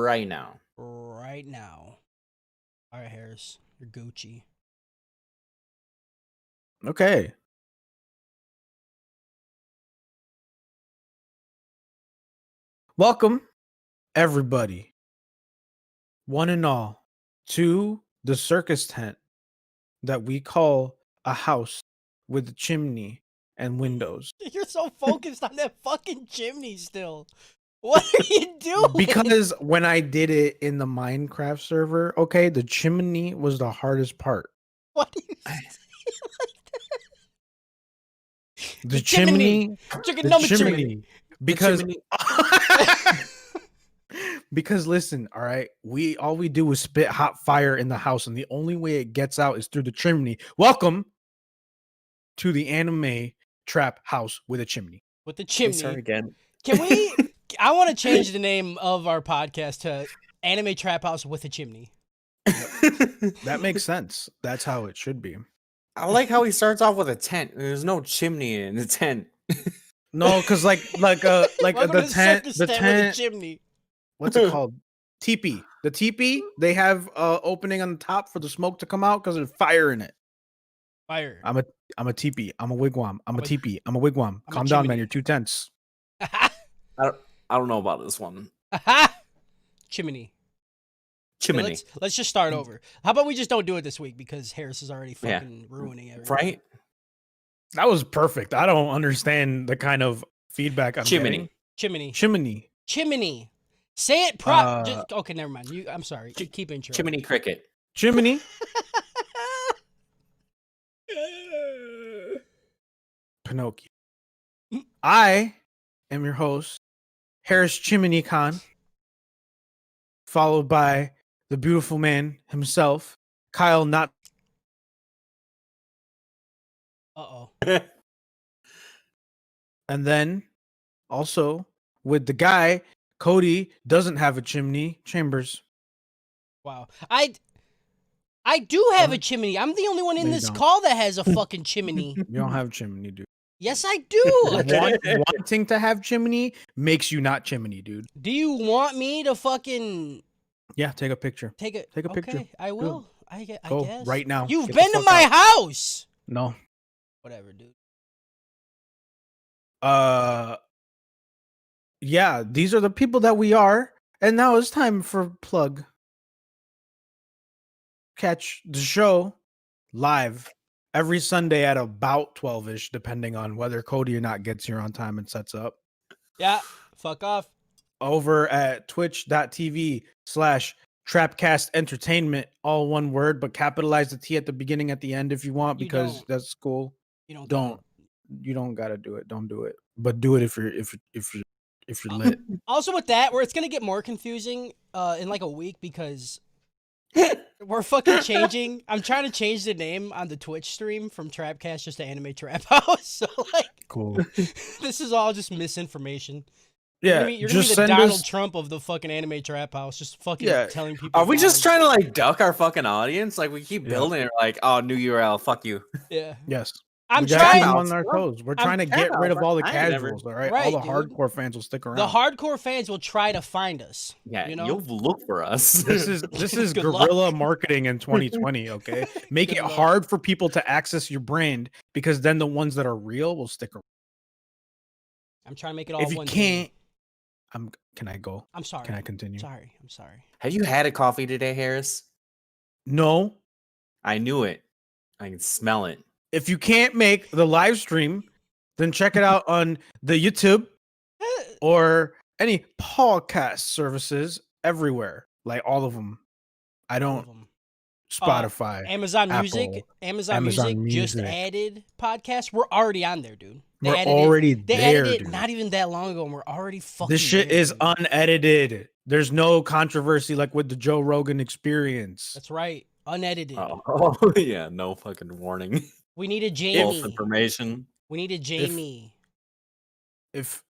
right now. Right now. All right, Harris, you're Gucci. Okay. Welcome, everybody, one and all, to the circus tent that we call a house with a chimney and windows. You're so focused on that fucking chimney still. What are you doing? Because when I did it in the Minecraft server, okay, the chimney was the hardest part. What do you say The chimney, Chicken the number chimney, chimney. because chimney. because listen, all right, all we do is spit hot fire in the house, and the only way it gets out is through the chimney. Welcome to the anime trap house with a chimney. With the Can we start chimney. again? Can we? I want to change the name of our podcast to Anime Trap House with a Chimney. That makes sense. That's how it should be. I like how he starts off with a tent. There's no chimney in the tent. No, because like Welcome the to tent, circus the tent with a tent. chimney. What's it called? Teepee. The teepee. They have opening on the top for the smoke to come out because there's fire in it. Fire. I'm a teepee. I'm a wigwam. I'm a teepee. I'm a wigwam. I'm a Calm down, man. chimney. You're too tense. I don't know about this one. Chimney. Chimney, Okay, let's just start over. How about we just don't do it this week because Harris is already fucking ruining everything. right? That was perfect. I don't understand the kind of feedback I'm Chimney. Chimney. getting. Chimney. Chimney. Say it okay, never mind. I'm sorry. Keep intro. Chimney cricket. Chimney. Pinocchio. I am your host, Harris Chimney Khan, followed by the beautiful man himself, Kyle Not. Uh-oh. And then also with the guy, Cody doesn't have a chimney, Chambers. Wow. I do have a chimney. I'm the only one in No, you this don't. call that has a fucking chimney. You don't have chimney, dude. Yes, I do. Wanting to have chimney makes you not chimney, dude. Do you want me to fucking Yeah, take a picture. take a picture. Okay, I will. I Go guess. right now. You've Get the been to fuck my out. house. No. Whatever, dude. Yeah, these are the people that we are, and now it's time for plug. Catch the show live every Sunday at about 12ish, depending on whether Cody or not gets here on time and sets up. Yeah, fuck off. Over at twitch.tv/Trapcast Entertainment, all one word, but capitalize the T at the beginning, at the end if you want, You because don't. that's cool. You Don't. You don't gotta do it. Don't do it. But do it if you're lit. Also with that, where it's gonna get more confusing in like a week because we're fucking changing. I'm trying to change the name on the Twitch stream from Trapcast just to Anime Trap House. So like, Cool. this is all just misinformation. Yeah, You're gonna be the send Donald us- Trump of the fucking Anime Trap House, just fucking Yeah. telling people. Are we just lies. trying to like duck our fucking audience? Like we keep Yeah. building it. Like, oh, new URL, fuck you. Yeah, Yes. I'm we gotta keep trying. them on our toes. We're trying to get rid of all the I never- casuals, all right? Right, all the dude. hardcore fans will stick around. The hardcore fans will try to find us. Yeah, you know? you'll look for us. This is Good luck. guerrilla marketing in 2020, okay? Make Good it luck. hard for people to access your brand, because then the ones that are real will stick around. I'm trying to make it all If you one can't, thing. can I go? I'm sorry. Can I continue? I'm sorry. Have you had a coffee today, Harris? No. I knew it. I can smell it. If you can't make the live stream, then check it out on the YouTube or any podcast services everywhere, like all of them. I All of don't. them. Spotify. Amazon Apple, Music. Amazon Amazon Music just Music. added podcasts. We're already on there, dude. We're added already it. They there, added it dude. not even that long ago, and we're already fucking. This shit there, is dude. unedited. There's no controversy like with the Joe Rogan Experience. That's right. Unedited. Oh, yeah, no fucking warning. We need a False Jamie. information. We need a Jamie. If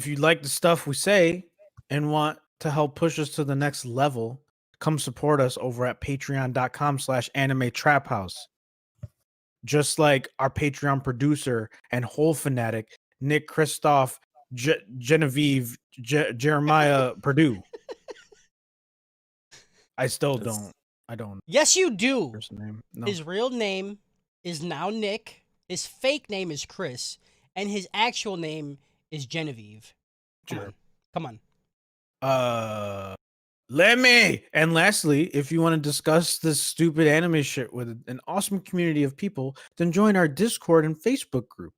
you like the stuff we say and want to help push us to the next level, come support us over at patreon.com/anime trap house. Just like our Patreon producer and whole fanatic, Nick Christoph Genevieve Jeremiah Purdue. I still That's- don't. I don't. Yes, you do. First name. No. His real name is now Nick. His fake name is Chris, and his actual name is Genevieve. Come Sure. on, come on. Let me. And lastly, if you want to discuss this stupid anime shit with an awesome community of people, then join our Discord and Facebook group.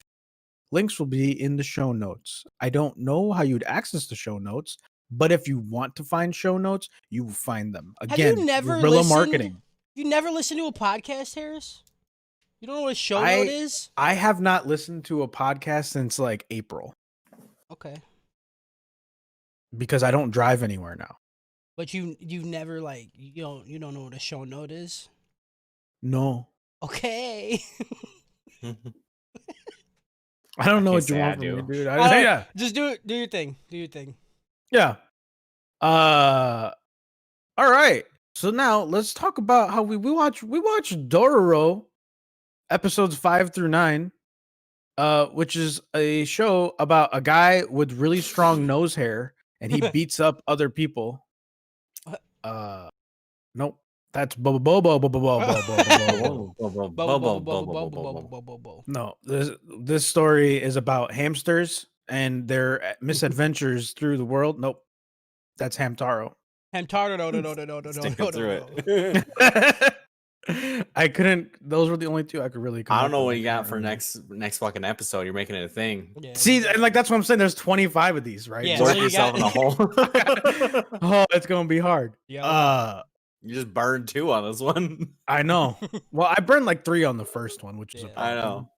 Links will be in the show notes. I don't know how you'd access the show notes, but if you want to find show notes, you will find them. Again, Have you never guerrilla listened? marketing. You never listened to a podcast, Harris? You don't know what a show note is? I have not listened to a podcast since like April Okay, because I don't drive anywhere now. but you've never like you don't know what a show note is? No. Okay. I don't know can't what you say I want from me, do. dude. Alright, Yeah. Just do it. Do your thing. Do your thing. Yeah. All right. So now let's talk about how we watch Dororo episodes 5 through 9, which is a show about a guy with really strong nose hair and he beats up other people. Nope. That's Bobo. No, this story is about hamsters and their misadventures through the world. Nope. That's Hamtaro. Hamtaro, no. Sticking through it. I couldn't. Those were the only two I could really. I don't know with. what I you can't got for remember. next fucking episode. You're making it a thing. Yeah. See, and like that's what I'm saying. There's 25 of these, right? Yeah, So- so Work you yourself in a hole. oh, it's gonna be hard. Yeah. You just burned 2 on this one. I know. Well, I burned like 3 on the first one, which is a Yeah. I problem. know.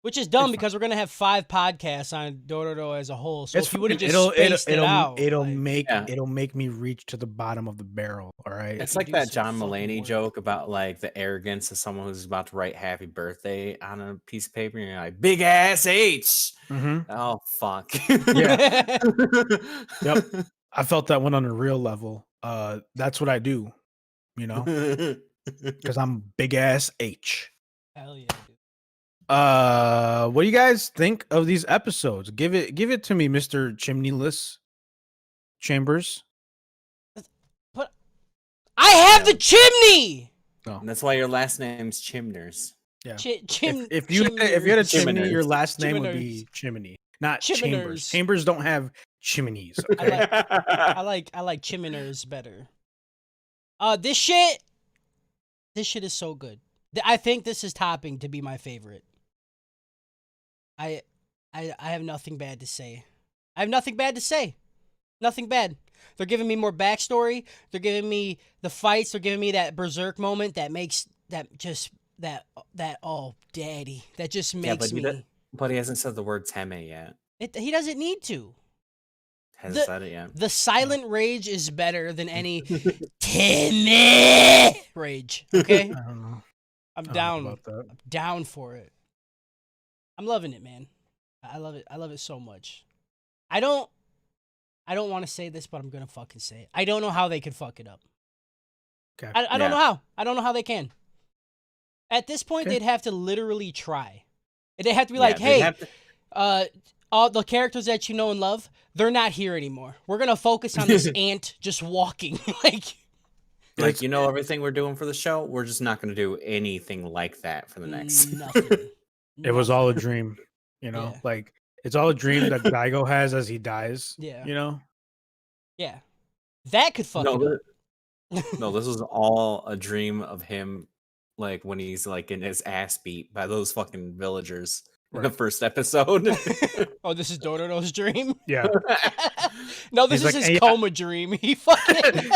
Which is dumb fine. because we're gonna have 5 podcasts on Dororo as a whole. So It's if you would have fine. just spaced it out, it'll like, make me reach to the bottom of the barrel. All right. It's you like do that some John fucking Mulaney work. joke about like the arrogance of someone who's about to write happy birthday on a piece of paper. And you're like, big ass H. Mm-hmm. Oh, fuck. Yeah. Yep. I felt that one on a real level. That's what I do, you know, because I'm big ass H. Hell yeah, dude. What do you guys think of these episodes? Give it to me, Mr. Chimneyless Chambers. But I have Yeah. the chimney. Oh. That's why your last name's Chimners. Yeah. Chim. If you had a chimney, your Chimneys. last name would be Chimney, not Chambers. Chimners. Chambers don't have chimneys. I Okay. I like chimneys better. This shit is so good. I think this is topping to be my favorite. I have nothing bad to say. I have nothing bad to say. Nothing bad. They're giving me more backstory. They're giving me the fights. They're giving me that berserk moment that makes that oh daddy. That just makes me. But he hasn't said the word Teme yet. He doesn't need to. Hasn't said it yet. The silent rage is better than any timid rage. Okay, I don't know. I'm I don't know down. about that. I'm down for it. I'm loving it, man. I love it. I love it so much. I don't want to say this, but I'm gonna fucking say it. I don't know how they could fuck it up. Okay. I don't Yeah. know how. I don't know how they can. At this point, Okay. they'd have to literally try. They'd have to be Yeah, like, they'd hey, have to- all the characters that you know and love, they're not here anymore. We're gonna focus on this ant just walking. Like Like, you know, everything we're doing for the show, we're just not going to do anything like that for the next. nothing. It was all a dream, you know. Yeah. Like it's all a dream that Daigo has as he dies. Yeah. You know. Yeah. That could fuck No, it no, this was all a dream of him, like when he's like in his ass beat by those fucking villagers in the Right. first episode. up. Oh, this is Dororo's dream? Yeah. No, this He's is like, his "Hey, coma dream. He fucking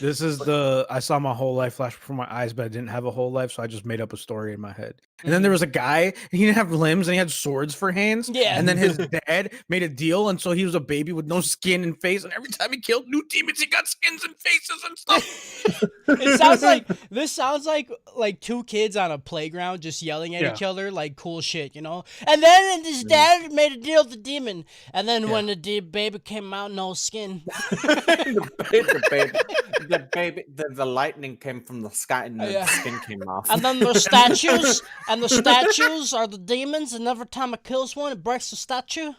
This is I saw my whole life flash before my eyes, but I didn't have a whole life, so I just made up a story in my head. And then there was a guy, and he didn't have limbs, and he had swords for hands. Yeah. And then his dad made a deal, and so he was a baby with no skin and face. And every time he killed new demons, he got skins and faces and stuff. It sounds like this sounds like 2 kids on a playground just yelling at Yeah. each other like cool shit, you know? And then his dad made a deal with the demon. And then when the baby came out, no skin. the lightning came from the sky and the Yeah. skin came off. And then the statues are the demons, and every time it kills one, it breaks the statue.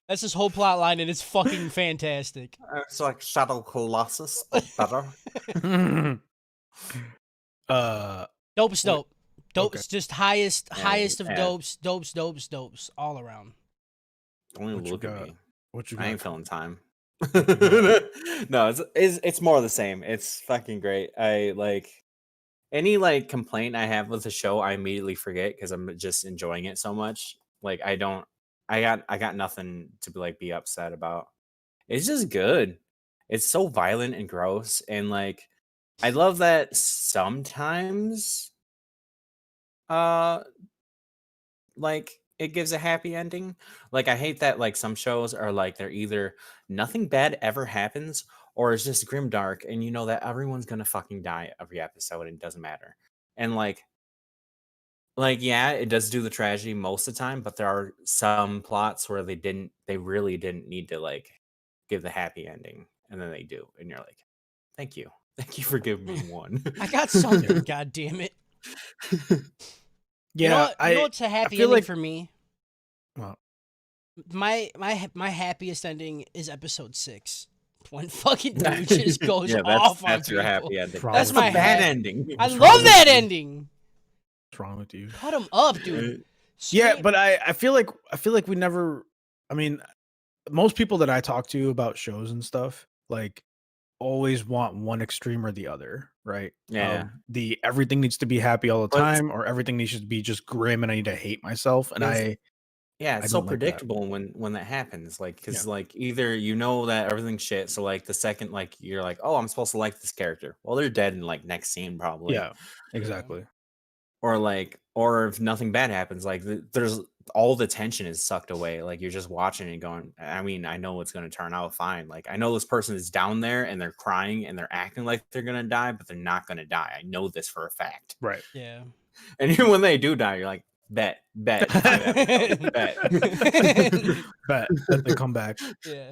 That's his whole plot line, and it's fucking fantastic. It's like Shadow Colossus, but better. Dope's Wait, dope. okay. Dope's just highest Yeah, of yeah. dopes all around. Don't even What you look at got? me. What you I got? ain't feeling time. you got? No, it's more of the same. It's fucking great. I like any like complaint I have with the show, I immediately forget because I'm just enjoying it so much. Like I got nothing to be upset about. It's just good. It's so violent and gross, and like I love that sometimes uh like it gives a happy ending. Like I hate that like some shows are like they're either nothing bad ever happens or it's just grim dark and you know that everyone's gonna fucking die every episode and it doesn't matter. And like yeah, it does do the tragedy most of the time, but there are some plots where they really didn't need to like give the happy ending and then they do and you're like, thank you. Thank you for giving me one. I got something. God damn it. You know Yeah, what? You know what's a I happy feel ending like for me? well, My happiest ending is episode 6. When fucking dude just goes Yeah, off on that's your people. happy ending. What's wrong That's That's with the my you? bad hat. ending. I What's wrong love with that you? ending. What's wrong with you? Cut him up, dude. Yeah, Scream- but I feel like we never. I mean, most people that I talk to about shows and stuff like always want one extreme or the other, right? Yeah. The everything needs to be happy all the But time, or everything needs to be just grim, and I need to hate myself, and it's yeah, I it's so don't like that. predictable when that happens. Like, Yeah, because like either you know that everything's shit, so like the second like you're like, oh, I'm supposed to like this character. Well, they're dead in like next scene probably. yeah, Yeah. exactly. Or if nothing bad happens, like there's all the tension is sucked away. Like you're just watching and going, I mean, I know it's gonna turn out fine. Like I know this person is down there and they're crying and they're acting like they're gonna die, but they're not gonna die. I know this for a fact. Right. Yeah. And even when they do die, you're like, bet 5 episodes, bet. Bet they come back. Yeah.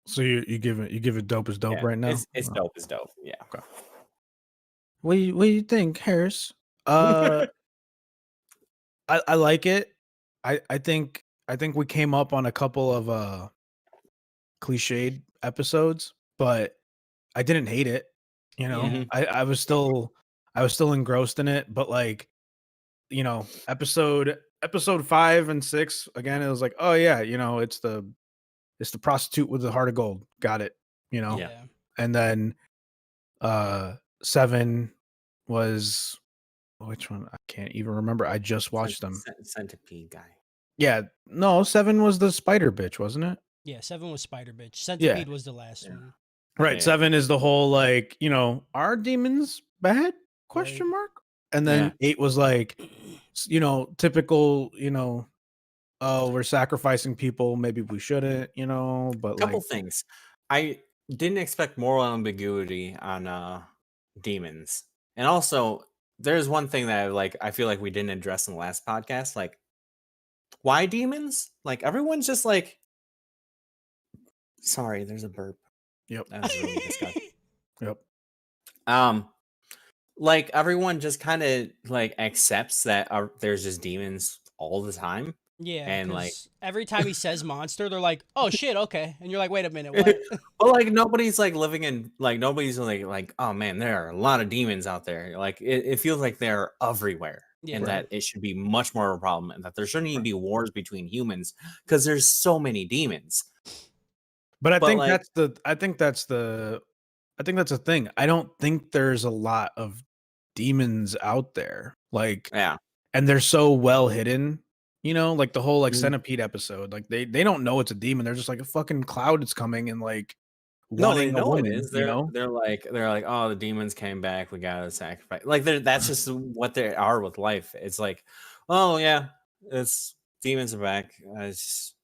So you give it dope as dope Yeah, right now. it's Oh, dope. It's dope. Yeah. okay. What do you think, Harris? I like it. I think we came up on a couple of cliched episodes, but I didn't hate it. You know, Yeah. Mhm. I was still engrossed in it, but like, episode 5 and 6 again, it was like, oh yeah, it's the prostitute with the heart of gold. Got it. Yeah. Yeah. And then 7 was which one? I can't even remember. I just watched them. Centipede guy. Yeah, no, 7 was the spider bitch, wasn't it? Yeah. 7 was Spider Bitch. Yeah. Centipede was the last Yeah. one. Right, Yeah. 7 is the whole like, are demons bad? Question mark. And then Yeah. 8 was like, typical, oh, we're sacrificing people, maybe we shouldn't, but Couple like, things. I didn't expect moral ambiguity on demons. And also, there's one thing that I feel like we didn't address in the last podcast. Like, why demons? Like everyone's just like sorry, there's a burp. yep, That was really disgusting. yep. Like everyone just kind of like accepts that there's just demons all the time. Yeah, And like because every time he says monster, they're like, "Oh shit, okay," and you're like, "Wait a minute, what?" but like nobody's like living in like nobody's like oh man, there are a lot of demons out there. Like it feels like they're everywhere. Yeah. And Right. that it should be much more of a problem and that there shouldn't even be wars between humans because there's so many demons. But I But think like that's the thing. I don't think there's a lot of demons out there. Like, yeah. and they're so well hidden, like the whole like Mhm. centipede episode. Like they don't know it's a demon. They're just like a fucking cloud is coming and like No, they wanting a know it woman, is. They're like, oh, the demons came back. We gotta sacrifice. Like that's just what they are with life. It's like, oh yeah, it's demons are back. It's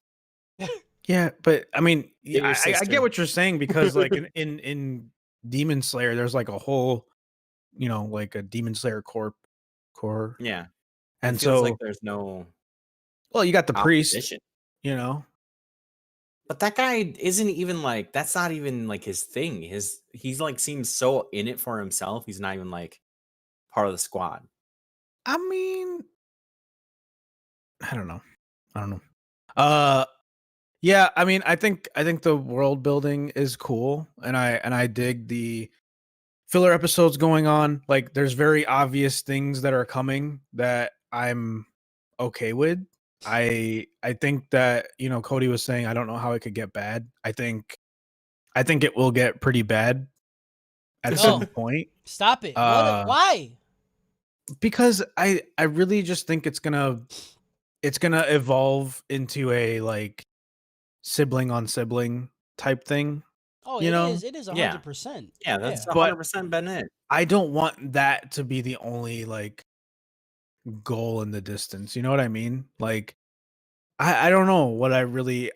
Yeah, but I mean, get your I sister. get what you're saying because like in Demon Slayer, there's like a whole, like a Demon Slayer core, Yeah, and it feels like so there's no well, you got the priest, opposition. you know. But that guy isn't even like that's not even like his thing. He's like seems so in it for himself. He's not even like part of the squad. I mean, I don't know. I don't know. Uh, yeah. I mean, I think the world building is cool, and I dig the filler episodes going on. Like, there's very obvious things that are coming that I'm okay with. I think that, you know, Cody was saying I don't know how it could get bad. I think it will get pretty bad at some No, point. stop it. What? Uh, Why? because I really just think it's gonna evolve into a like sibling on sibling type thing, Oh, you it know? is. It is Yeah. 100%. Yeah, that's Yeah. But 100% been it. I don't want that to be the only like goal in the distance. You know what I mean? Like I don't know what I really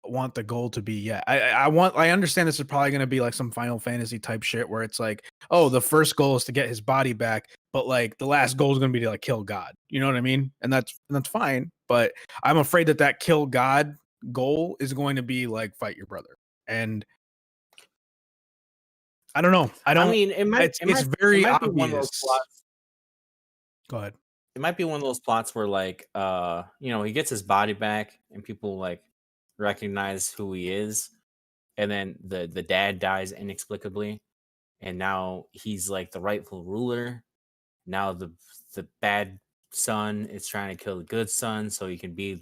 want the goal to be yet. I understand this is probably gonna be like some Final Fantasy type shit where it's like, oh, the first goal is to get his body back, but like the last goal is gonna be to like kill God. You know what I mean? And that's fine. But I'm afraid that that kill God goal is going to be like fight your brother. And I don't know. I I don't. mean, It's it very might be one of those obvious. plots. Go ahead. It might be one of those plots where like you know, he gets his body back and people like recognize who he is, and then the dad dies inexplicably, and now he's like the rightful ruler. Now the bad son is trying to kill the good son so he can be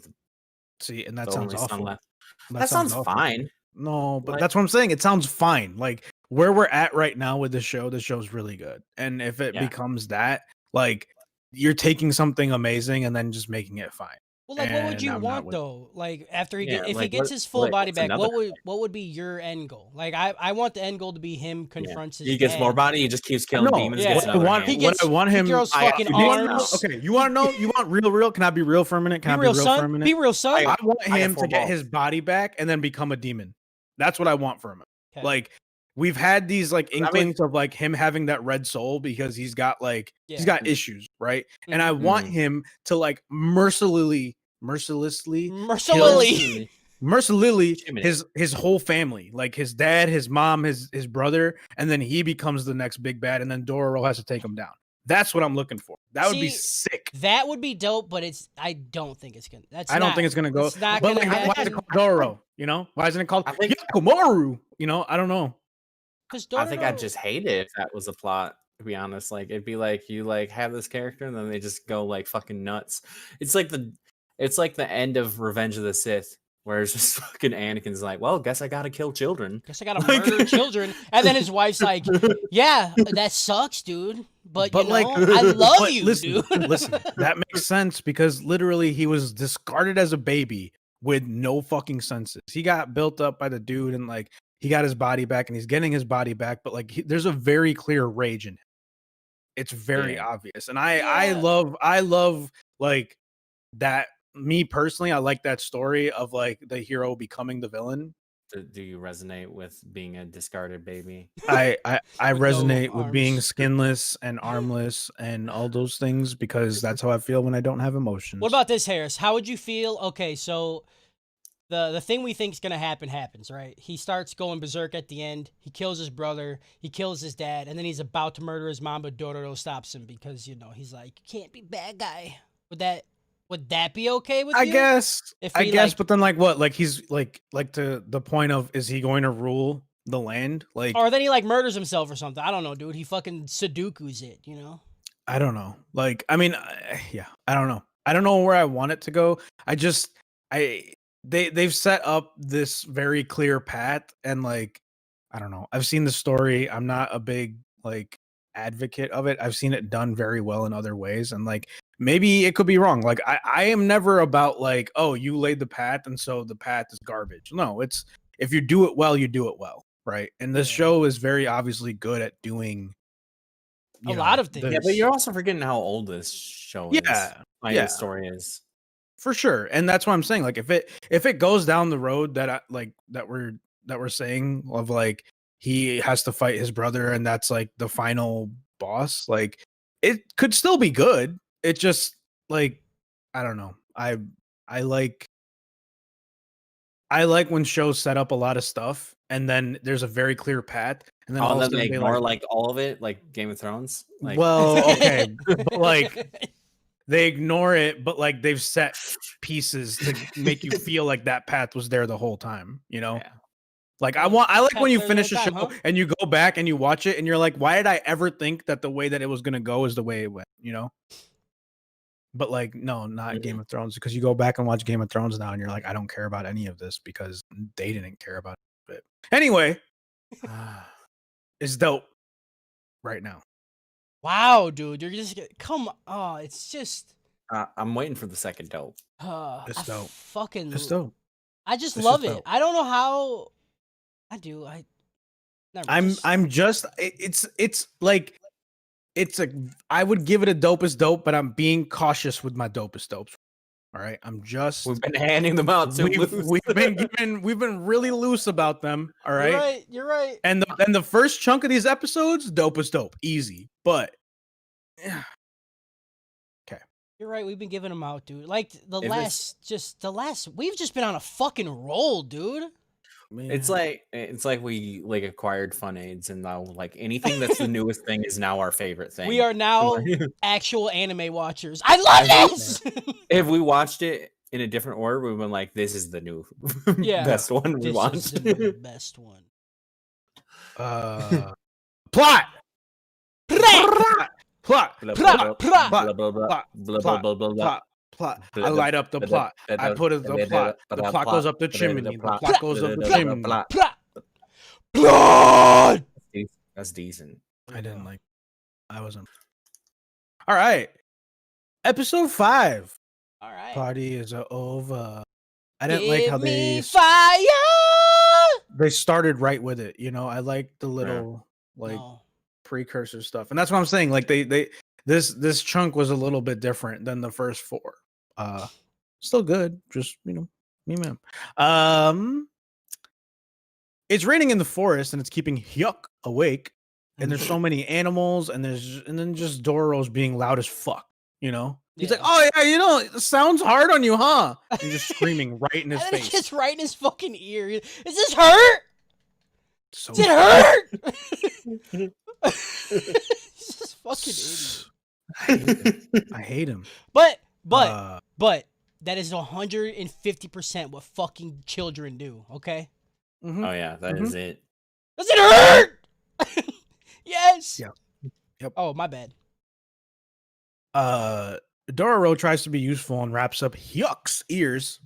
See, and that the sounds only son awful. left. That That sounds sounds awful. fine. No, but Like, that's what I'm saying. It sounds fine. Like where we're at right now with the show's really good. And if it yeah. becomes that, like you're taking something amazing and then just making it fine. Well, like, what would And you I'm not want with it. though? Like, after he Yeah, get if he like gets his full body what's back, another what would be your end goal? Like, I want the end goal to be him yeah. confronts his He gets more dad. body, he just keeps killing No, demons, gets Yeah, what I another want, he hand. what I gets want he him. grows I fucking Do you want to know? arms. Okay, you want to know? You want real? Can I be real for a minute? Can Be I be real, real for a son. minute? Be real, son. I want I him to for get both. his body back and then become a demon. That's what I want for him. Okay. Like we've had these like I would inklings of like him having that red soul because he's got Yeah. issues, right? And I Mhm. want him to like mercilessly kill Mercilessly. mercilessly Jiminy. his whole family, like his dad, his mom, his brother, and then he becomes the next big bad, and then Dororo has to take him down. That's what I'm looking for. That would be See, sick. that would be dope, but I don't think it's gonna. I don't think it's gonna go. It's not But gonna like, why is it happen. called Dororo? You know, why isn't it called I think Yakumaru? You know, I don't know. Because I think I'd Dororo. just hate it if that was a plot, to be honest. Like it'd be like you like have this character and then they just go like fucking nuts. It's like the end of Revenge of the Sith, where it's just fucking Anakin's like, well, guess I gotta kill children. Guess I gotta Like murder children, and then his wife's like, "Yeah, that sucks, dude. But you But like, know, I love but you, listen, dude." listen, that makes sense because literally he was discarded as a baby with no fucking senses. He got built up by the dude and like he got his body back and he's getting his body back, but like there's a very clear rage in him. It's very yeah. obvious. And Yeah. I love like that. Me personally, I like that story of like the hero becoming the villain. Do you resonate with being a discarded baby? I With no resonate with being arms. skinless and armless and all those things because that's how I feel when I don't have emotions. What about this, Harris? How would you feel? Okay, so the thing we think is gonna happen happens, right? He starts going berserk at the end. He kills his brother. He kills his dad, and then he's about to murder his mom, but Dororo stops him because he's like, "You can't be bad guy." Would that be okay with I you? guess If I he guess, like, but then like what? Like he's like to the point of is he going to rule the land? Like or then he like murders himself or something. I don't know, dude. He fucking Sudoku's it. I don't know. Like I mean, yeah, I don't know. I don't know where I want it to go. I just I they've set up this very clear path and like I don't know. I've seen the story. I'm not a big like advocate of it. I've seen it done very well in other ways and like maybe it could be wrong. Like I am never about like, oh, you laid the path and so the path is garbage. No, it's if you do it well, you do it well, right? And this Yeah. show is very obviously good at doing A lot of Yeah, things. but you're also forgetting how old this show is. yeah. Like Yeah. the story is. For sure. And that's what I'm saying. Like if it goes down the road that I like that we're saying of like he has to fight his brother and that's like the final boss, like it could still be good. It just like I don't know. I like I like when shows set up a lot of stuff and then there's a very clear path and then Oh, all and of a then they sudden they ignore like like all of it, like Game of Thrones. Like well, okay, but like they ignore it, but like they've set pieces to make you feel like that path was there the whole time, you know? Yeah. Like Yeah, I like path when you there the finish a whole show time, huh? and you go back and you watch it and you're like, why did I ever think that the way that it was gonna go is the way it went, you know? But like, no, not Game of Thrones, because you go back and watch Game of Thrones now and you're like, I don't care about any of this because they didn't care about it. Anyway, it's dope right now. Wow, dude, you're just come. Oh, it's just. I'm waiting for the second dope. It's dope. Fucking. It's dope. I just It's love just it. dope. I don't know how. I do. It's like I would give it a dopest dope, but I'm being cautious with my dopest dopes. All right, We've been handing them out too loose. we've been really loose about them. All right, You're right. and the first chunk of these episodes, dopest dope, easy. But yeah, okay, You're right. We've been giving them out, dude. Like the If last. We've just been on a fucking roll, dude. It's like we like acquired fun aids, and now like anything that's the newest thing is now our favorite thing. We are now actual anime watchers. I love this. If we watched it in a different order, we've been like, this is the new best one we This watched. is the best one. plot. Plot. I light up the plot. I put it the plot. The plot goes up the chimney. The plot goes up the chimney. Plot. That's decent. I didn't like. I wasn't. All right. Episode 5. All right. Party is over. I didn't like how me fire. they started right with it. You know, I like the little precursor stuff, and that's what I'm saying. Like this chunk was a little bit different than the first 4. Still good. Just me man. It's raining in the forest, and it's keeping Hyuk awake. And there's so many animals, and then just Dororo's being loud as fuck. You know, he's like, "Oh yeah, it sounds hard on you, huh?" And just screaming right in his face. Just right in his fucking ear. Is this hurt? So Does it hurt? He's just fucking idiot. I hate him. But that is 150% what fucking children do. Okay. Mm-hmm. Oh yeah, that is it. Does it hurt? Yes. Yep. Oh, my bad. Dororo tries to be useful and wraps up Hyuk's ears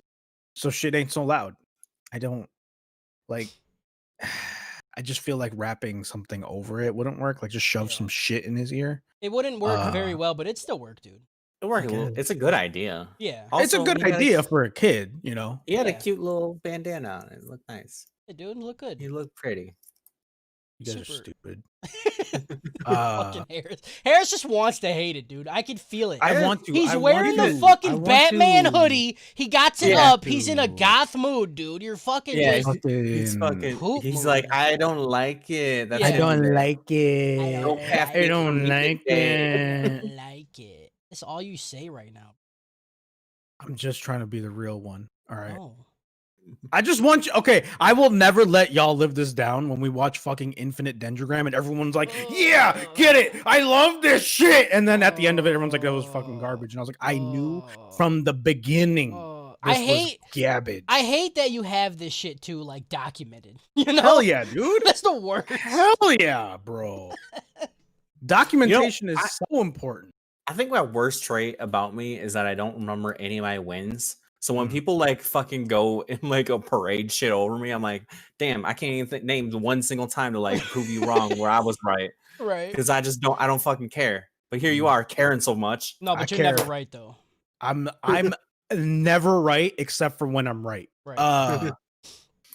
so shit ain't so loud. I don't like. I just feel like wrapping something over it wouldn't work. Like just shove some shit in his ear. It wouldn't work very well, but it still worked, dude. It worked. It's a good idea. Yeah. It's a good idea for a kid, you know. He had a cute little bandana on it. It looked nice. Hey, dude, look good. He looked pretty. You guys are stupid. Fucking Harris. Harris just wants to hate it, dude. I can feel it. I want to. He's wearing the fucking Batman hoodie. He got it up. He's in a goth mood, dude. You're fucking. Yeah, he's fucking. He's like, I don't like it. I don't like it. I don't like it. Like it. That's all you say right now. I'm just trying to be the real one. All right. Oh. I just want you. Okay, I will never let y'all live this down when we watch fucking Infinite Dendrogram and everyone's like, yeah, get it. I love this shit. And then at the end of it, everyone's like, that was fucking garbage. And I was like, I knew from the beginning. This was garbage. I hate that you have this shit too, like documented. You know? Hell yeah, dude. That's the worst. Hell yeah, bro. Documentation is so important. I think my worst trait about me is that I don't remember any of my wins. So when people like fucking go and like a parade shit over me, I'm like, damn, I can't even name one single time to like prove you wrong where I was right. Right. Because I don't fucking care. But here you are caring so much. No, but you're never right though. I'm never right except for when I'm right. Right.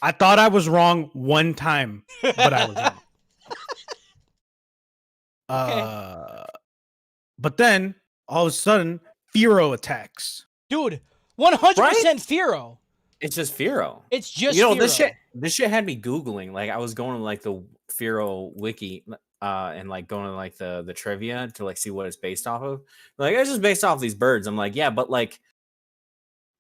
I thought I was wrong one time, but I was wrong. But then all of a sudden, Firo attacks. Dude, 100% Firo. It's just Firo. It's just Firo. This shit had me Googling. Like I was going to like the Firo wiki and like going to like the trivia to like see what it's based off of. Like it's just based off these birds. I'm like, yeah, but like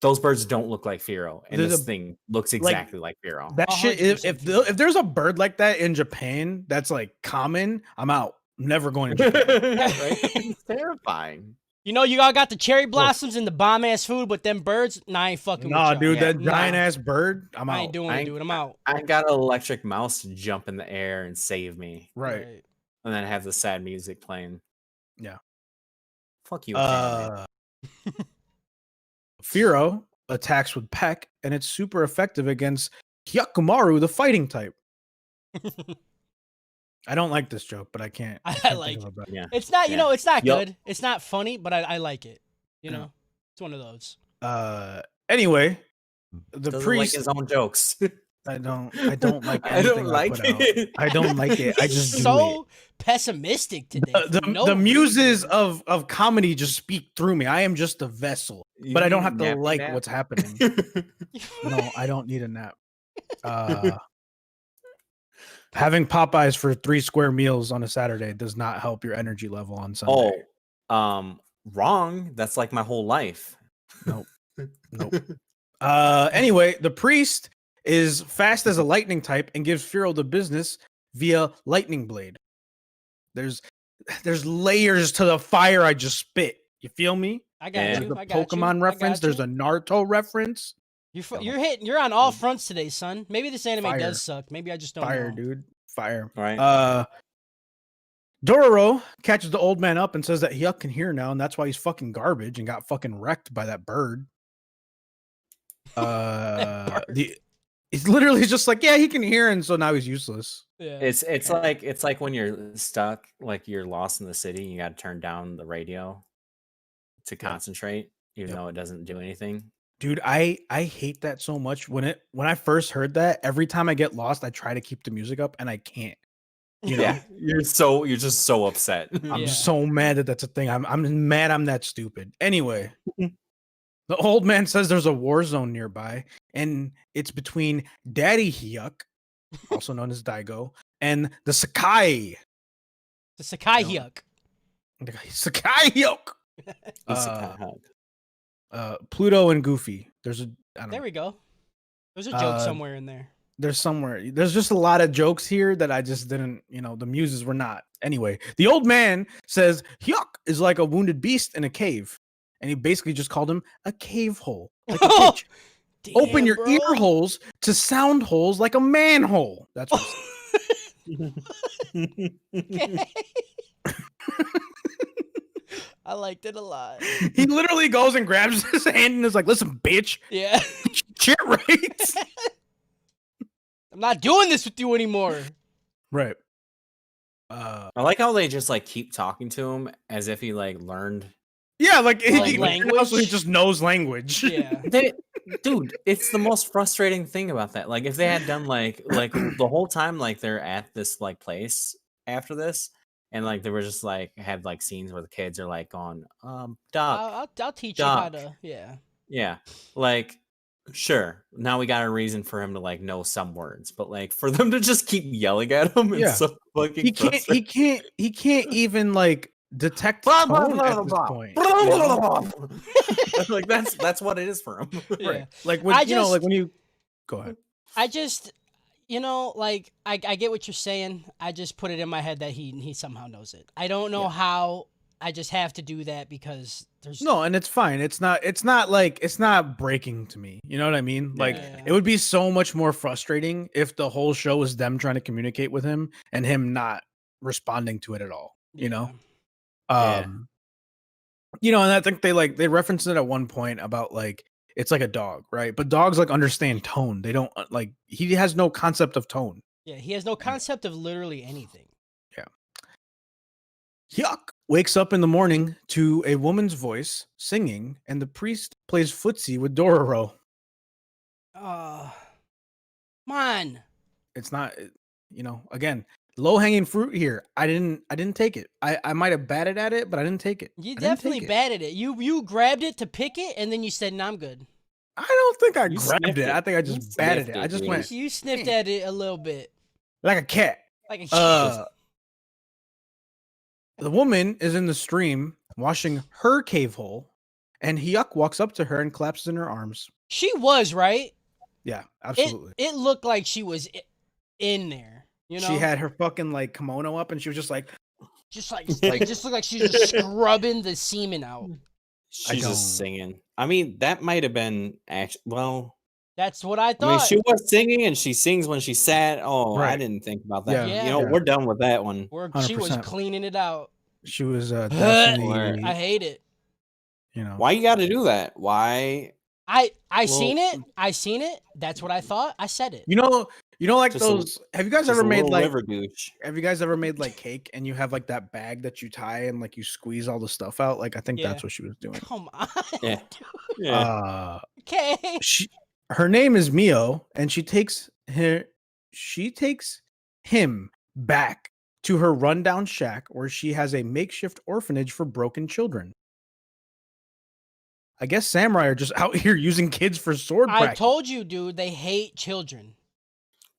those birds don't look like Firo, and this thing looks exactly like Firo. That shit. If there's a bird like that in Japan that's like common, I'm out. I'm never going to Japan. Right? It's terrifying. You know, you all got the cherry blossoms and the bomb ass food, but them birds, nah, I ain't fucking with Nah, y'all. dude, Yeah. that giant ass bird. I'm I out. ain't doing it, dude. I'm out. I got an electric mouse to jump in the air and save me, Right. and then have the sad music playing. Yeah. Fuck you, anime. Firo attacks with Peck, and it's super effective against Hyakumaru, the fighting type. I don't like this joke, but I can't. I can't like think of a better. Yeah. It's not, you know, it's not Yup. good. It's not funny, but I like it. You Yeah. know, it's one of those. Anyway, the Doesn't priest. like his own jokes. I don't like I don't anything I like put out. it. I don't like it. I He's just do so it. pessimistic today. The muses of comedy just speak through me. I am just a vessel, but I don't have to Nappy like nap. what's happening. No, I don't need a nap. Having Popeyes for 3 square meals on a Saturday does not help your energy level on Sunday. Wrong. That's like my whole life. Nope. Anyway, the priest is fast as a lightning type and gives Firo the business via lightning blade. There's layers to the fire I just spit. You feel me? I got Yeah. you. There's a I got Pokemon you. reference. There's a Naruto reference. You're on all fronts today, son. Maybe this anime Fire. does suck. Maybe I just don't Fire, know. dude. Fire. Right. Dororo catches the old man up and says that Hyuk can hear now, and that's why he's fucking garbage and got fucking wrecked by that bird. It's literally just like, yeah, he can hear, and so now he's useless. Yeah. It's like when you're stuck, like you're lost in the city, you got to turn down the radio to concentrate, even though it doesn't do anything. Dude, I hate that so much. When I first heard that, every time I get lost, I try to keep the music up, and I can't. You know? Yeah, you're just so upset. I'm Yeah. so mad that that's a thing. I'm mad I'm that stupid. Anyway, the old man says there's a war zone nearby, and it's between Daddy Hyuk, also known as Daigo, and the Sakai. The Sakai No. Hyuk. Sakai Hyuk. It's a hug. Pluto and Goofy. I don't There know. we go. There's a joke somewhere in there. There's just a lot of jokes here that I just didn't, the muses were not. Anyway, the old man says Hyuk is like a wounded beast in a cave. And he basically just called him a cave hole. Like a bitch. Open Damn, your bro. ear holes to sound holes like a manhole. That's what I liked it a lot. he literally goes and grabs his hand and is like, listen, bitch, Yeah. shit right. I'm not doing this with you anymore. Right. I like how they just like keep talking to him as if he like learned. Yeah, like language? also he just knows language. Yeah. Dude, it's the most frustrating thing about that. Like if they had done like the whole time like they're at this like place after this, and like they were just like had like scenes where the kids are like going, duck. I'll teach you how Duck. to. Yeah. Yeah. Like sure. Now we got a reason for him to like know some words, but like for them to just keep yelling at him, Yeah. it's so fucking He can't even like detect Blah, tone blah, at blah, this blah. point. Blah, you blah, know? blah, blah. Like that's what it is for him. Yeah. Right. Like when like when you go ahead. I just, like I get what you're saying. I just put it in my head that he somehow knows it. I don't know how. I just have to do that because there's No, and it's fine. It's not breaking to me. You know what I mean? Like Yeah. it would be so much more frustrating if the whole show was them trying to communicate with him and him not responding to it at all. You know? Yeah. And I think they referenced it at one point about like it's like a dog, right? But dogs like understand tone. They don't like he has no concept of tone. Yeah, he has no concept of literally anything. Hyuk wakes up in the morning to a woman's voice singing, and the priest plays footsie with Dororo. Man. It's not, again, low hanging fruit here. I didn't take it. I might have batted at it, but I didn't take it. You I didn't definitely take it. batted it. You grabbed it to pick it, and then you said, "Nah, I'm good." I don't think I You grabbed sniffed it. it. I think I You just batted it. sniffed I it, just dude. went You sniffed at it a little bit, like a cat. like a The woman is in the stream washing her cave hole, and Hyuk walks up to her and collapses in her arms. She was right. Yeah, absolutely. It looked like she was in there. She had her fucking like kimono up, and she was just like, Just like it just looked like she was just scrubbing the semen out. She's don't- just singing. I mean, that might have been actually. Well, That's what I I mean, thought. she was singing, and she sings when she's sad. Oh, I Right. didn't think about that. Yeah, You know, yeah. we're done with that one. She was 100%. cleaning it out. She was I definitely, hate it. you know. Why you got to do that? Why? I Well, seen it. I seen it. That's what I thought. I said it. You know, like Just a- those. Have you guys Just ever a made little like? liver douche. Have you guys ever made like cake and you have like that bag that you tie and like you squeeze all the stuff out? Like I think Yeah. that's what she was doing. Come on. Yeah. dude. Yeah. Okay. Her name is Mio, and she takes him back to her rundown shack where she has a makeshift orphanage for broken children. I guess samurai are just out here using kids for sword I practice. told you, dude. They hate children.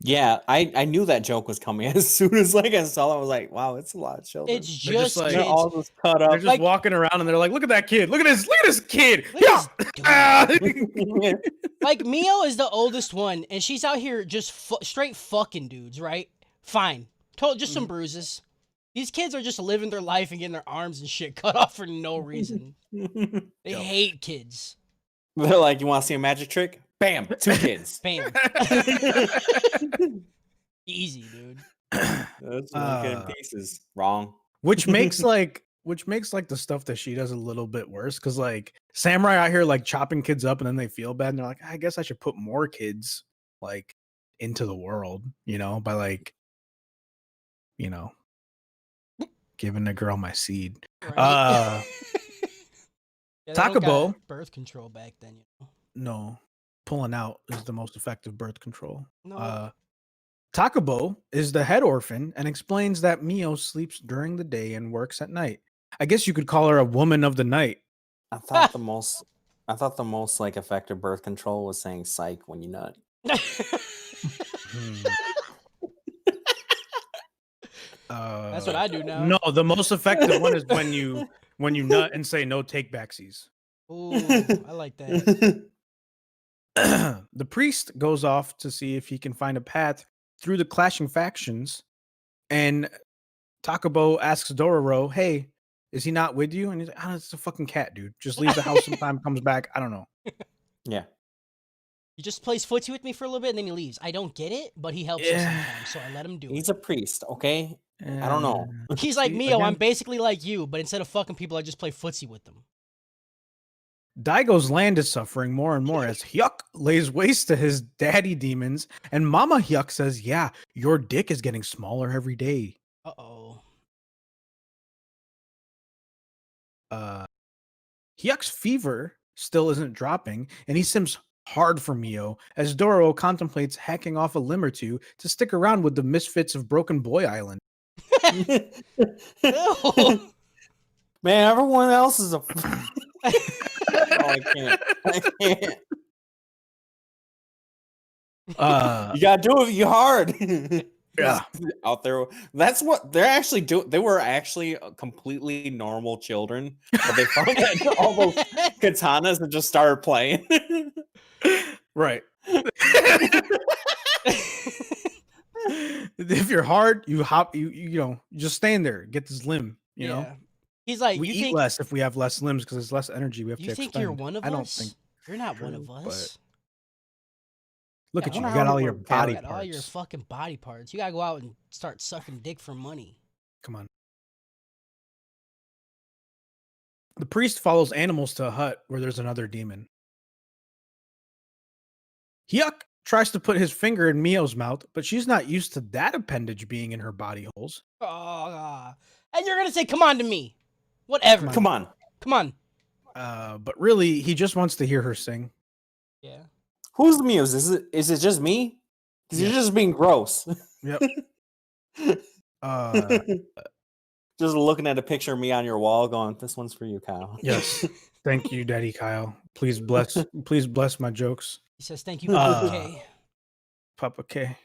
Yeah, I knew that joke was coming as soon as like I saw it. I was like, wow, it's a lot of children. It's They're just just like- They're kids. all just cut They're up. just Like- walking around and they're like, "Look at that kid! Look at this kid! Look at Yeah!" this dude. Like Mio is the oldest one, and she's out here just straight fucking dudes, right? Fine, just some bruises. These kids are just living their life and getting their arms and shit cut off for no reason. They hate kids. They're like, you want to see a magic trick? Bam, 2 kids. Bam. Easy, dude. That's one kid in pieces. Wrong. which makes like the stuff that she does a little bit worse because like samurai out here like chopping kids up and then they feel bad and they're like, I guess I should put more kids like into the world, you know, by like, you know, giving a girl my seed. Right? Yeah, they don't got Takabo. birth control back then, you know. No, pulling out is the most effective birth control. No. Takabo is the head orphan and explains that Mio sleeps during the day and works at night. I guess you could call her a woman of the night. I thought the most like effective birth control was saying psych when you nut. That's what I do now. No, the most effective one is when you nut and say no take backsies. Ooh, I like that. The priest goes off to see if he can find a path through the clashing factions, and Takabo asks Dororo, "Hey, is he not with you?" And he's like, "Oh, it's a fucking cat, dude. Just leaves the house sometime, comes back. I don't know." Yeah. He just plays footsie with me for a little bit and then he leaves. I don't get it, but he helps me Yeah. sometimes, so I let him do He's it. a priest, okay? I don't know. He's like See, Mio, I'm again- basically like you, but instead of fucking people, I just play footsie with them. Daigo's land is suffering more and more as Hyuk lays waste to his daddy demons, and Mama Hyuk says, "Yeah, your dick is getting smaller every day." Uh-oh. Hyuk's fever still isn't dropping, and he sims hard for Mio as Dororo contemplates hacking off a limb or two to stick around with the misfits of Broken Boy Island. Ew. Man, everyone else is a. Oh, I can't. I can't. You gotta do it. You hard. Yeah. Out there. That's what they're actually doing. They were actually completely normal children, but they found that all those katanas and just started playing. Right. If you're hard, you hop, you know, just stand there, get this limb, you know. Yeah. He's like, We you eat think less if we have less limbs because there's less energy we have you to think expend. you're one of I don't us? think. You're not one true, of but us. Look Yeah, at you. I You wonder got how all many your more body You got all your parts. fucking body parts. You gotta go out and start sucking dick for money. Come on. The priest follows animals to a hut where there's another demon. Hyuk tries to put his finger in Mio's mouth, but she's not used to that appendage being in her body holes. Oh, and you're gonna say, "Come on to me." Whatever. Come on. Come on. But really, he just wants to hear her sing. Yeah. Who's the muse? Is it just me? Because Yeah. you're just being gross. Yep. Uh, Just looking at a picture of me on your wall, going, "This one's for you, Kyle." yes. Thank you, Daddy Kyle. Please bless my jokes. He says, "Thank you, Papa Uh, K." Papa K.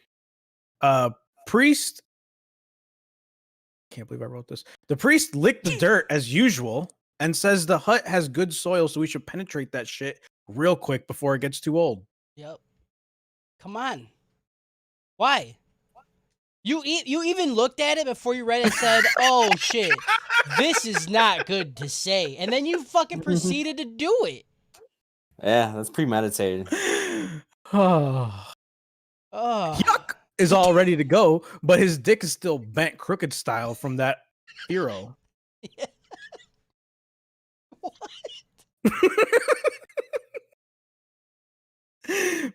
Priest. Can't believe I wrote this. The priest licked the dirt as usual and says the hut has good soil, so we should penetrate that shit real quick before it gets too old. Yep. Come on. Why? You even looked at it before you read it and said, "Oh shit, this is not good to say," and then you fucking proceeded to do it. Yeah, that's premeditated. Oh. Oh, Yuck is all ready to go, but his dick is still bent crooked style from that hero.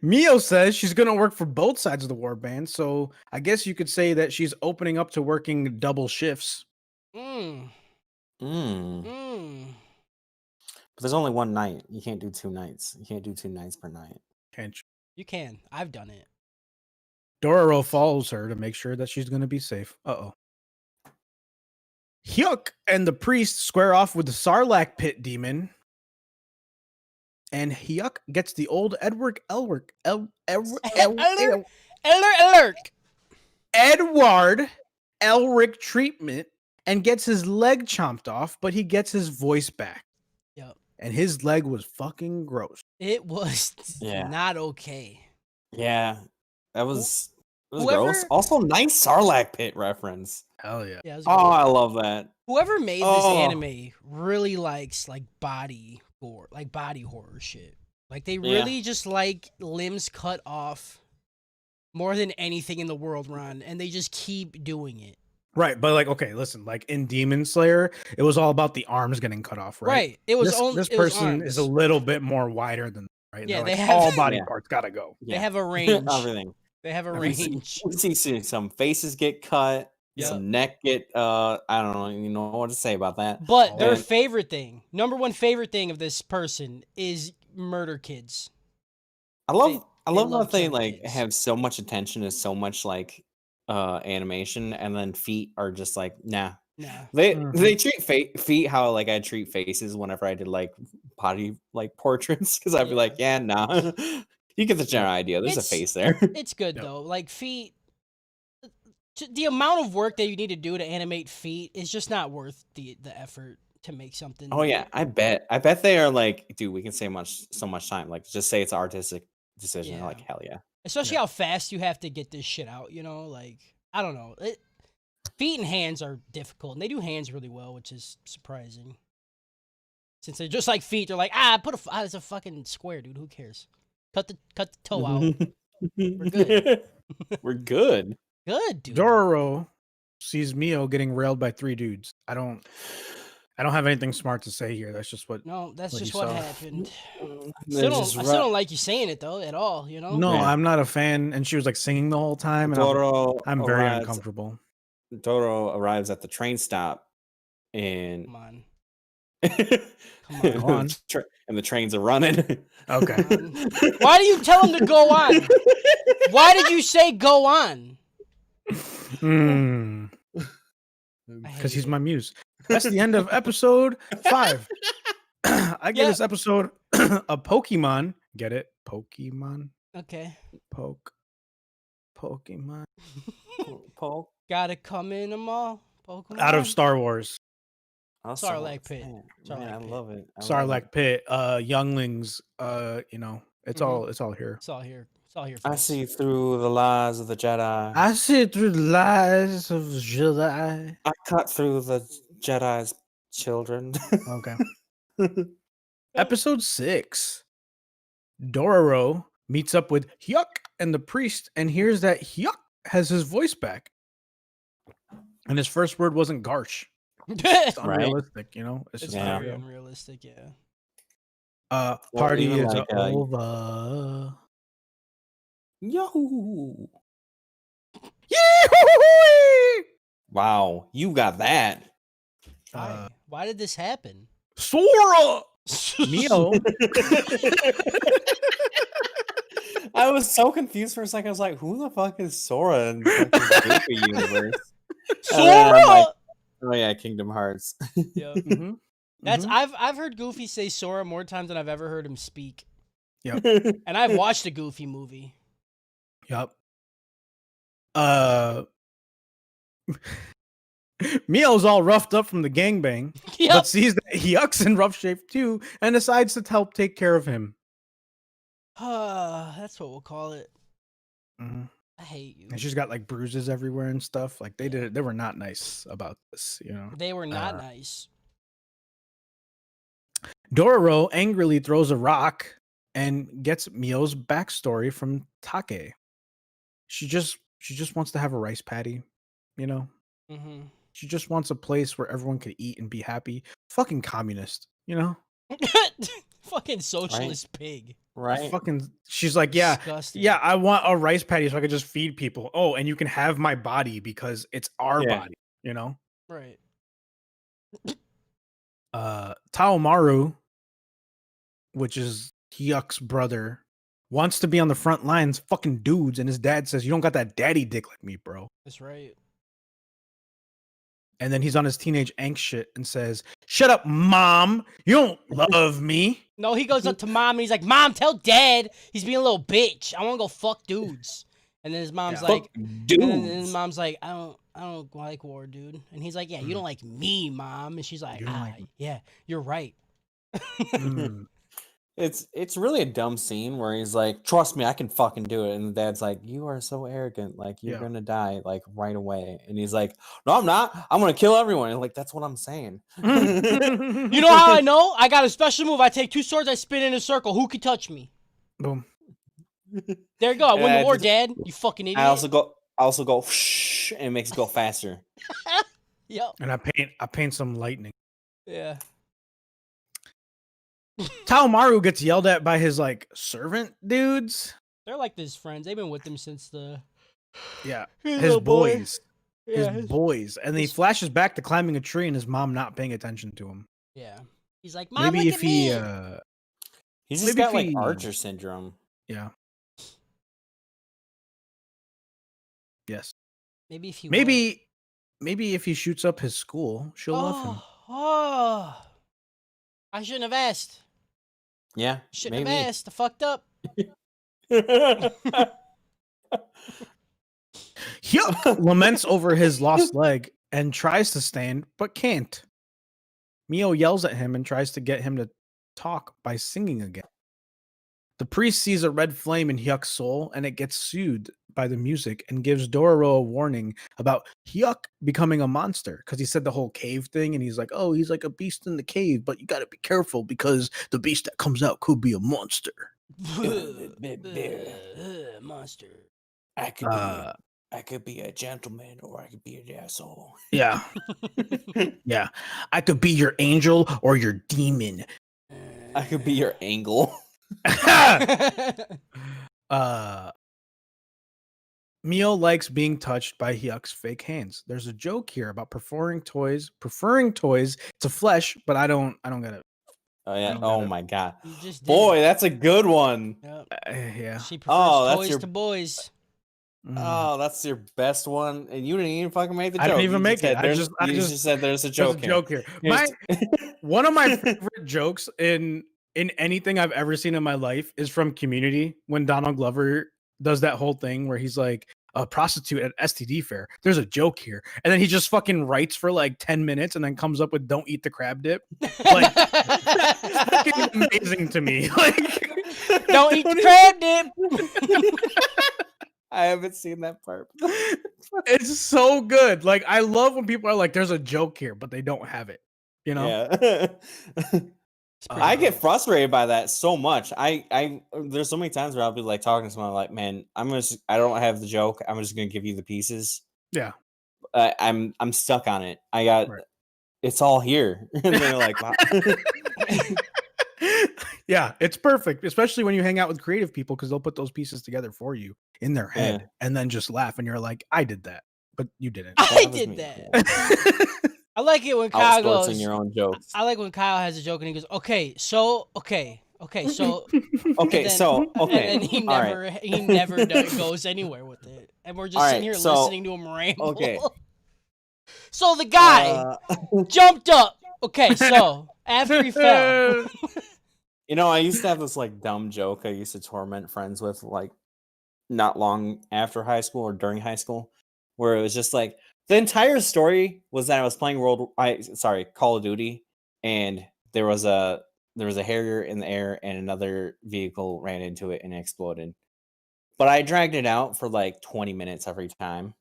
Mio says she's going to work for both sides of the warband, so I guess you could say that she's opening up to working double shifts. mm, Mm. mm. But there's only one night. You can't do 2 nights. You can't do 2 nights per night. Can't you? You can. I've done it. Dororo follows her to make sure that she's going to be safe. Uh-oh. Hyuk and the priest square off with the Sarlacc pit demon. And Hyuk gets the old Edward Elric treatment and gets his leg chomped off, but he gets his voice back. Yep. And his leg was fucking gross. It was Yeah. not okay. Yeah, it was gross. Whoever- Also, nice Sarlacc pit reference. Hell yeah. Yeah, it was Oh, great. I love that. Whoever made this Oh. anime really likes like body gore, like body horror shit. Like they Yeah. really just like limbs cut off more than anything in the world, Ron, and they just keep doing it. Right, but like, okay, listen, like in Demon Slayer, it was all about the arms getting cut off, right? Right. It was This, only this it was person is a arms. little bit more wider than that, right? Yeah, They're they like, have- all body Yeah. parts gotta go. They have a range. Everything. They have a We range. We see some faces get cut. Yeah. Some neck get. I don't even know what to say about that. But their And- favorite thing, number one favorite thing of this person is murder kids. I love they how love they killing like kids. have so much attention to so much like animation, and then feet are just like nah. Nah. They Mhm. they treat feet how like I treat faces whenever I did like body like portraits, because I'd be Yeah. like, yeah, nah. You get the general idea. There's It's- a face there. It's good Yep. though. Like feet, the amount of work that you need to do to animate feet is just not worth the effort to make something. Oh yeah, I bet they are like, dude, we can save so much time. Like, just say it's an artistic decision. Yeah. Like, hell yeah. Especially how fast you have to get this shit out. You know, like I don't know. Feet and hands are difficult, and they do hands really well, which is surprising. Since they're just like feet, they're like, it's a fucking square, dude. Who cares? Cut the toe out. We're good. We're good. Good, dude. Dororo sees Mio getting railed by 3 dudes. I don't have anything smart to say here. That's just what. No, that's What just you what saw. happened. They're I just still ru- don't like you saying it though at all. You know. No, Yeah. I'm not a fan. And she was like singing the whole time, and I'm very arrives- uncomfortable. Dororo arrives at the train stop, and Come on. and Come on. And the trains are running. Okay. Why do you tell him to go on? Why did you say go on? Mm, I hate because he's it. my muse. That's the end of episode 5. I give Yeah. this episode a Pokemon. Get it? Pokemon. Okay. Pokemon. Paul. Gotta come in them all. Pokemon. Out of Star Wars. Sarlacc pit. Man, Sarlacc I pit. love it. Sarlacc pit. Younglings. It's Mhm. it's all here. It's all here. It's all here. I folks. see through the lies of the Jedi. I see through the lies of Jedi. I cut through the Jedi's children. Okay. Episode 6. Dororo meets up with Hyuk and the priest and hears that Hyuk has his voice back. And his first word wasn't Garsh. It's Right. unrealistic, you know? It's It's just Yeah. not very real. unrealistic. Yeah. Or Party even is like, over. Yo! Yee-hoo-hoo-wee! Wow, you got that. Why? Why did this happen? Sora! Mio. I was so confused for a second. I was like, "Who the fuck is Sora in the fucking Goofy universe?" And then I'm like, oh yeah, Kingdom Hearts. Yeah. Mhm, That's mhm. I've heard Goofy say Sora more times than I've ever heard him speak, Yep. and I've watched a Goofy movie. Yup. Mio's all roughed up from the gangbang, Yep. but sees that Hyuk's in rough shape too and decides to help take care of him. That's what we'll call it. Mhm. I hate you. And she's got like bruises everywhere and stuff. Like they were not nice about this, you know. They were not nice. Dororo angrily throws a rock and gets Mio's backstory from Take. She just wants to have a rice patty, you know. Mm-hmm. She just wants a place where everyone could eat and be happy. Fucking communist, you know. Fucking socialist pig. Right? Fucking, she's like, yeah, Disgusting. yeah, I want a rice patty so I could just feed people. Oh, and you can have my body because it's our Yeah. body, you know. Right. Taomaru, which is Hyuk's brother, wants to be on the front lines, fucking dudes, and his dad says, "You don't got that daddy dick like me, bro." That's right. And then he's on his teenage angst shit and says, "Shut up, mom. You don't love me." No, he goes up to mom and he's like, "Mom, tell dad he's being a little bitch. I want to go fuck dudes." And then his mom's Yeah. like, Fuck and dudes. then his mom's like, I don't like war, dude. And he's like, "Yeah, you don't like me, mom." And she's like, You don't like me. yeah, you're right. Mm. It's really a dumb scene where he's like, "Trust me, I can fucking do it," and the dad's like, "You are so arrogant, like you're Yeah. gonna die like right away," and he's like, "No, I'm not. I'm gonna kill everyone." And like, that's what I'm saying. You know how I know? I got a special move. I take 2 swords, I spin in a circle. Who can touch me? Boom. There you go. I win the war, just- Dad. You fucking idiot. I also go whoosh, and it makes it go faster. Yep. And I paint some lightning. Yeah. Taomaru gets yelled at by his like servant dudes. They're like his friends. They've been with him since the Yeah, His his little boy. boys. Yeah. His boys. And he his- flashes back to climbing a tree and his mom not paying attention to him. Yeah. He's like, "Mom, Maybe look if at he me." He's just Maybe got if like he- Archer syndrome. yeah. Yes. Maybe if he Maybe if he shoots up his school, she'll love him. Oh. I shouldn't have asked. Yeah, Shouldn't maybe. have asked. I fucked up. Hyuk laments over his lost leg and tries to stand, but can't. Mio yells at him and tries to get him to talk by singing again. The priest sees a red flame in Hyuk's soul and it gets soothed by the music and gives Dororo a warning about Hyuk becoming a monster because he said the whole cave thing and he's like, oh, he's like a beast in the cave, but you got to be careful because the beast that comes out could be a monster. Monster. I could be a gentleman or I could be an asshole. Yeah. Yeah. I could be your angel or your demon. I could be your angle. Mio likes being touched by Hyuk's fake hands. There's a joke here about preferring toys to flesh, but I don't get it. Oh yeah. don't Oh get it. my god. You just did. Boy, that's a good one. Yep. Yeah. She prefers Oh, that's toys your- to boys. Mm. Oh, that's your best one, and you didn't even fucking make the joke. I didn't even You make said it. I there's- just you just said there's a There's joke a here. joke here. Here's- One of my favorite jokes in anything I've ever seen in my life is from Community when Donald Glover does that whole thing where he's like a prostitute at STD fair. There's a joke here, and then he just fucking writes for like 10 minutes and then comes up with "Don't eat the crab dip." Like, it's fucking amazing to me. Like, Don't eat the crab dip. I haven't seen that part. it's so good. Like, I love when people are like, "There's a joke here," but they don't have it. You know? Yeah. I get frustrated by that so much. I there's so many times where I'll be like talking to someone like, man, I don't have the joke. I'm just gonna give you the pieces. Yeah. I'm stuck on it. I got Right. it's all here. And they're like, wow. Yeah, it's perfect, especially when you hang out with creative people because they'll put those pieces together for you in their head Yeah. and then just laugh and you're like, I did that, but you didn't. I That was did me. that. Yeah. I like it when Kyle Outsourcing goes. your own jokes. I like when Kyle has a joke and he goes, "Okay, so okay, so Okay, then- so okay. and then he all right. never goes anywhere with it, and we're just All sitting right, here so- listening to him ramble. okay. So the guy jumped up. Okay, so after he fell, You know, I used to have this like dumb joke I used to torment friends with like not long after high school or during high school, where it was just like the entire story was that I was playing Call of Duty, and there was a Harrier in the air and another vehicle ran into it and exploded. but I dragged it out for like 20 minutes every time.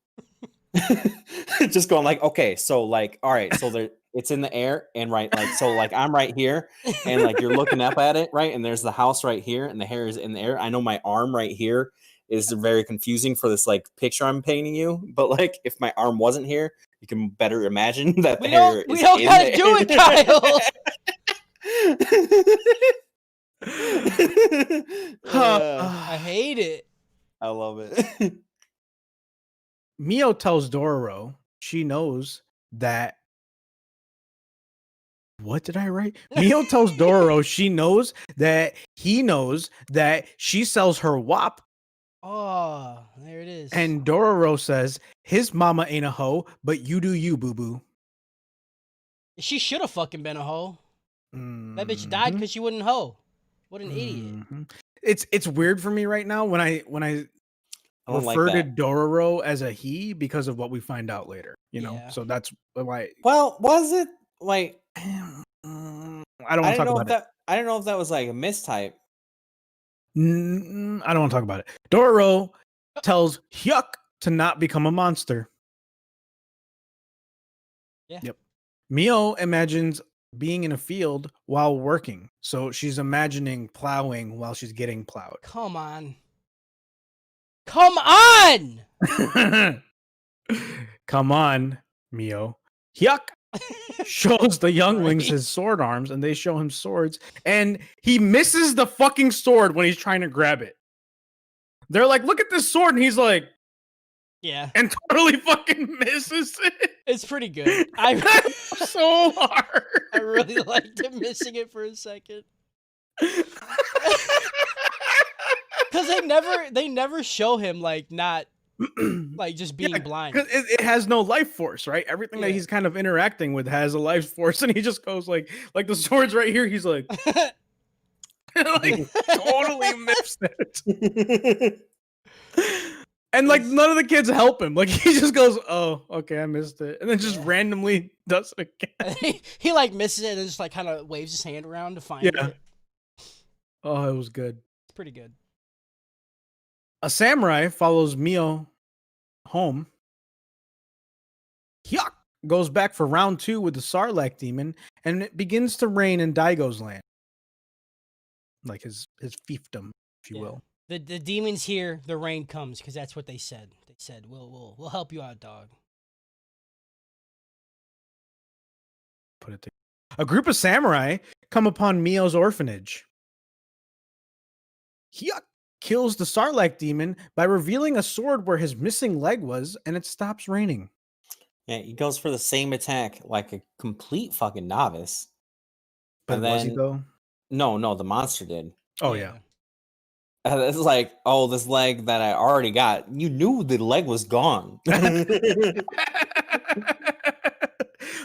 Just going like, okay, so like, all right, so there it's in the air and right, like, so like I'm right here and like you're looking up at it, right? And there's the house right here and the hair is in the air. I know my arm right here is very confusing for this like picture I'm painting you, but like if my arm wasn't here, you can better imagine that the hair We is don't in gotta the do it, Kyle. I hate it. I love it. Mio tells Dororo she knows that. What did I write? Mio tells Dororo she knows that he knows that she sells her WAP. Oh, there it is. And Dororo says his mama ain't a hoe, but you do you, boo boo. She should have fucking been a hoe. That bitch died because she wouldn't hoe. What an idiot. It's weird for me right now when I don't like refer to that. Dororo as a he because of what we find out later. You know, Yeah. so that's why. Well, was it like I don't I want to didn't talk know about if that I don't know if that was like a mistype. I don't want to talk about it. Dororo tells Hyuk to not become a monster. Yeah. Yep. Mio imagines being in a field while working. So she's imagining plowing while she's getting plowed. Come on. Come on! Come on, Mio. Hyuk shows the younglings his sword arms and they show him swords and he misses the fucking sword when he's trying to grab it. They're like, look at this sword, and he's like, Yeah. and totally fucking misses it. It's pretty good. So hard. I really liked him missing it for a second. Because they never show him like not like just being blind. Because it has no life force, right? Everything that he's kind of interacting with has a life force, and he just goes like the sword's right here. He's like, like totally missed it. And like none of the kids help him. Like he just goes, "Oh, okay, I missed it," and then just randomly does it again. He like misses it and just like kind of waves his hand around to find it. Oh, it was good. It's pretty good. A samurai follows Mio home. Hyuk goes back for round 2 with the Sarlacc demon, and it begins to rain in Daigo's land, like his fiefdom, if you will. The demons here, the rain comes because that's what they said. They said, "We'll help you out, dog." Put it together. A group of samurai come upon Mio's orphanage. Hyuk kills the Sarlacc demon by revealing a sword where his missing leg was, and it stops raining. Yeah, he goes for the same attack like a complete fucking novice. But And was then he though? No, the monster did. Oh yeah. It's like, oh, this leg that I already got. You knew the leg was gone.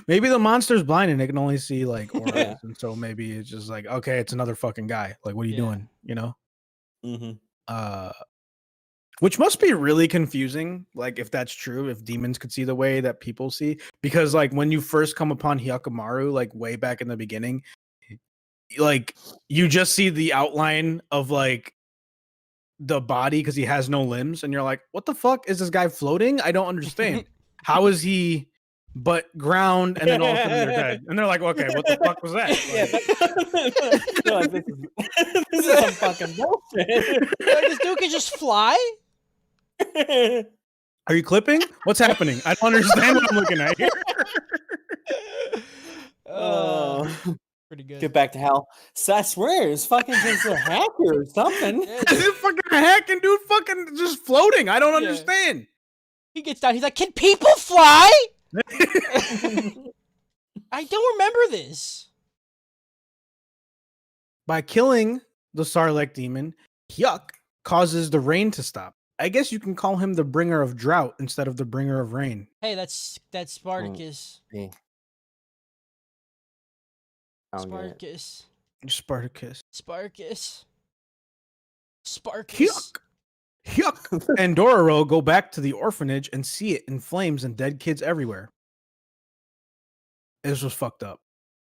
Maybe the monster's blind and it can only see like auras, and so maybe it's just like, okay, it's another fucking guy. Like, what are you doing? You know? Which must be really confusing. Like, if that's true, if demons could see the way that people see, because like when you first come upon Hyakamaru, like way back in the beginning, like you just see the outline of like the body because he has no limbs, and you're like, what the fuck is this guy floating? I don't understand. How is he but ground, and then all of a sudden they're dead, and they're like, okay, what the fuck was that? Like, this is some fucking bullshit. Like, this dude can just fly. Are you clipping? What's happening? I don't understand what I'm looking at here. Pretty good. Get back to hell. So I swear it's fucking just a hacker or something. This fucking hacking dude fucking just floating. I don't understand. He gets down. He's like, "Can people fly?" I don't remember this. By killing the Sarlacc demon, Hyuk causes the rain to stop. I guess you can call him the bringer of drought instead of the bringer of rain. Hey, that's Spartacus. Yeah. Spartacus. Spartacus. Hyuk and Dororo go back to the orphanage and see it in flames and dead kids everywhere. This was fucked up.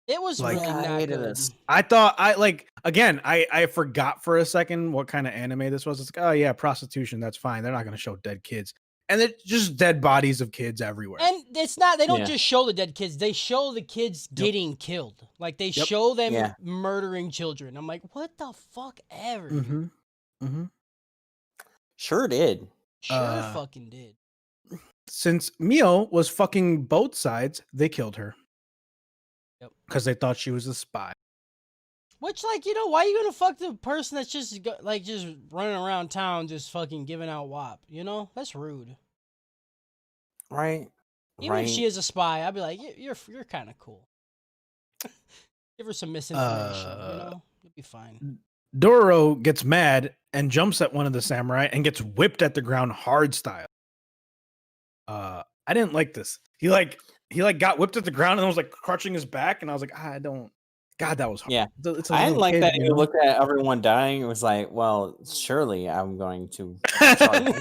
It was Like, really Yeah, I not hated good. this. I thought I forgot for a second what kind of anime this was. It's like, oh yeah, prostitution, that's fine. They're not gonna show dead kids. And it's just dead bodies of kids everywhere. And it's not, they don't Yeah. just show the dead kids, they show the kids Yep. getting killed. Like, they Yep. show them Yeah. murdering children. I'm like, what the fuck ever? Mm-hmm. Mm-hmm. Sure did. Sure fucking did. Since Mio was fucking both sides, they killed her. Yep. Because they thought she was a spy. Which, like, you know, why are you gonna fuck the person that's just, like, just running around town just fucking giving out WAP? You know? That's rude. Right. Even if she is a spy, I'd be like, you're kind of cool. Give her some misinformation, you know? You'll be fine. Dororo gets mad and jumps at one of the samurai and gets whipped at the ground hard style. I didn't like this. He got whipped at the ground and was like crutching his back, and I was like, God, that was hard. Yeah. It's a I didn't little like kid, that you he know? looked at everyone dying. It was like, well, surely I'm going to charge him.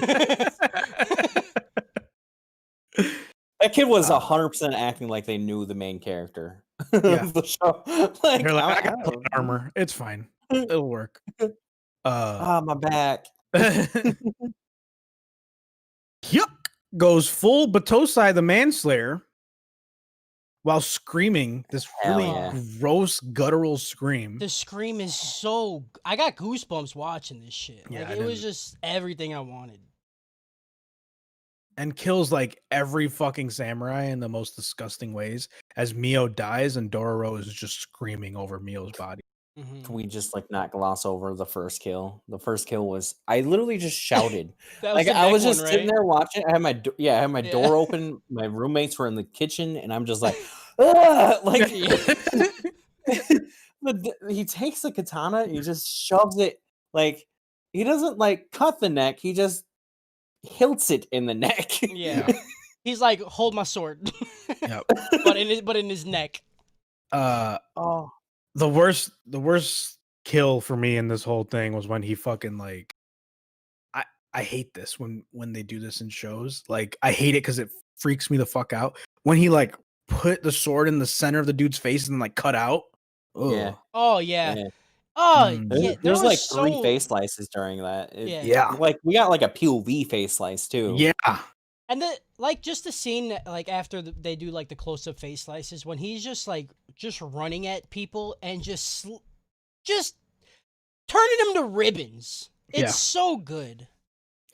That kid was 100% acting like they knew the main character Yeah. of the show. Like, They're like, I I got plate armor. It's fine. It'll work. my back. Yuck goes full Batosai the Manslayer while screaming this Hell really yeah. gross guttural scream. The scream is so... I got goosebumps watching this shit. Yeah, Like, I it was didn't- just everything I wanted. And kills like every fucking samurai in the most disgusting ways as Mio dies and Dororo is just screaming over Mio's body. Mhm. Can we just like not gloss over the first kill? The first kill was I literally just shouted. That was Like the I was neck just one, sitting right? there watching. I had my I had my Yeah. door open. My roommates were in the kitchen, and I'm just like, "Ugh!" Like he takes the katana and he just shoves it. Like he doesn't like cut the neck. He just hilts it in the neck. Yeah. He's like, hold my sword. Yep. but in his neck. Oh. The worst kill for me in this whole thing was when he fucking like I hate this when they do this in shows. Like I hate it because it freaks me the fuck out. When he like put the sword in the center of the dude's face and like cut out. Ugh. Yeah. Oh, yeah. Yeah. Oh, Mm. yeah. There There's was like so... 3 face slices during that. Yeah. Like we got like a POV face slice too. Yeah. And just the scene, like, after they do, like, the close-up face slices, when he's just, like, just running at people and just turning them to ribbons. It's Yeah. so good.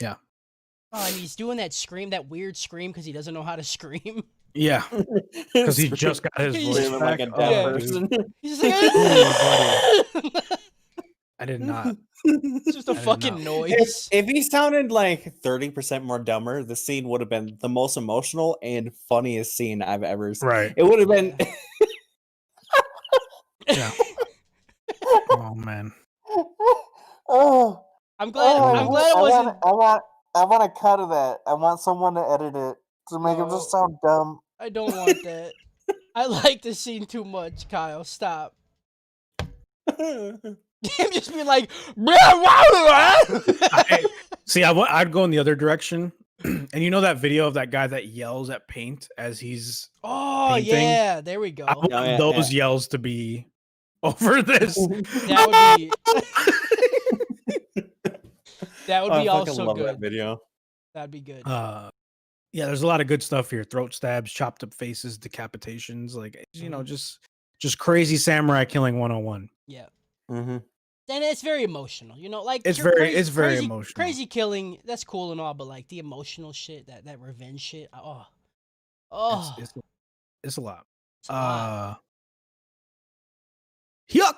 Yeah. Oh, and he's doing that scream, that weird scream, because he doesn't know how to scream. Yeah. Because he just got his He's voice screaming back. like a Oh, dead Yeah. person. He's just like... I did not. It's just a I did fucking not. noise. If he sounded like 30% more dumber, the scene would have been the most emotional and funniest scene I've ever seen. Right. It would have been. Yeah. Oh man. Oh, I'm glad it wasn't... I want a cut of that. I want someone to edit it to make him just sound dumb. I don't want that. I like the scene too much, Kyle. Stop. Him just being like, See, I'd go in the other direction. And you know that video of that guy that yells at paint as he's oh painting? yeah, there we go. I want yeah, those yells to be over this. That would be that would I be fucking also love good. that video. That'd be good. Yeah, there's a lot of good stuff here. Throat stabs, chopped up faces, decapitations, like you know, just crazy samurai killing 101. Yeah. Mm-hmm. And it's very emotional, you know, like It's you're very emotional. Crazy killing, that's cool and all, but like the emotional shit, that revenge shit, It's a lot. it's a lot. Yuck!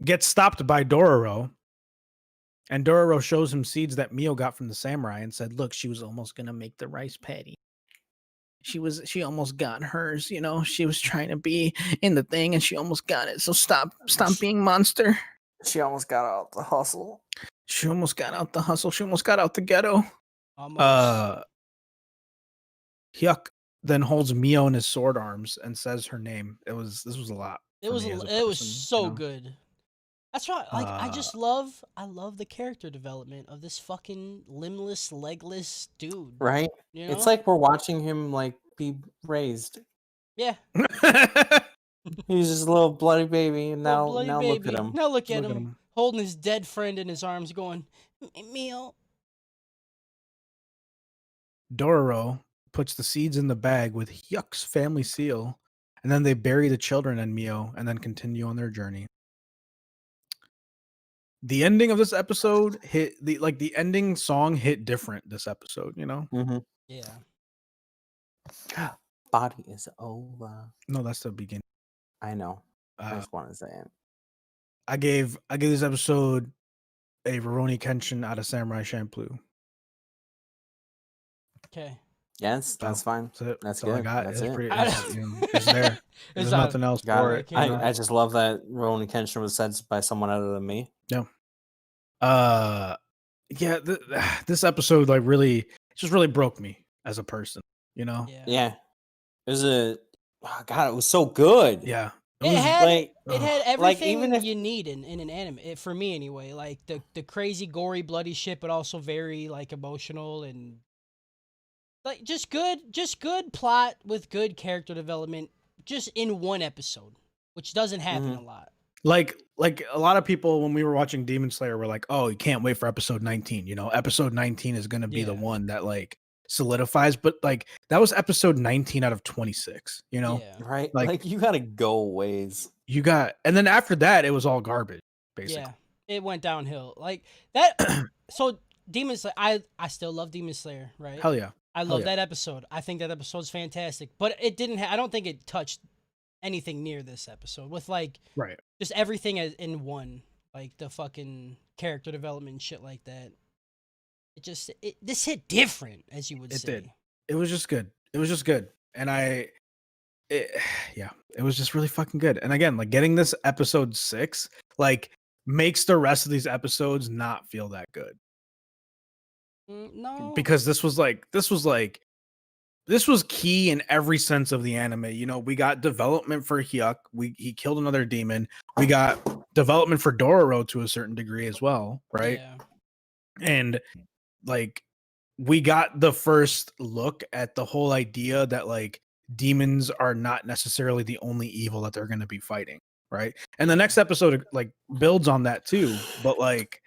Gets stopped by Dororo. And Dororo shows him seeds that Mio got from the samurai and said, look, she was almost gonna make the rice patty. She almost got hers, you know. She was trying to be in the thing and she almost got it. So stop being monster. She almost got out the hustle. She almost got out the hustle. She almost got out the ghetto. Almost. Hyuk then holds Mio in his sword arms and says her name. This was a lot. It for was me as a it was person, so you know? good. That's right. Like I love the character development of this fucking limbless, legless dude. Right? You know? It's like we're watching him like be raised. Yeah. He was just a little bloody baby, and Little now bloody look at baby. him. Now look at Look at him, him. holding his dead friend in his arms, going, Meal. Dororo puts the seeds in the bag with Hyuk's family seal, and then they bury the children and Mio, and then continue on their journey. The ending of this episode hit the ending song hit different this episode, you know? Mm-hmm. Yeah. Body is over. No, that's the beginning. I know. I Uh, just want to say it. I gave this episode a Rurouni Kenshin out of Samurai Champloo. Okay. Yes, that's fine. That's it. That's That's all I good. got. That's It's it. pretty. It's, it's there. There's It's nothing else Got for it. it. You know? I just love that Rowan Kenshin was said by someone other than me. Yeah. Yeah. This episode just really broke me as a person. You know? Yeah. Yeah. It was God, it was so good. Yeah. It had like it had like, everything even if- you need in an anime. For me anyway, like the crazy, gory, bloody shit, but also very like emotional and like just good plot with good character development, just in one episode, which doesn't happen Mhm. a lot. Like a lot of people when we were watching Demon Slayer were like, "Oh, you can't wait for episode 19." You know, episode 19 is going to be the Yeah. one that like solidifies. But like that was episode 19 out of 26. You know, Yeah. right? like- Like you gotta go ways. you got, and then after that, it was all garbage. Basically, Yeah. It went downhill. Like that. So Demon Slayer, I still love Demon Slayer, right? hell yeah. I love yeah. that episode. I think that episode's fantastic, but it didn't. I don't think it touched anything near this episode with like Right. just everything in one, like the fucking character development and shit like that. This hit different, as you would It say. did. It was just good. It was just good, and yeah, it was just really fucking good. And again, like getting this episode 6, like makes the rest of these episodes not feel that good. No, Because this was key in every sense of the anime. You know, we got development for Hyuk. He killed another demon. We got development for Dororo to a certain degree as well, right? Yeah. And like we got the first look at the whole idea that like demons are not necessarily the only evil that they're going to be fighting, right? And the next episode like builds on that too, but like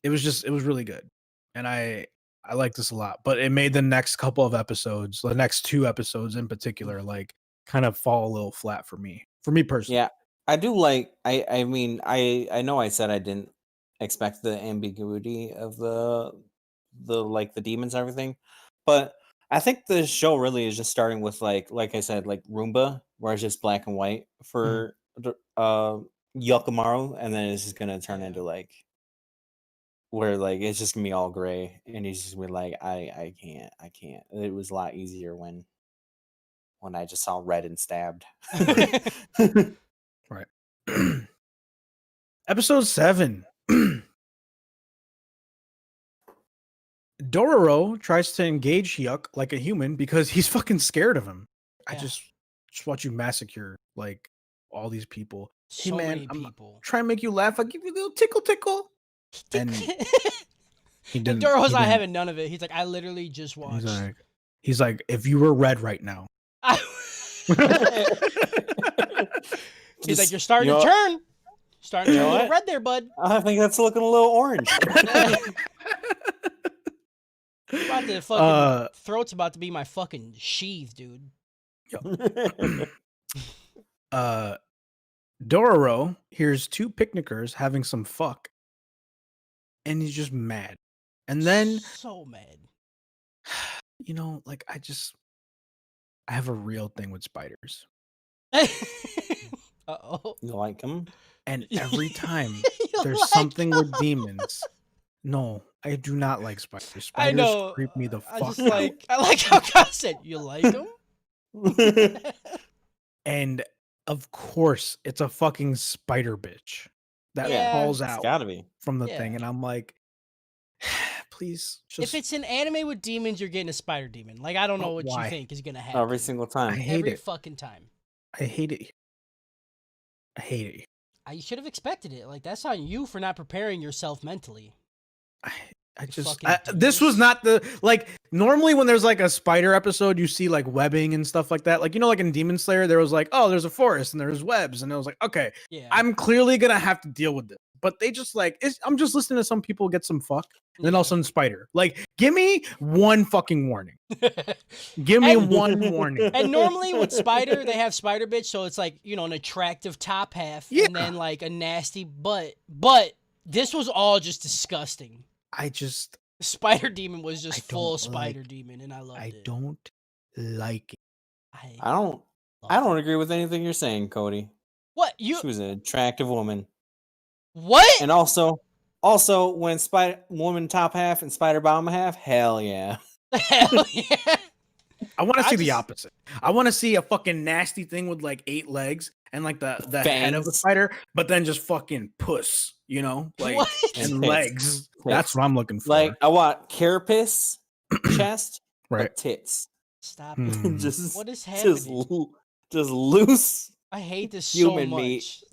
it was really good. And I like this a lot, but it made the next couple of episodes, the next 2 episodes in particular, like kind of fall a little flat for me personally. Yeah. I do like I mean, I know I said I didn't expect the ambiguity of the like the demons and everything, but I think the show really is just starting with like I said, like Roomba, where it's just black and white for Yokomaru, and then it's just gonna turn Yeah. into like where like it's just gonna be all gray, and he's just gonna be like, I can't. It was a lot easier when I just saw red and stabbed. Right. Episode 7. Dororo tries to engage Hyuk like a human because he's fucking scared of him. I Yeah. just watch you massacre like all these people. Hey, So man, many I'm people. trying to make you laugh. I'll give you a little tickle. And he And didn't. Doro's he not didn't. having none of it. He's like, I literally just watched. He's like, if you were red right now. He's like, you're starting to turn. Starting to turn a little red there, bud. I think that's looking a little orange. About to fucking throat's about to be my fucking sheath, dude. Dororo hears 2 picnickers having some fuck, and he's just mad. And then, so mad. you know, like I have a real thing with spiders, Uh-oh. You like them? and every time You there's like something with 'em? demons. No, I do not like spiders. I Spiders know. creep me the I fuck just out. I like how God said, you like them? And of course, it's a fucking spider bitch that Yeah. falls It's out gotta be. from the Yeah. thing, and I'm like, please, just If it's an anime with demons, you're getting a spider demon. Like, I don't know what why? you think is going to happen. Every single I time. hate Every it. fucking time. I hate it. I hate it. You should have expected it. Like, that's on you for not preparing yourself mentally. This was not the like normally when there's like a spider episode, you see like webbing and stuff like that. Like, like in Demon Slayer, there was like, oh, there's a forest and there's webs, and it was like, okay, Yeah. I'm clearly gonna have to deal with this. But they just like, I'm just listening to some people get some fuck, and then all of a sudden spider. Like, give me one fucking warning. Give me one warning. And normally with spider, they have spider bitch, so it's like, an attractive top half and then like a nasty butt. But this was all just disgusting. Spider Demon was just full Spider Demon, and I loved it. I don't like it. I don't agree with anything you're saying, Cody. What She was an attractive woman. What? And also when Spider Woman top half and Spider Bottom half, hell yeah. Hell yeah. I want to see the opposite. I want to see a fucking nasty thing with like 8 legs and like the head of the spider, but then just fucking puss, like What? and legs. That's what I'm looking for. Like I want carapace, chest, right? But tits. Stop it. Just what is happening? Just loose. I hate this human so much. meat.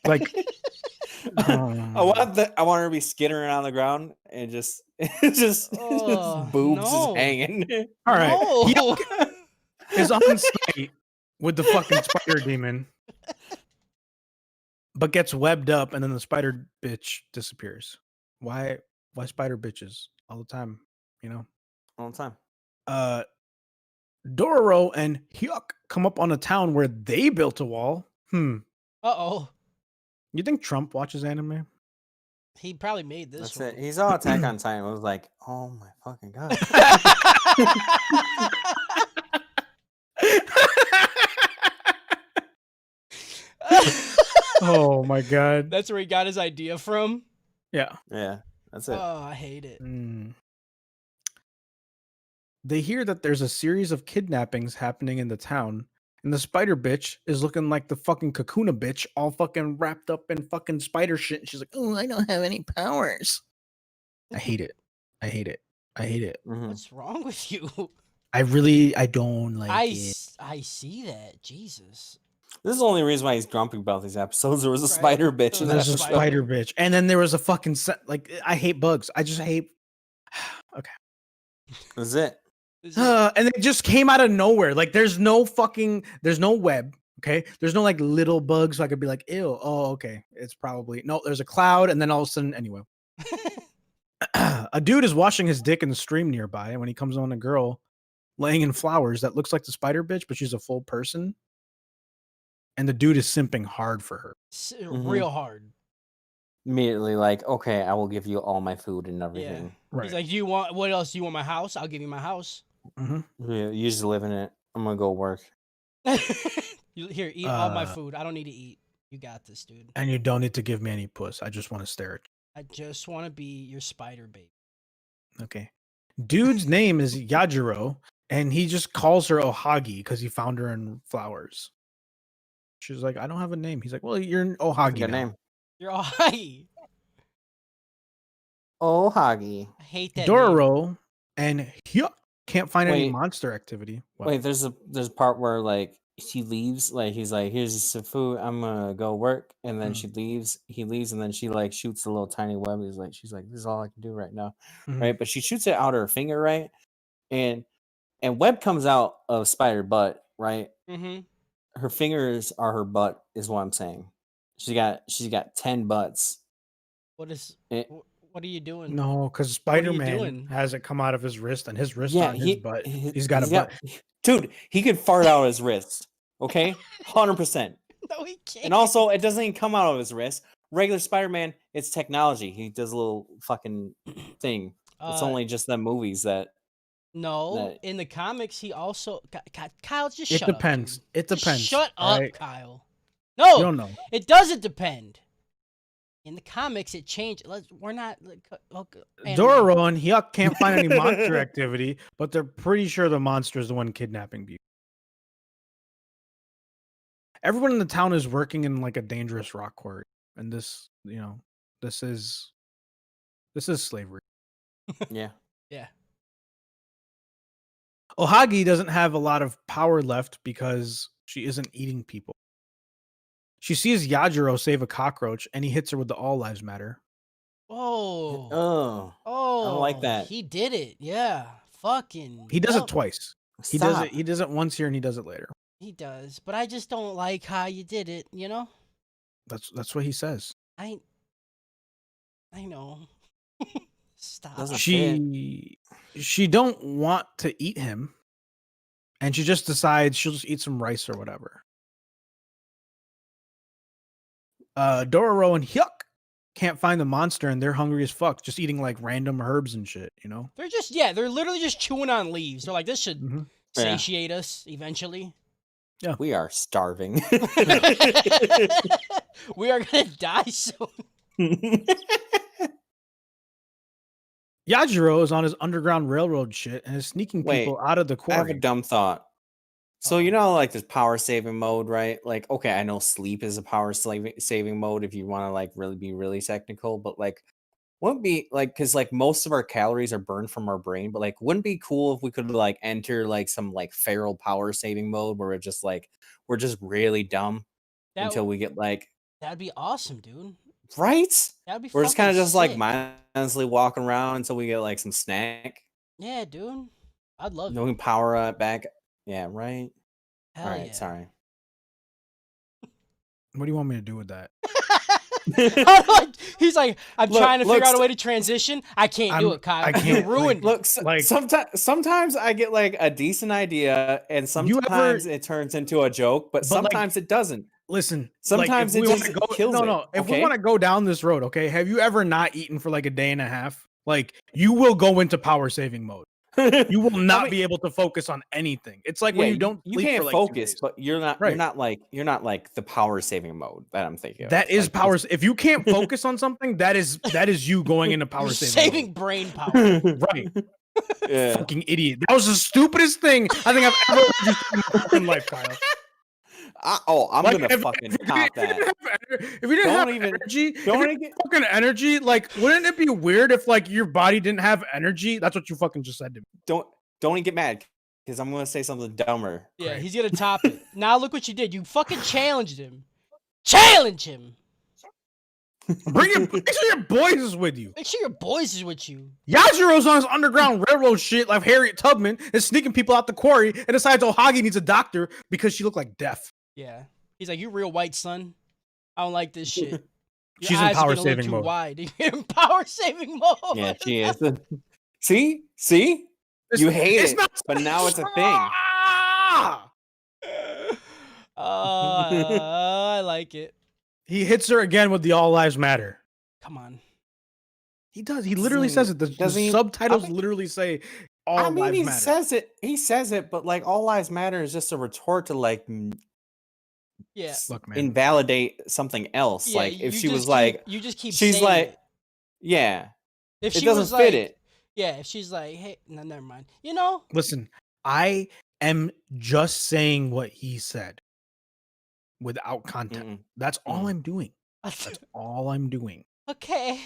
Like I want her to be skittering on the ground and just just boobs just hanging. All right. No. He is on site with the fucking spider demon, but gets webbed up, and then the spider bitch disappears. Why spider bitches all the time? All the time. Dororo and Hyuk come up on a town where they built a wall. Uh-oh. You think Trump watches anime? He probably made this. That's one. it. He's all Attack on Titan. I was like, oh my fucking god. Oh my god. That's where he got his idea from? Yeah. Yeah, that's it. Oh, I hate it. They hear that there's a series of kidnappings happening in the town, and the spider bitch is looking like the fucking Kakuna bitch, all fucking wrapped up in fucking spider shit. And she's like, oh, I don't have any powers. I hate it. I hate it. I hate it. What's wrong with you? I don't like it. I see that. Jesus. This is the only reason why he's grumpy about these episodes. There was a spider bitch. There's a spider bitch. And then there was a fucking I hate bugs. I just hate. Okay. That's it. And it just came out of nowhere. Like there's no web. Okay. There's no like little bugs. So I could be like, ew. Oh, okay. It's probably no, there's a cloud. And then all of a sudden, anyway, a dude is washing his dick in the stream nearby. And when he comes on a girl laying in flowers that looks like the spider bitch, but she's a full person. And the dude is simping hard for her. Real hard. Immediately like, okay, I will give you all my food and everything. Yeah. Right. He's like, what else? Do you want my house? I'll give you my house. Yeah, you just live in it. I'm going to go work. Here, eat all my food. I don't need to eat. You got this, dude. And you don't need to give me any puss. I just want to stare at you. I just want to be your spider baby. Okay. Dude's name is Yajiro, and he just calls her Ohagi because he found her in flowers. She's like, I don't have a name. He's like, well, you're an Ohagi. Good name. You're Ohagi. Ohagi. I hate that Dororo name. and Hyuk can't find any monster activity. What? Wait, there's a part where like she leaves, like he's like, here's some food, I'm gonna go work, and then he leaves, and then she like shoots a little tiny web. She's like, this is all I can do right now, right? But she shoots it out of her finger, right? And web comes out of spider butt, right? Her fingers are her butt, is what I'm saying. She's got 10 butts. What are you doing? No, because Spider-Man has it come out of his wrist, and his wrist on his butt. He's got a butt. Dude, he could fart out his wrist. Okay? 100%. No, he can't. And also, it doesn't even come out of his wrist. Regular Spider-Man, it's technology. He does a little fucking thing. It's only just the movies that... No, in the comics, he also... Kyle, just shut up. It depends. It depends. Shut up, Kyle. No, you don't know. It doesn't depend. In the comics, it changed. We're not... Dororo and Hyuk can't find any monster activity, but they're pretty sure the monster is the one kidnapping Beauty. Everyone in the town is working in like a dangerous rock quarry. And this is slavery. Yeah. Yeah. Ohagi doesn't have a lot of power left because she isn't eating people. She sees Yajiro save a cockroach and he hits her with the All Lives Matter. Oh. Oh, I don't like Oh, that. he did it. Yeah. Fucking. He does it Yup. twice. He does Stop. it. He does it once here, and he does it later. He does. But I just don't like how you did it, you know? That's what he says. I know. Stop. Doesn't fit. She don't want to eat him, and she just decides she'll just eat some rice or whatever. Dororo and Hyuk can't find the monster, and they're hungry as fuck, just eating like random herbs and shit. You know? They're literally just chewing on leaves. They're like, this should Mhm. Yeah. satiate us eventually. We are starving. We are gonna die soon. Yajiro is on his underground railroad shit and is sneaking Wait, people out of the I have a quarry. dumb thought. So you know, like this power saving mode, right? Like, okay, I know sleep is a power saving mode if you want to like really be really technical, but like, wouldn't be like because like most of our calories are burned from our brain, but like, wouldn't be cool if we could like enter like some like feral power saving mode where we're just really dumb That until we get like that'd be awesome, dude. right. That'd be We're just kind of fucking just like sick. mindlessly walking around until we get like some snack. Yeah, dude. I'd love Then it. we can power up back. Yeah, right. Hell All right, yeah. sorry. What do you want me to do with that? He's like, I'm Look, trying to figure out a look, way to transition. I can't do it, Kyle. I You can't, ruined it. Look, like- sometimes I get like a decent idea, and sometimes it turns into a joke, but like, sometimes it doesn't. Listen, Sometimes like, it if we just wanna go, kills no, it, no. If we okay? want to go down this road, okay, have you ever not eaten for like a day and a half? Like, you will go into power saving mode. You will not be able to focus on anything. It's like when you don't you sleep can't for like 2 focus, days. but you're not Right. you're not like the power saving mode that I'm thinking of. That is Like, power. If you can't focus on something, that is you going into power You're saving. saving brain power. Right. Yeah. Fucking idiot. That was the stupidest thing I think I've ever heard you say in my fucking life, Kyle. I'm Like, gonna fucking top that. If you didn't Don't have even- energy, if don't you even didn't have fucking energy, like, wouldn't it be weird if like your body didn't have energy? That's what you fucking just said to me. Don't even get mad because I'm gonna say something dumber. Yeah, Great. he's gonna top it. Now look what you did. You fucking challenged him. Challenge him. Make sure your boys is with you. Make sure your boys is with you. Yajiro's on his underground railroad shit like Harriet Tubman and sneaking people out the quarry and decides Ohagi needs a doctor because she looked like death. Yeah. He's like, you real white son. I don't like this shit. Your She's in eyes are power getting a little saving too mode. wide. You're in power saving mode. Yeah, she is. See, you hate it, but now it's a thing. Ah! I like it. He hits her again with the All Lives Matter. Come on. He does. He literally says it. The Doesn't he- subtitles I mean- literally say All I mean, Lives he Matter. says it, but like all lives matter is just a retort to like Yeah. Look, man. invalidate something else. Yeah, like if you she just was like, you just keep she's saying like, it. yeah, If it she doesn't was fit like, it. yeah, if she's like, hey, no, never mind. You know? Listen, I am just saying what he said without context. Mm-mm. That's all I'm doing. That's all I'm doing. Okay.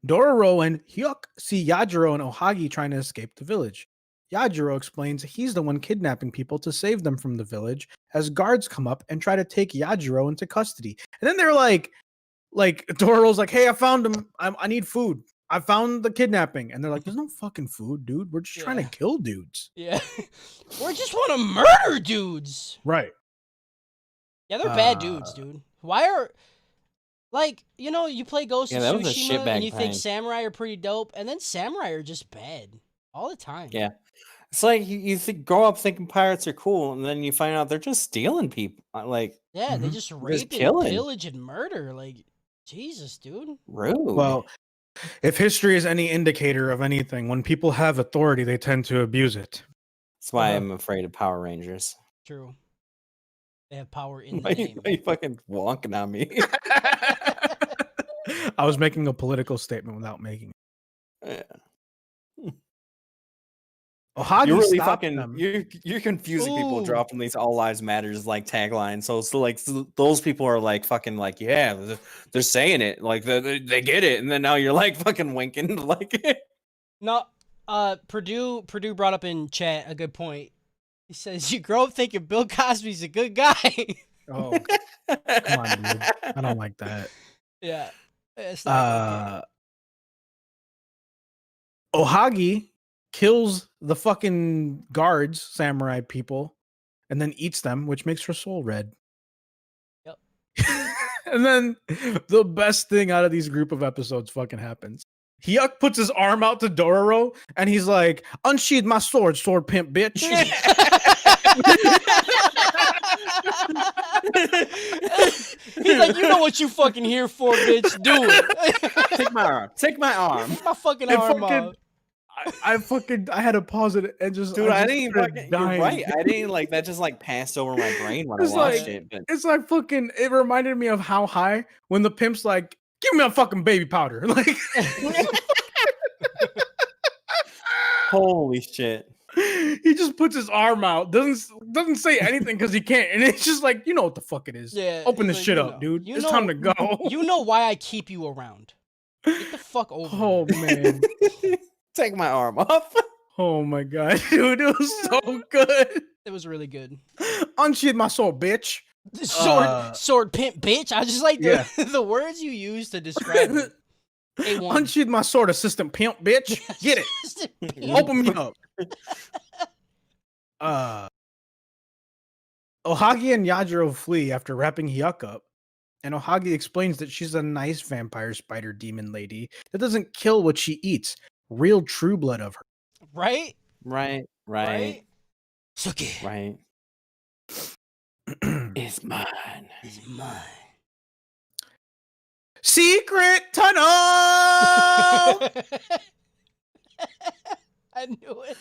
Dororo and Hyuk see Yajiro and Ohagi trying to escape the village. Yajiro explains he's the one kidnapping people to save them from the village as guards come up and try to take Yajiro into custody. And then they're like Dororo's like, hey, I found him. I need food. I found the kidnapping. And they're like, there's no fucking food, dude. We're just trying to Yeah. kill dudes. Yeah. We just want to murder dudes. Right. Yeah, they're bad dudes, dude. Why are like, you know, you play Ghost Yeah, of that was a Tsushima shitbag and you think prank. samurai are pretty dope, and then samurai are just bad all the time. Yeah. It's like you grow up thinking pirates are cool, and then you find out they're just stealing people. Like Yeah, they Mhm. just Just rape and killing. pillage and murder. Like, Jesus, dude. rude. Well, if history is any indicator of anything, when people have authority, they tend to abuse it. That's why Uh-huh. I'm afraid of Power Rangers. True. They have power in the Why name. you fucking wonking on me? I was making a political statement without making it. Yeah. Ohagi You're really stopped fucking them. you're confusing people Ooh. dropping these all lives matters like taglines. So like those people are like fucking like yeah they're saying it like they get it, and then now you're like fucking winking like No, Purdue brought up in chat a good point. He says you grow up thinking Bill Cosby's a good guy. Oh, come on, dude. I don't like that. Yeah, it's not okay. Ohagi kills the fucking guards, samurai people, and then eats them, which makes her soul red. Yep. And then the best thing out of these group of episodes fucking happens. Hyuk puts his arm out to Dororo, and he's like, "Unsheathe my sword, sword pimp, bitch." He's like, you know what you fucking here for, bitch? Do it. Take my arm. Take my arm. Take my fucking And arm fucking- off. I had to pause it and just, Dude, I just didn't started fucking. You're dying. right. I didn't like that. Just like passed over my brain when I It's watched like- it. But It's like fucking. It reminded me of How High when the pimp's like, "Give me a fucking baby powder." Like, holy shit. he just puts his arm out, doesn't say anything because he can't, and it's just like, you know what the fuck it is. Yeah. Open he's this like, shit you up, know. dude. You It's know- time to go. You know why I keep you around. Get the fuck over Oh it. man. Take my arm off. Oh my god, dude, it was so good. It was really good. Unsheathe my sword, bitch. Sword pimp, bitch. I just like the, Yeah. the words you use to describe it. A1. Unsheathe my sword, assistant pimp, bitch. Get it. Open me up. Ohagi and Yajiro flee after wrapping Hyuk up, and Ohagi explains that she's a nice vampire spider demon lady that doesn't kill what she eats. Real true blood of her. Right? Right. Right? Suki Right. It's mine. is mine. Secret tunnel. I knew it.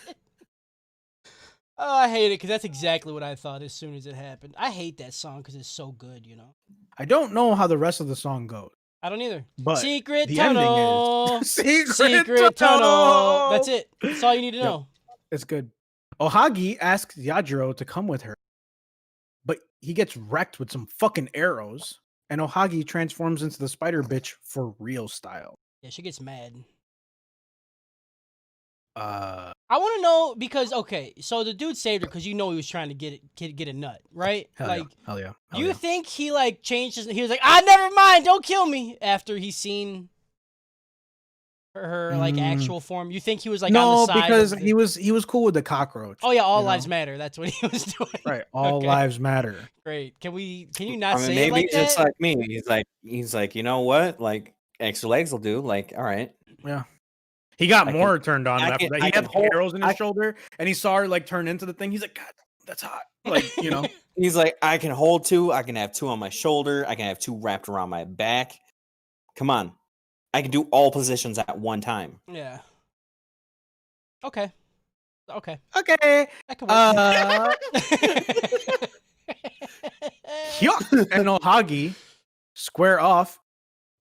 Oh, I hate it because that's exactly what I thought as soon as it happened. I hate that song because it's so good, you know. I don't know how the rest of the song goes, I don't either. but Secret the tunnel. ending is secret, Secret tunnel. That's it. That's all you need to Yep. know. It's good. Ohagi asks Yajiro to come with her, but he gets wrecked with some fucking arrows, and Ohagi transforms into the spider bitch for real style. Yeah, she gets mad. Uh, I want to know because okay, so the dude saved her because you know he was trying to get a nut, right? hell like, yeah, hell yeah. Hell you yeah. think he like changed his? He was like, "Ah, never mind, don't kill me." After he's seen her like actual form, you think he was like on no, the side? because of the- he was cool with the cockroach. Oh yeah, all you lives know? matter. That's what he was doing. Right, all Okay. lives matter. Great. Can you not I mean, say maybe it like just that? like me. He's like, you know what? Like extra legs will do. Like, all right. Yeah. He got I more turned on I after can- that. I He can had hold- arrows in his I- shoulder, and he saw her like turn into the thing. He's like, God, that's hot. Like, you know. He's like, I can hold two. I can have two on my shoulder. I can have two wrapped around my back. Come on. I can do all positions at one time. Yeah. Okay. Okay. Okay. That could work. Hyuk and Ohagi square off,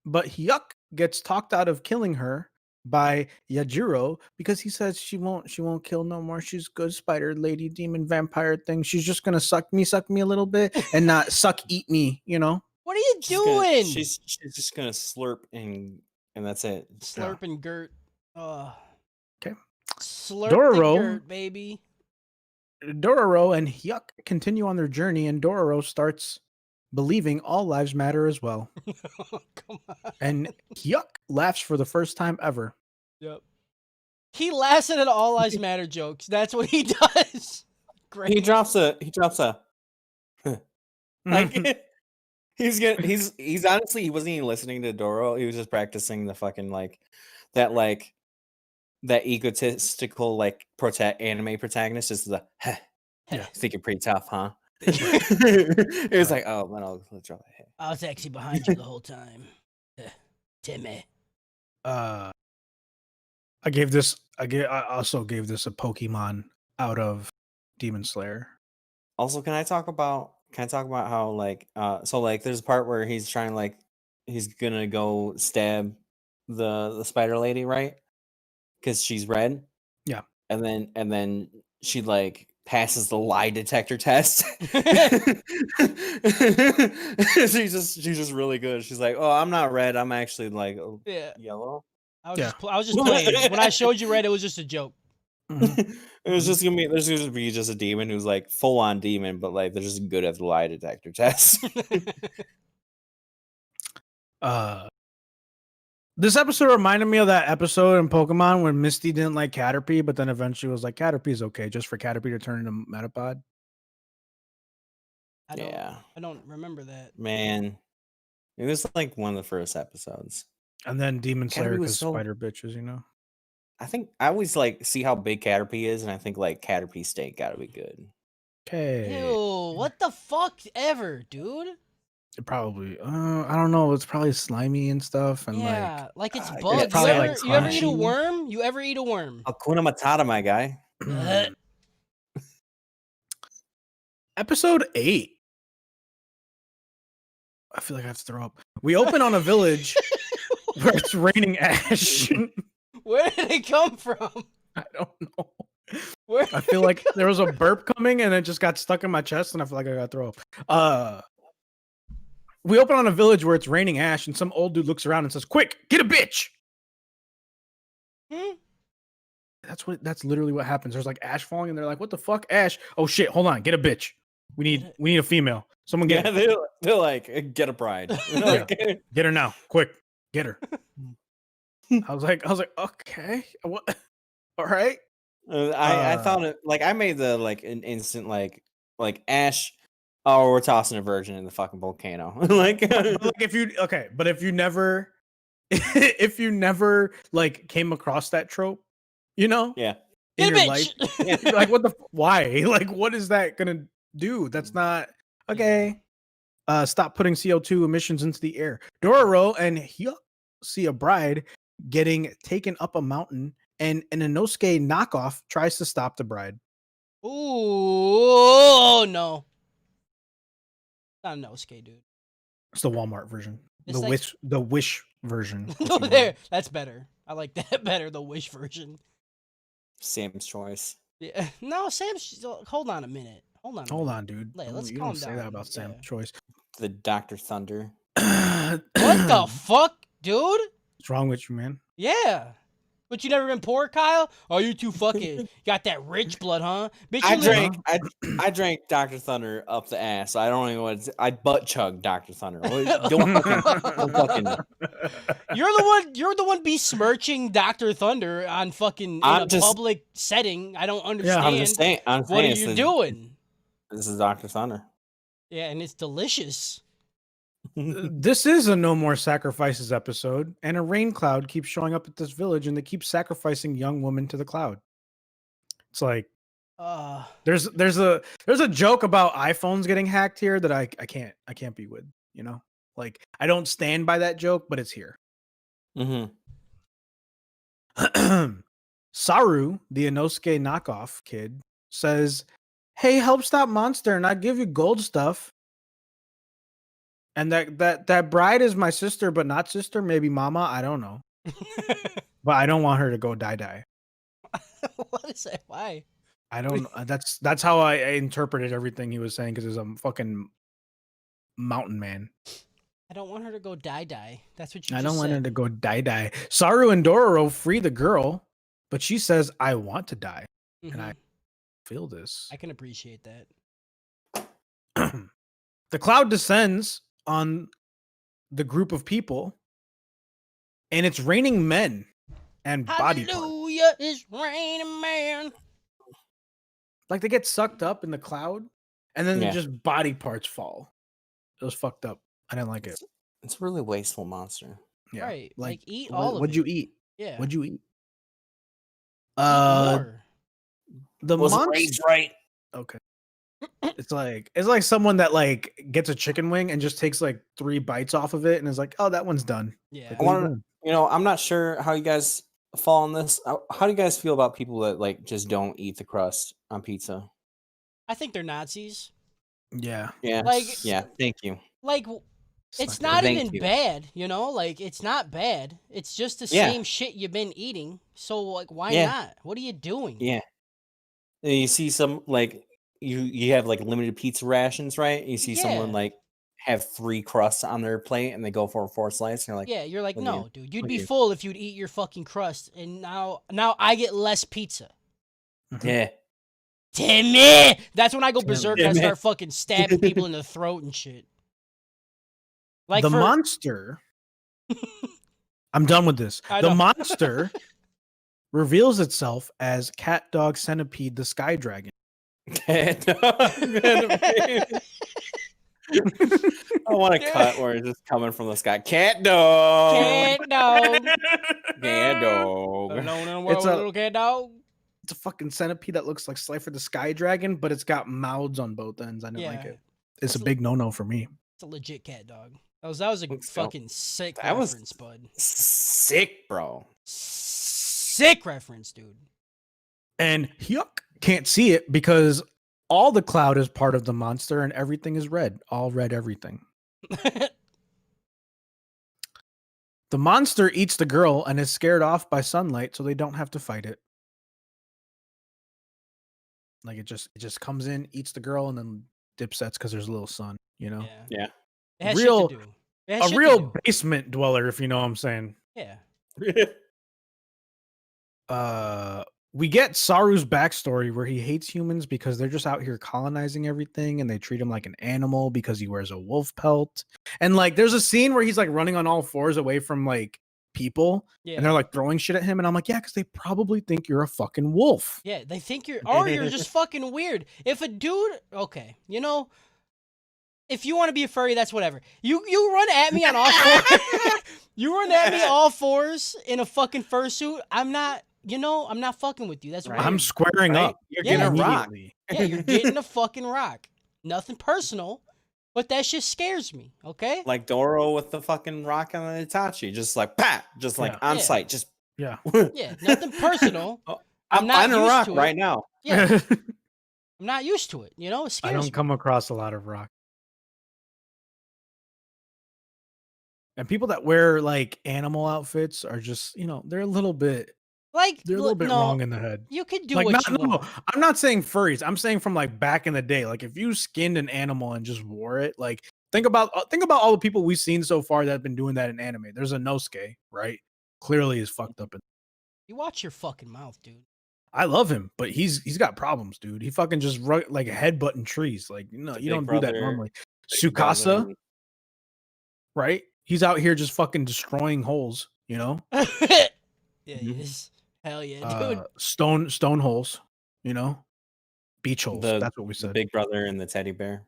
but Hyuk gets talked out of killing her by Yajiro because he says she won't kill no more. She's good spider lady demon vampire thing. She's just gonna suck me a little bit and not eat me, you know? What are you She's gonna- doing? she's just gonna slurp and that's it. Slurp and Gert. Okay. Slurp Dororo. the Gert, baby. Dororo and Hyuk continue on their journey, and Dororo starts believing all lives matter as well. Come on. And Hyuk laughs for the first time ever. Yep. He laughs at all lives matter jokes. That's what he does. Great. He drops a like he's honestly he wasn't even listening to Doro. He was just practicing the fucking like that egotistical like anime protagonist is the Yeah. think you're pretty tough, huh? It was like, oh man, I'll drop a hit. I was actually behind you the whole time. Timmy. I also gave this a Pokemon out of Demon Slayer. Also, can I talk about how like so like there's a part where he's trying like he's gonna go stab the spider lady, right? Because she's red. Yeah. And then she like passes the lie detector test. she's just really good. She's like, oh, I'm not red. I'm actually like Yeah. yellow. I was Yeah. just I was just playing. When I showed you red, it was just a joke. Mhm. It was just gonna be there's gonna be just a demon who's like full on demon, but like they're just good at the lie detector test. This episode reminded me of that episode in Pokemon when Misty didn't like Caterpie, but then eventually was like, Caterpie's okay, just for Caterpie to turn into Metapod. Yeah, I don't remember that. man, it was like one of the first episodes. And then Demon Slayer Caterpie was because so. spider bitches, you know? I think I always like see how big Caterpie is, and I think like Caterpie steak gotta be good. Okay. Ew, what the fuck ever, dude? Probably. I don't know. It's probably slimy and stuff. And Yeah, like it's it's bugs. probably, You ever, like, you ever eat a crunchy. worm? You ever eat a worm? Hakuna Matata, my guy. Episode 8. I feel like I have to throw up. We open on a village where it's raining ash. Where did it come from? I don't know. Where? I feel like there was a burp coming and it just got stuck in my chest and I feel like I got to throw up. We open on a village where it's raining ash and some old dude looks around and says, "Quick, get a bitch." Hmm? That's literally what happens. There's like ash falling and they're like, "What the fuck, ash? Oh shit, hold on, get a bitch. We need a female. Someone get Yeah, her. they're like, get a bride. Yeah. Get her now, quick, get her." I was like, okay, what? All right. I found it like I made the like an instant like Ash. Oh, we're tossing a virgin in the fucking volcano. like, But like if you never if you never like came across that trope, you know, yeah, in Get a your life, bitch. you're like what the why? Like what is that gonna do? That's not okay. Stop putting CO2 emissions into the air. Dororo and Hyuk see a bride getting taken up a mountain, and an Inosuke knockoff tries to stop the bride. Ooh, no. Not an Inosuke, dude. It's the Walmart version. It's The like- wish version. if you will. There, that's better. I like that better. The Wish version. Sam's choice. Yeah. No, Sam's. Hold on a minute. Hold on. Hold on, dude. Let's You calm don't say down. that about Sam's Yeah. choice. The Dr. Thunder. What the fuck, dude? What's wrong with you, man? Yeah. But you never been poor, Kyle? Oh, you too fucking got that rich blood, huh? Bitch, I you live- drank I drank Dr. Thunder up the ass. I don't even know what I butt chugged Dr. Thunder. Don't fucking You're the one besmirching Dr. Thunder on fucking in I'm a just- public setting. I don't understand. I'm just saying. What are you doing? This is Dr. Thunder. Yeah, and it's delicious. This is a No More Sacrifices episode, and a rain cloud keeps showing up at this village, and they keep sacrificing young women to the cloud. It's like there's a joke about iPhones getting hacked here that I can't be with, you know? Like I don't stand by that joke, but it's here. Mm-hmm. Saru, the Inosuke knockoff kid, says, "Hey, help stop monster, and I give you gold stuff." And that bride is my sister, but not sister, maybe mama. I don't know, but I don't want her to go die. What is that? Why? I don't. That's how I interpreted everything he was saying because he's a fucking mountain man. I don't want her to go die. That's what you I just don't want her said. to go die. Saru and Dororo free the girl, but she says, "I want to die," and I Mhm. feel this. I can appreciate that. The cloud descends on the group of people, and it's raining men and body parts. Hallelujah, it's raining, man. Like they get sucked up in the cloud, and then Yeah. just body parts fall. It was fucked up. I didn't like it. It's a really wasteful monster. Yeah. Right. Like eat what- all of what'd it. you eat? Yeah. What'd you eat? Eat more. The Was it monster. raised right? Okay. It's like someone that like gets a chicken wing and just takes like 3 bites off of it and is like, "Oh, that one's done." Yeah. Like, I what are you wanna- doing? I'm not sure how you guys fall on this. How do you guys feel about people that like just don't eat the crust on pizza? I think they're Nazis. Yeah. Yeah. Like- yeah. Thank you. Like it's good. not Thank even you. bad, you know? Like it's not bad. It's just the Yeah. same shit you've been eating. So like why Yeah. not? What are you doing? Yeah. And you see some like you have like limited pizza rations, right? You see someone Yeah. like have 3 crusts on their plate and they go for a 4th slice. And you're like, Yeah, you're like, Look at no, you. dude, you'd Look be at you. full if you'd eat your fucking crust, and now I get less pizza. yeah. Timmy! That's when I go Damn, berserk and I Timmy. start fucking stabbing people in the throat and shit. Like the for, monster I'm done with this. I The know. monster reveals itself as cat dog centipede the sky dragon. Cat dog. I want a cut where it's just coming from the sky. Cat dog. Cat dog. Cat dog. Alone in the world It's with a- a little cat dog. It's a fucking centipede that looks like Slifer the sky dragon, but it's got mouths on both ends. I didn't like Yeah. it. It's a big no-no for me. It's a legit cat dog. That was a Looks dope. fucking sick That was- reference, bud. Sick, bro. Sick reference, dude. And yuck, can't see it because all the cloud is part of the monster and everything is red. All red everything. The monster eats the girl and is scared off by sunlight, so they don't have to fight it. Like it just comes in, eats the girl, and then dipsets because there's a little sun. You know, Yeah. It has Real- shit to do. It has a shit to real do. basement dweller, if you know what I'm saying. Yeah. We get Saru's backstory where he hates humans because they're just out here colonizing everything and they treat him like an animal because he wears a wolf pelt. And like there's a scene where he's like running on all fours away from like people Yeah. and they're like throwing shit at him. And I'm like, yeah, because they probably think you're a fucking wolf. Yeah, they think you're just fucking weird. If a dude, okay, if you want to be a furry, that's whatever. You run at me on all fours. You run at me all fours in a fucking fursuit. I'm not fucking with you. That's Right. I'm weird. squaring Right? up. You're Yeah. getting a rock. immediately. Yeah, you're getting a fucking rock. Nothing personal, but that shit scares me. Okay. Like Dororo with the fucking rock on the Itachi. Just like, pat. Just like Yeah. on Yeah. sight. Just, Yeah. Yeah, nothing personal. I'm not finding a used rock to it. right now. Yeah, I'm not used to it. It I scares don't me. come across a lot of rock. And people that wear like animal outfits are just, they're a little bit Like, wrong no, in the head. you could do Like what not you no, want. I'm not saying furries. I'm saying from like back in the day. Like if you skinned an animal and just wore it, like think about all the people we've seen so far that have been doing that in anime. There's a Nosuke, right? Clearly is fucked up. You watch your fucking mouth, dude. I love him, but he's got problems, dude. He fucking just like headbutting trees. Like no, you Big don't do that brother- normally. Big brother Sukasa, and- right? He's out here just fucking destroying holes. Yeah, he Mhm. is. Hell yeah, dude. Stone holes. Beach holes. The- That's what we the said. Big Brother and the teddy bear.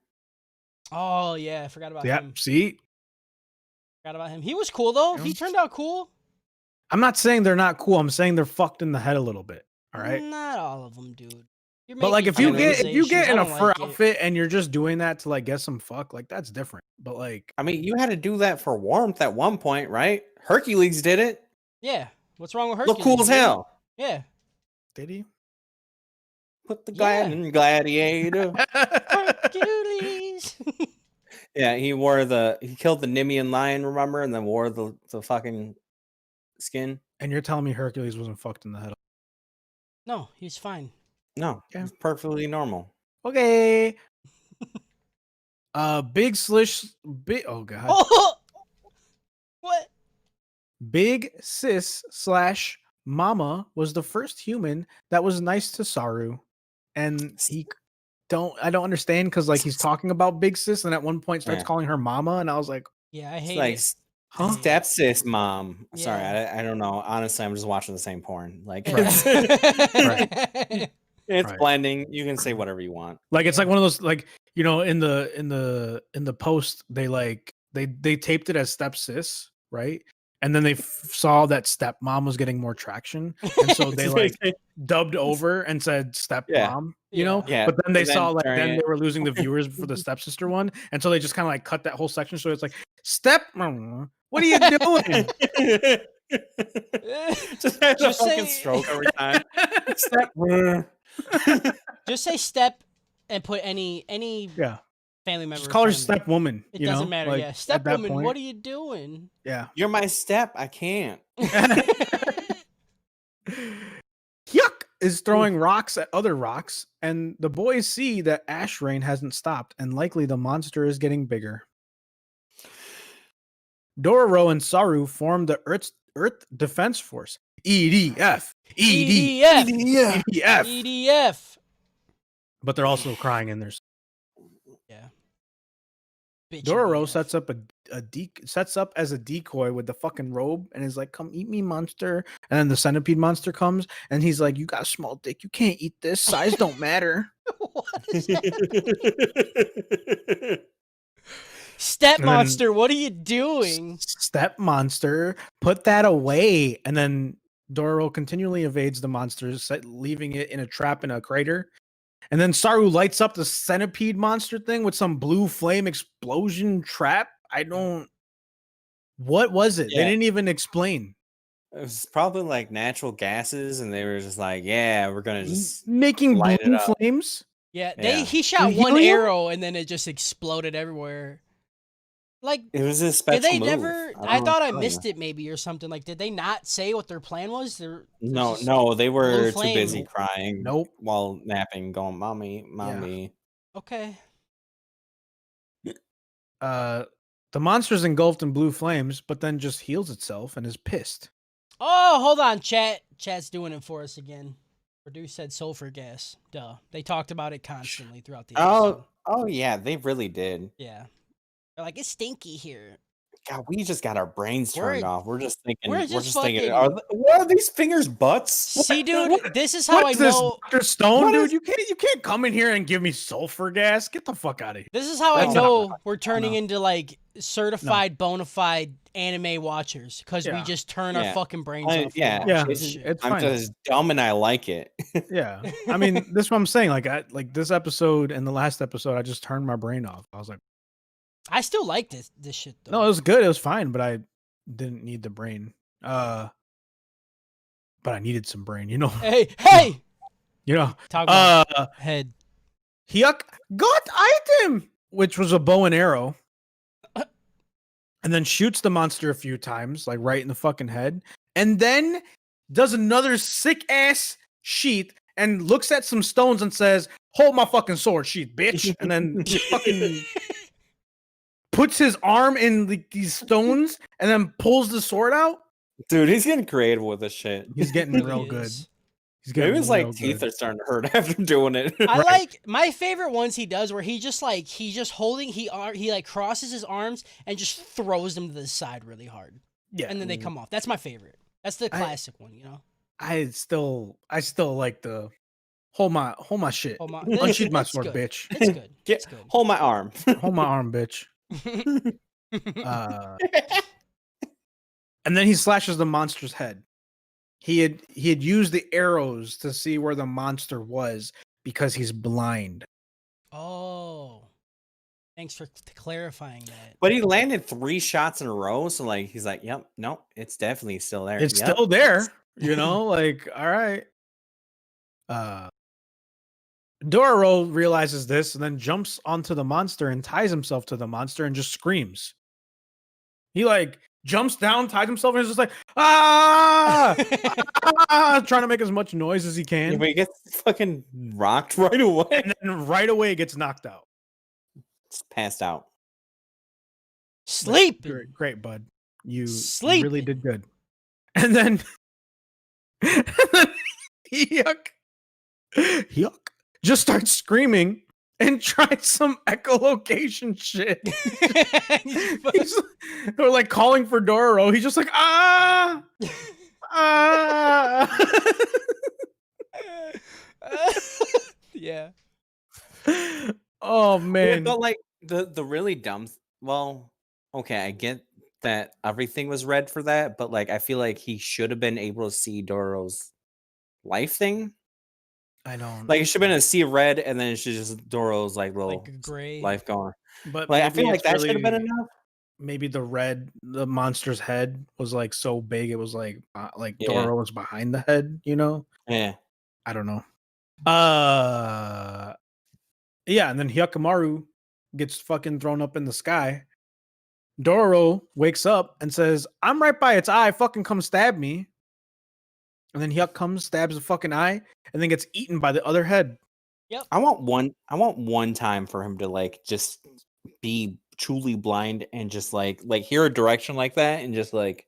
Oh yeah, I forgot about Yeah. him. See, Forgot about him. He was cool though. He Yeah. turned out cool. I'm not saying they're not cool. I'm saying they're fucked in the head a little bit. All right. Not all of them, dude. You're But like making if you generalizations. get in I a don't fur like it. outfit and you're just doing that to like get some fuck, like that's different. But like I mean, you had to do that for warmth at one point, right? Hercules did it. Yeah. What's wrong with her? Look cool as hell. Yeah. did he? Put the Yeah. gladiator. Hercules. Yeah, he killed the Nemean lion, remember, and then wore the fucking skin. And you're telling me Hercules wasn't fucked in the head? No, he's fine. No, Yeah. it's perfectly normal. Okay. Big Slish. Oh god. Oh! What? Big Sis / Mama was the first human that was nice to Saru, and I don't understand because like he's talking about Big Sis and at one point starts Yeah. calling her Mama, and I was like, Yeah, I It's hate like it. huh? stepsis mom. Sorry, Yeah. I don't know. Honestly, I'm just watching the same porn. Like Right. it's Right. blending. You can say whatever you want. Like it's like one of those like in the post they taped it as step sis, right? And then they saw that stepmom was getting more traction, and so they like dubbed over and said step Yeah. mom, Yeah, But then they and then saw like during then it- they were losing the viewers for the stepsister one, and so they just kind of like cut that whole section. So it's like step, what are you doing? just had a Just fucking say- stroke every time. Step. Just say step and put any Yeah, family member. just in call her front of me. step woman. It doesn't matter. like, Yeah, at step that woman. point. What are you doing? Yeah. You're my step. I can't. Yuck is throwing rocks at other rocks, and the boys see that ash rain hasn't stopped, and likely the monster is getting bigger. Dororo and Saru form the Earth Defense Force. EDF. EDF. EDF. EDF. But they're also crying in their. Yeah. Bitch Dororo AF. sets up as a decoy with the fucking robe and is like, "Come eat me, monster." And then the centipede monster comes and he's like, "You got a small dick. You can't eat this. Size don't matter." What is that? Step And then monster, what are you doing? Step monster, put that away. And then Dororo continually evades the monster, leaving it in a trap in a crater. And then Saru lights up the centipede monster thing with some blue flame explosion trap. I don't. What was it? They Yeah. didn't even explain. It was probably like natural gases, and they were just like, "Yeah, we're gonna just Making light it blue up." flames? Yeah, Yeah. he shot one Helium? arrow and then it just exploded everywhere. Like, It was a did special they move. never? don't I know thought what I to tell missed you. it maybe or something. Like, did they not say what their plan was? No, just no, they blue were too flame. busy crying Nope. while napping, going, "Mommy, Yeah. mommy." Okay. The monster's engulfed in blue flames, but then just heals itself and is pissed. Oh, hold on, chat. Chat's doing it for us again. Produce said sulfur gas. Duh. They talked about it constantly throughout the episode. Oh yeah, they really did. Yeah. They're like, it's stinky here. God, we just got our brains turned We're- off. We're just thinking. we're We're just just thinking. fucking- What are these fingers? Butts? See, dude, What- this is how What I is this, know. Dr. Stone, What dude? is- You can't come in here and give me sulfur gas. Get the fuck out of here. This is how I That's not- know we're turning no. into like certified bona fide anime watchers because we Yeah. just turn our Yeah. fucking brains off. Yeah, and Yeah. watch this it's, shit. It's I'm fine. just dumb and I like it. Yeah. I mean, this is what I'm saying. Like this episode and the last episode, I just turned my brain off. I was like, I still like this shit though. no, it was good. It was fine, but I didn't need the brain. But I needed some brain, you know. Hey! You know. Talk about Uh head. Hyuk got item, which was a bow and arrow. And then shoots the monster a few times, like right in the fucking head. And then does another sick ass sheath and looks at some stones and says, "Hold my fucking sword, sheath, bitch." And then fucking puts his arm in these stones and then pulls the sword out. Dude, he's getting creative with this shit. He's getting Really real good. is. He's Maybe getting his like real teeth good. are starting to hurt after doing it. I Right. like my favorite ones he does where he just holding he like crosses his arms and just throws them to the side really hard. Yeah. And then they come off. That's my favorite. That's the classic one, you know. I still like the hold my shit. Oh my, Unsheath my it's sword, good. bitch. It's good. Get, It's good. hold my arm. Hold my arm, bitch. And then he slashes the monster's head. He had used the arrows to see where the monster was because he's blind. Oh. Thanks for clarifying that. But he landed 3 shots in a row, so like he's like, "Yep, no, it's definitely still there." It's Yep. still there, you know, like all right. Dororo realizes this and then jumps onto the monster and ties himself to the monster and just screams. He like jumps down, ties himself, and is just like, ah, trying to make as much noise as he Yeah, can. but he gets fucking rocked right away. And then right away gets knocked out. It's passed out. Sleep. Great, bud. You really Sleeping. did good. And then, Hyuk just starts screaming and tried some echolocation shit. He's or like calling for Dororo. He's just like, ah. Yeah. Oh Yeah, man. but like the really dumb. Well, okay, I get that everything was red for that, but like I feel like he should have been able to see Dororo's life thing. I don't Like it should have been a sea of red, and then it should just Dororo's like little Like gray. life going. but Like I maybe feel like it's that should have been really- enough. Maybe the monster's head was like so big it was like Yeah. Dororo was behind the head, you know? Yeah. I don't know. Yeah, and then Hyakamaru gets fucking thrown up in the sky. Dororo wakes up and says, "I'm right by its eye, fucking come stab me." And then Hyuk comes, stabs the fucking eye, and then gets eaten by the other head. I want one time for him to like just be truly blind and just like hear a direction like that and just like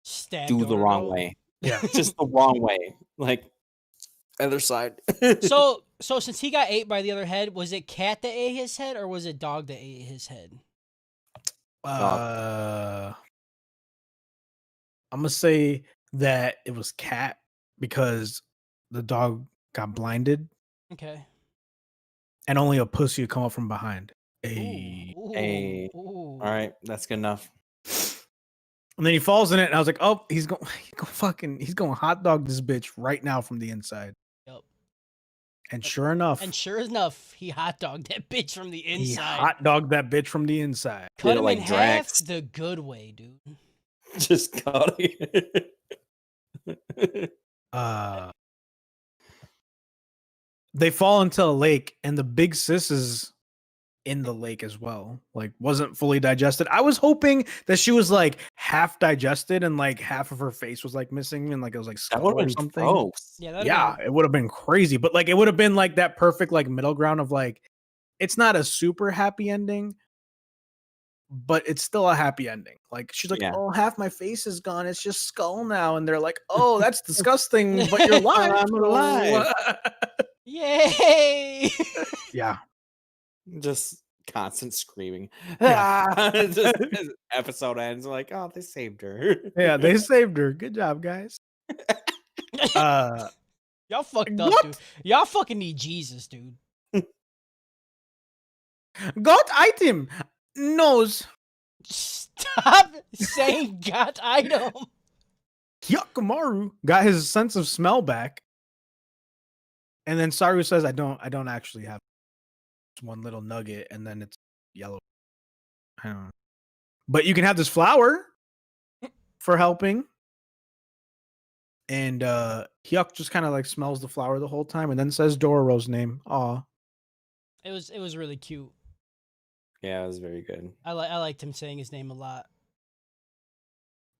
Stab do the wrong Dororo. way. Yeah. Just the wrong way. Like other side. So since he got ate by the other head, was it cat that ate his head or was it dog that ate his head? I'm gonna say that it was Cat because the dog got blinded Okay. and only a pussy would come up from behind. Ooh. Hey. Hey. Ooh. All right, that's good enough. And then he falls in it, and I was like, "Oh, he's going hot dog this bitch right now from the inside." Yep. And sure enough, And sure enough, he hot dogged that bitch from the he inside. hot dogged that bitch from the inside. Cut Did it him in like half Drax. the good way, dude. Just got it. Uh, they fall into a lake, and the big sis is in the lake as well. Like, wasn't fully digested. I was hoping that she was like half digested and like half of her face was like missing and like it was like That skull would or have been something. gross. Yeah, that'd Yeah, it would have been crazy. But like, it would have been like that perfect like middle ground of like, it's not a super happy ending, but it's still a happy ending. Like she's like, Yeah. "Oh, half my face is gone. It's just skull now." And they're like, "Oh, that's disgusting, but you're been. alive." I'm alive. Yay! Yeah. Just constant screaming. Yeah. Just as episode ends, like, oh, they saved her. Yeah, they saved her. Good job, guys. Uh Y'all fucked up, What? dude. Y'all fucking need Jesus, dude. got item nose. Stop saying got item. Hyakamaru got his sense of smell back. And then Saru says, I don't actually have one little nugget, and then it's yellow. I don't know. But you can have this flower for helping. And Hyuk just kind of like smells the flower the whole time and then says Dororo's name. Aw. It was really cute. Yeah, it was very good. I liked him saying his name a lot.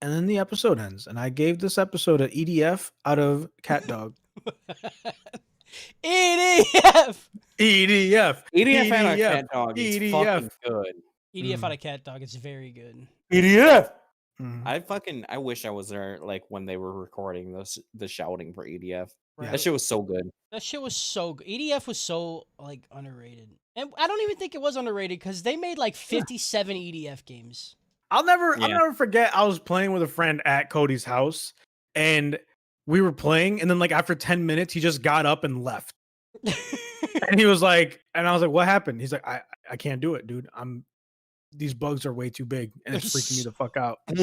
And then the episode ends. And I gave this episode an EDF out of Cat Dog. EDF. EDF. EDF and a cat dog is EDF. fucking good. EDF out of cat dog. It's very good. EDF. Mhm. I wish I was there like when they were recording the shouting for EDF. Right. That shit was so good. That shit was so good. EDF was so like underrated, and I don't even think it was underrated because they made like 57 EDF games. I'll Yeah. never forget. I was playing with a friend at Cody's house, and we were playing, and then like after 10 minutes, he just got up and left. And he was like, and I was like, "What happened?" He's like, "I can't do it, dude. These bugs are way too big, and it's freaking me the fuck out." And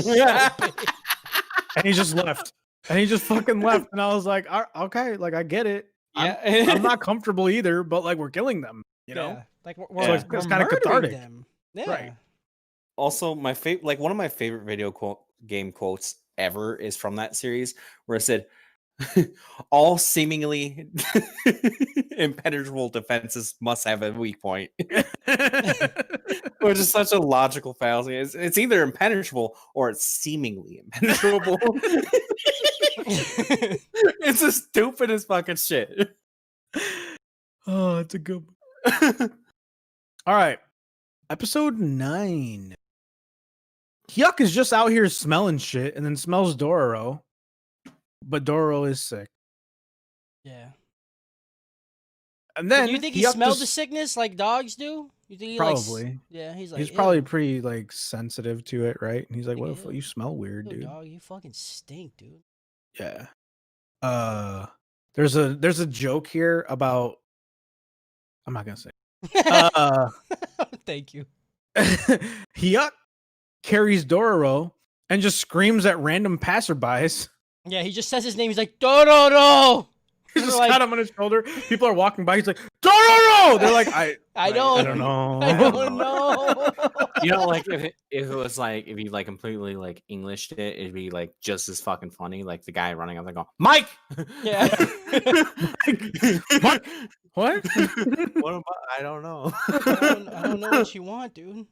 he just left, and he just fucking left, and I was like, "Okay, like I get it. Yeah. I'm not comfortable either, but like we're killing them, you know." Yeah. Like So we're it's kind of murdering cathartic. them. Yeah. Right. Also, my favorite, like one of my favorite game quotes ever is from that series where it said, "All seemingly impenetrable defenses must have a weak point," which is such a logical fallacy. It's either impenetrable or it's seemingly impenetrable. It's the stupidest fucking shit. Oh, it's a good one. All right. Episode 9. Hyuk is just out here smelling shit and then smells Dororo. But Dororo is sick. Yeah. And then Do you think he Hyuk smelled the just- sickness like dogs do? You think he Probably. yeah, he's like he's probably "Ew, pretty like sensitive to it, right? And he's like, Like, "What the fuck? ew. You smell weird, ew, dude." dog, you fucking stink, dude." Yeah. There's a joke here about I'm not gonna say. Thank you. Hyuk carries Dororo and just screams at random passerbys. Yeah, he just says his name. He's like Dororo. He's They're just like- got him on his shoulder. People are walking by. He's like, Dororo! They're like, I I don't. don't know. I don't know. You know, like if it was like if you like completely like Englished it, it'd be like just as fucking funny. Like the guy running up and go, Mike. Yeah. Mike. What? What about? I don't know. I don't know what you want, dude.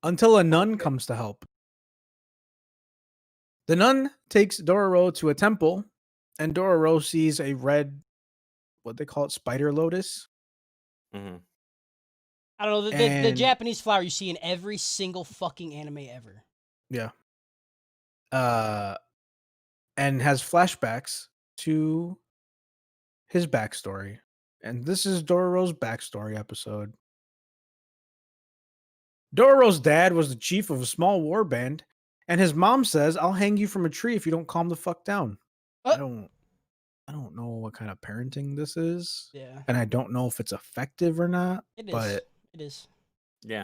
Until a nun comes to help. The nun takes Dororo to a temple, and Dororo sees a red, what they call it, spider lotus. Mhm. I don't know the And- Japanese flower you see in every single fucking anime ever. Yeah. And has flashbacks to his backstory. And this is Dororo's backstory episode. Dororo's dad was the chief of a small war band, and his mom says, "I'll hang you from a tree if you don't calm the fuck down." Uh, I don't know what kind of parenting this is, Yeah, and I don't know if it's effective or not. it is. But It is. Yeah.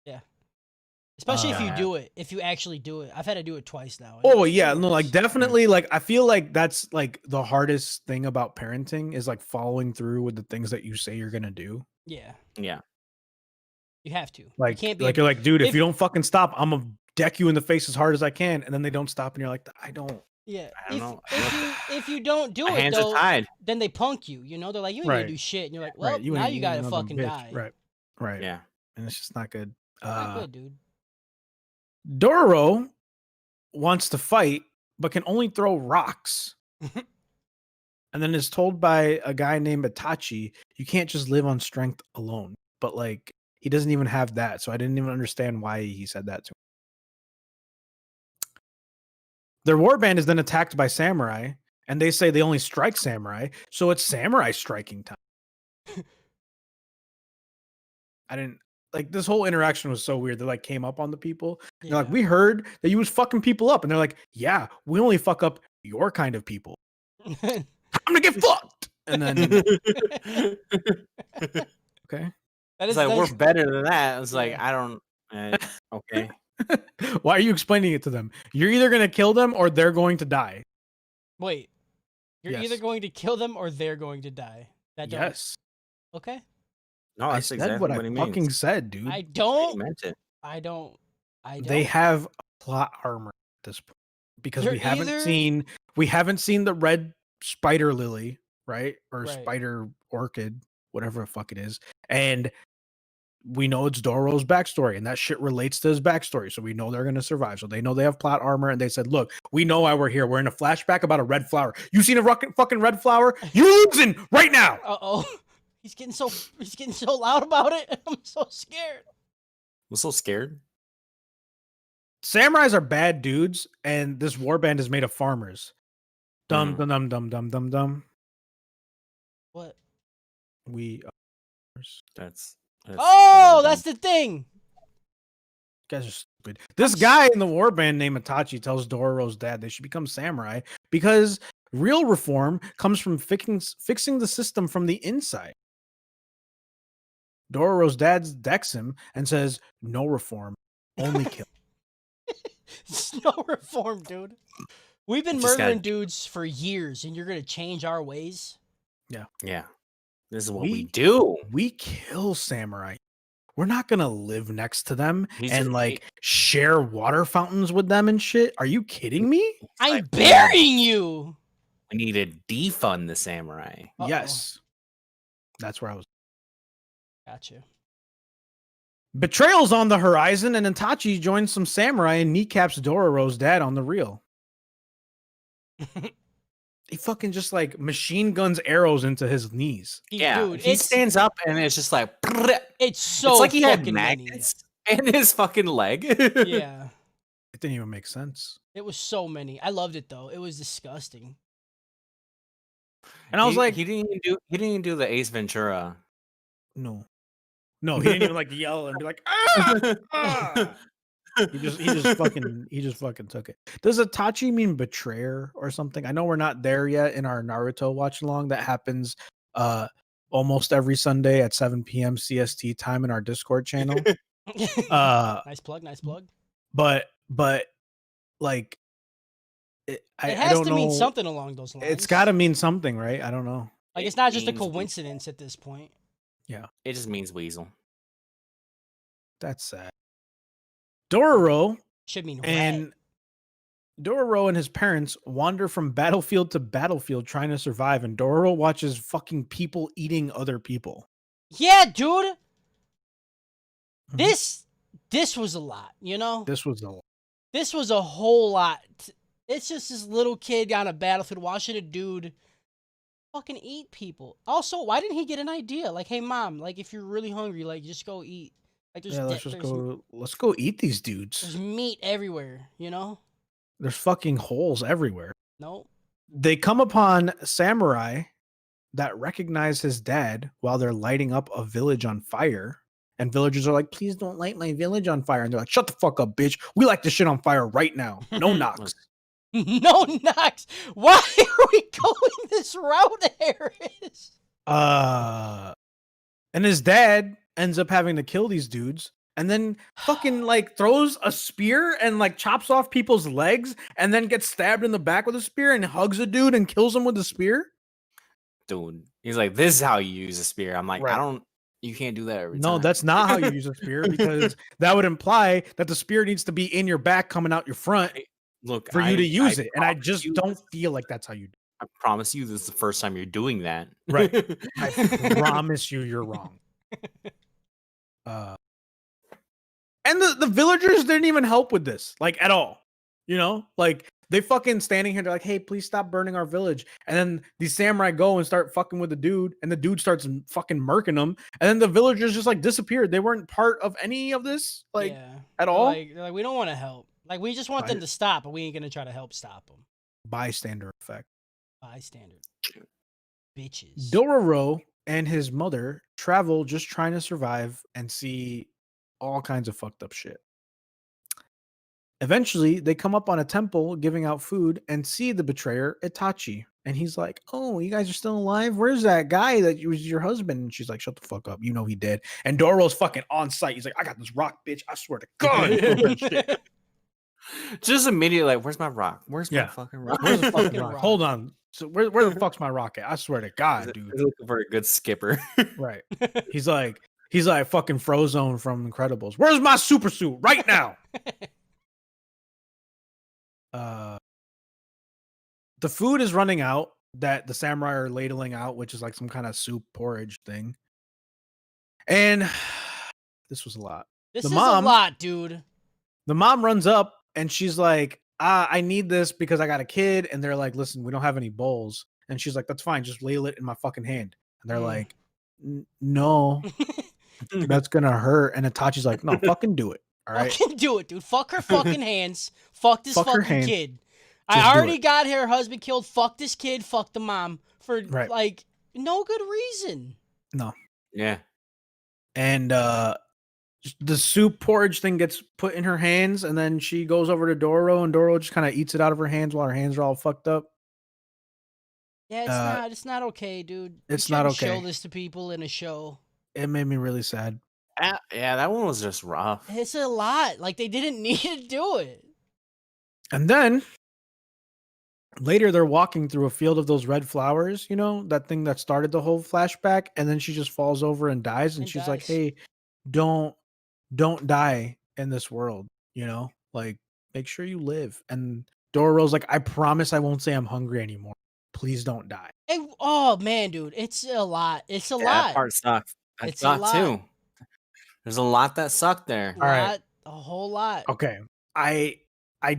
Yeah. Especially if you Uh, do it. If you actually do it. I've had to do it twice now. and oh it yeah, no, like works. definitely, like I feel like that's like the hardest thing about parenting is like following through with the things that you say you're gonna do. Yeah. Yeah. You have to. You Like, can't be. like you're like, dude, if if- you don't fucking stop, I'm gonna deck you in the face as hard as I can, and then they don't stop, and you're like, I don't. Yeah. I don't know. If you don't do My it hands though, are tied. then they punk you. You know, they're like, you ain't gonna Right. do shit, and you're like, well, Right, now you gotta another fucking die. Right. Yeah. And it's just not good. Not good, dude. Dororo wants to fight, but can only throw rocks. And then is told by a guy named Itachi, you can't just live on strength alone. But like, he doesn't even have that. So I didn't even understand why he said that to him. Their warband is then attacked by samurai, and they say they only strike samurai. So it's samurai striking time. I didn't like this whole interaction was so weird. They like came up on the people. They're like, Yeah. we heard that you was fucking people up. And they're like, yeah, we only fuck up your kind of people. I'm gonna get fucked. And then okay. That It's is like that we're is- better than that. It's like Yeah. I don't. Okay. Why are you explaining it to them? You're either gonna kill them or they're going to die. Wait. You're either Yes. going to kill them or they're going to die. That don't. Yes. Okay. No, I that's said exactly what what I he fucking means. said, dude. I He don't. meant it. I don't. They have plot armor at this point because They're we haven't either- seen the red spider lily, right? Or Right. spider orchid, whatever the fuck it is. And we know it's Dororo's backstory, and that shit relates to his backstory. So we know they're gonna survive. So they know they have plot armor, and they said, look, we know why we're here. We're in a flashback about a red flower. You seen a fucking red flower? You losing right now. Uh-oh. He's getting so loud about it. I'm so scared. I'm so scared. Samurais are bad dudes, and this warband is made of farmers. Dum dum dum dum dum dum dum. What? We That's Oh, really that's dumb. the thing. guys are stupid. This guy in the warband named Itachi tells Dororo's dad they should become samurai because real reform comes from fixing the system from the inside. Dororo's dad decks him and says, "No reform, only kill." It's no reform, dude. We've been Just murdering gotta- dudes for years, and you're gonna change our ways? Yeah. This is what we We- do. We kill samurai. We're not gonna live next to them He's and just- like share water fountains with them and shit. Are you kidding me? It's I'm like, burying you. We need to defund the samurai. Uh-oh. Yes. That's where I was. Gotcha. Betrayal's on the horizon, and Itachi joins some samurai and kneecaps Dororo's dad on the reel. He fucking just like machine guns arrows into his knees. Yeah, Dude, he it's stands up and it's just like it's so it's like he had fucking many. magnets in his fucking leg. Yeah, It didn't even make sense. it was so many. I loved it though. It was disgusting. And I was like, he didn't even do the Ace Ventura. no. No, he didn't even like yell and be like, ah! Ah! He just fucking took it. Does Itachi mean betrayer or something? I know we're not there yet in our Naruto watch along. That happens almost every Sunday at 7 p.m. CST time in our Discord channel. Nice plug. Nice plug. But like It I has don't to know. mean something along those lines. It's got to mean something, right? I don't know. like it's It not just a means we- coincidence at this point. It just means weasel. That's sad. Dororo Should mean rat. and Dororo and his parents wander from battlefield to battlefield trying to survive, and Dororo watches fucking people eating other people. Yeah, dude. Mhm. This was a lot. You know, This was a this was a whole lot. It's just this little kid on a battlefield watching a dude fucking eat people. Also, why didn't he get an idea? Like, hey, mom, like if you're really hungry, like just go eat. Like, there's yeah. Let's go eat these dudes. There's meat everywhere. You know? There's fucking holes everywhere. No. They come upon samurai that recognize his dad while they're lighting up a village on fire, And villagers are like, please don't light my village on fire. And they're like, shut the fuck up, bitch. We light this shit on fire right now. No knocks. No knocks. Why are we going this route, Harris? And his dad ends up having to kill these dudes and then fucking like throws a spear and like chops off people's legs and then gets stabbed in the back with a spear and hugs a dude and kills him with the spear. Dude, he's like, this is how you use a spear. I'm like, Right. you can't do that every No, time. that's not how you use a spear because that would imply that the spear needs to be in your back coming out your front Look, for you to use it. And I promise just you- don't feel like that's how you do I promise you, this is the first time you're doing that. Right. I promise you you're wrong. And the villagers didn't even help with this, like at all. You know, like they fucking standing here, they're like, hey, please stop burning our village. And then these samurai go and start fucking with the dude, and the dude starts fucking murking them. And then the villagers just like disappeared. They weren't part of any of this, like at all. They're like, we don't want to help. Like, we just want them to stop, but we ain't gonna try to help stop them. Bystander effect. Bystander. Bitches. Dororo and his mother travel just trying to survive and see all kinds of fucked up shit. Eventually, they come up on a temple giving out food and see the betrayer, Itachi. And he's like, oh, you guys are still alive? Where's that guy that was your husband? And she's like, shut the fuck up. You know he did. And Dororo's fucking on site. He's like, I got this rock, bitch. I swear to God. Just immediately like, where's my rock? Where's my fucking rock? Where's the fucking rock? Hold on. So where the fuck's my rock at? I swear to God, dude. He's looking for a good skipper. Right. He's like fucking Frozone from Incredibles. Where's my super suit right now? The food is running out that the samurai are ladling out, which is like some kind of soup porridge thing. And this was a lot. This is a lot, dude. The mom runs up and she's like, I need this because I got a kid. And they're like, listen, we don't have any bowls. And she's like, that's fine. Just ladle it in my fucking hand. And they're like, no, that's going to hurt. And Itachi's like, no, fucking do it. All right. Fucking do it, dude. Fuck her fucking hands. Fuck this fucking kid. Just I already got her husband killed. Fuck this kid. Fuck the mom. For Right. like no good reason. No. Yeah. And the soup porridge thing gets put in her hands, and then she goes over to Dororo, and Dororo just kind of eats it out of her hands while her hands are all fucked up. Yeah, it's not okay, dude. It's You not shouldn't okay. Show this to people in a show. It made me really sad. Yeah, that one was just rough. It's a lot. Like, they didn't need to do it. And then later they're walking through a field of those red flowers, you know, that thing that started the whole flashback, and then she just falls over and dies, and she's like, hey, don't die in this world, you know, like make sure you live. And Dororo's like, I promise I won't say I'm hungry anymore. Please don't die. Oh man, dude, it's a lot. It's a lot. That part sucked. That sucked too. There's a lot that sucked there. All right. A whole lot. Okay. I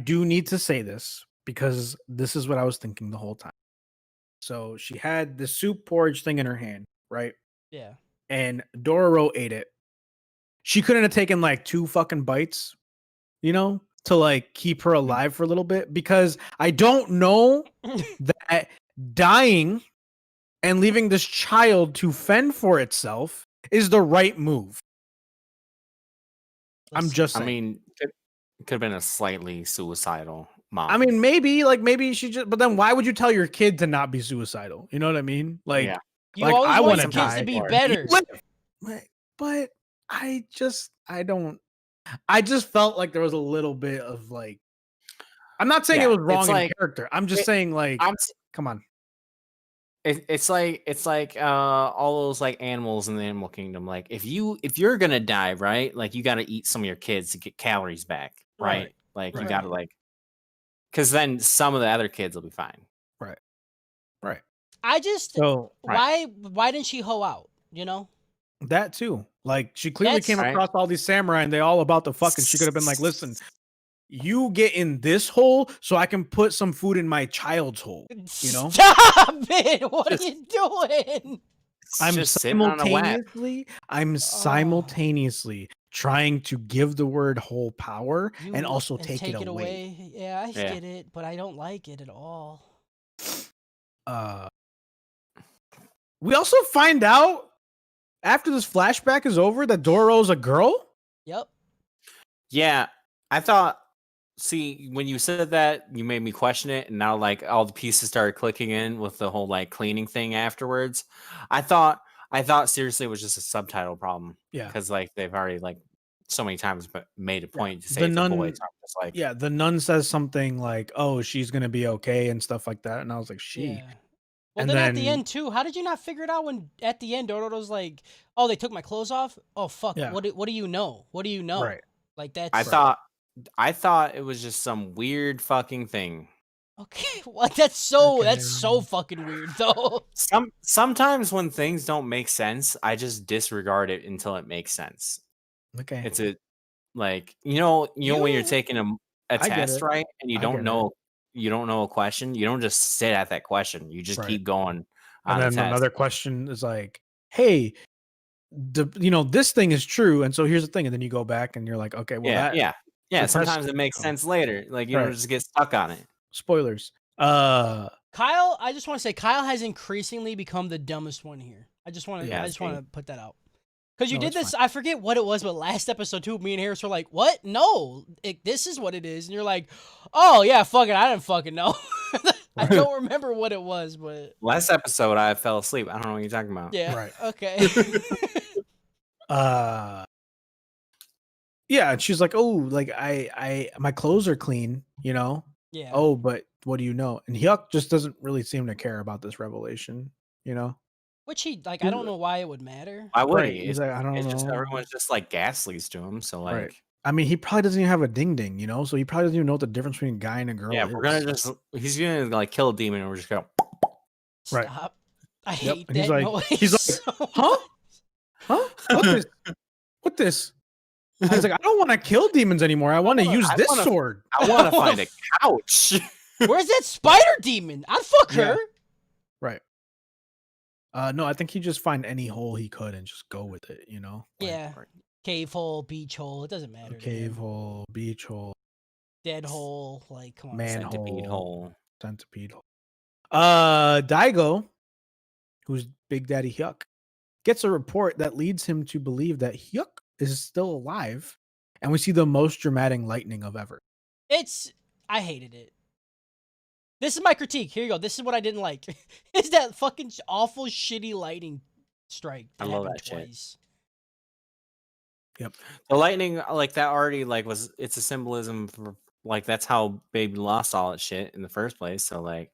do need to say this because this is what I was thinking the whole time. So she had the soup porridge thing in her hand, right? Yeah. And Dororo ate it. She couldn't have taken like 2 fucking bites, you know, to like keep her alive for a little bit, because I don't know that dying and leaving this child to fend for itself is the right move. I'm just saying. I mean, it could have been a slightly suicidal mom. I mean, maybe she just, but then why would you tell your kid to not be suicidal? You know what I mean? Like, yeah. You like always I want want your to kids die. to be better. But I just felt like there was a little bit of like, I'm not saying it was wrong in character. I'm just saying like, come on. It's like all those like animals in the animal kingdom. Like if you're gonna die, right? Like you got to eat some of your kids to get calories back, right? Like you got to like, because then some of the other kids will be fine. Right. I just why didn't she hoe out? You know that too. Like she clearly came across all these samurai and they all about to fuck, and she could have been like, listen, you get in this hole so I can put some food in my child's hole. You know? Stop it! What are you doing? I'm simultaneously trying to give the word whole power and also take it away. Yeah, I get it, but I don't like it at all. We also find out after this flashback is over that Dororo's a girl? Yep. Yeah, I thought. See, when you said that, you made me question it, and now like all the pieces started clicking in with the whole like cleaning thing afterwards. I thought seriously it was just a subtitle problem Yeah. because like they've already like so many times made a point to say The it's a boy. nun, So I'm just like, yeah, the nun says something like, "Oh, she's gonna be okay" and stuff like that, and I was like, "She." Yeah. Well, And then at the then end too, how did you not figure it out when at the end Dororo's like, "Oh, they took my clothes off." Oh fuck! Yeah. What do you know? What do you know? right, Like that's I thought it was just some weird fucking thing. okay. What? That's so Okay. fucking weird though. Sometimes when things don't make sense, I just disregard it until it makes sense. okay, It's a like you know when you're You taking a I get test, it. right? And I get it. you don't know a question, you don't just sit at that question. You just Right. keep going And on the then test. another question is like, "Hey, this thing is true, and so here's the thing," and then you go back and you're like, "Okay, well Yeah, that yeah. Yeah, the test." sometimes it makes sense later. Like you don't Right. just get stuck on it. Spoilers. Kyle, I just want to say Kyle has increasingly become the dumbest one here. I just want to Yeah, I just see. want to put that out. Because you No, did it's this, fine. I forget what it was, but last episode too, me and Harris were like, "What? No, this is what it is," and you're like, "Oh yeah, fuck it, I didn't fucking know." I don't remember what it was, but Last episode I fell asleep. I don't know what you're talking about. yeah, Right. okay. Uh yeah, and she's like, "Oh, like I my clothes are clean, you know." Yeah, "Oh, but what do you know?" And Hyuk just doesn't really seem to care about this revelation, you know? which he like, I He's don't know why it would matter. Why would right. he? He's like, "I don't It's just know." everyone's just like gaslights to him. So Right. like, I mean, he probably doesn't even have a ding ding, so he probably doesn't even know what the difference between a guy and a girl yeah, is. we're gonna just he's gonna like kill a demon and we're just gonna Right. Stop. I Yep. hate And he's that like, noise. So "Huh? much. Huh? What this? What this?" I was like, "I don't want to kill demons anymore. I want to use I this wanna sword." I wanna find a couch. Where's that spider demon? I'd fuck her. Yeah. Right. No, I think he just find any hole he could and just go with it, Like, Yeah. Cave hole, beach hole, it doesn't matter. to cave him. hole, beach hole, Dead hole, like come on. Centipede manhole, hole. centipede hole. Daigo, who's Big Daddy Hyuk, gets a report that leads him to believe that Hyuk is still alive, and we see the most dramatic lightning of ever. I hated it. This is my critique. Here you go. This is what I didn't like. Is that fucking awful shitty lightning strike that I love happened that shit. twice. Yep. The lightning, like that already like it's a symbolism for like that's how Baby lost all its shit in the first place. So like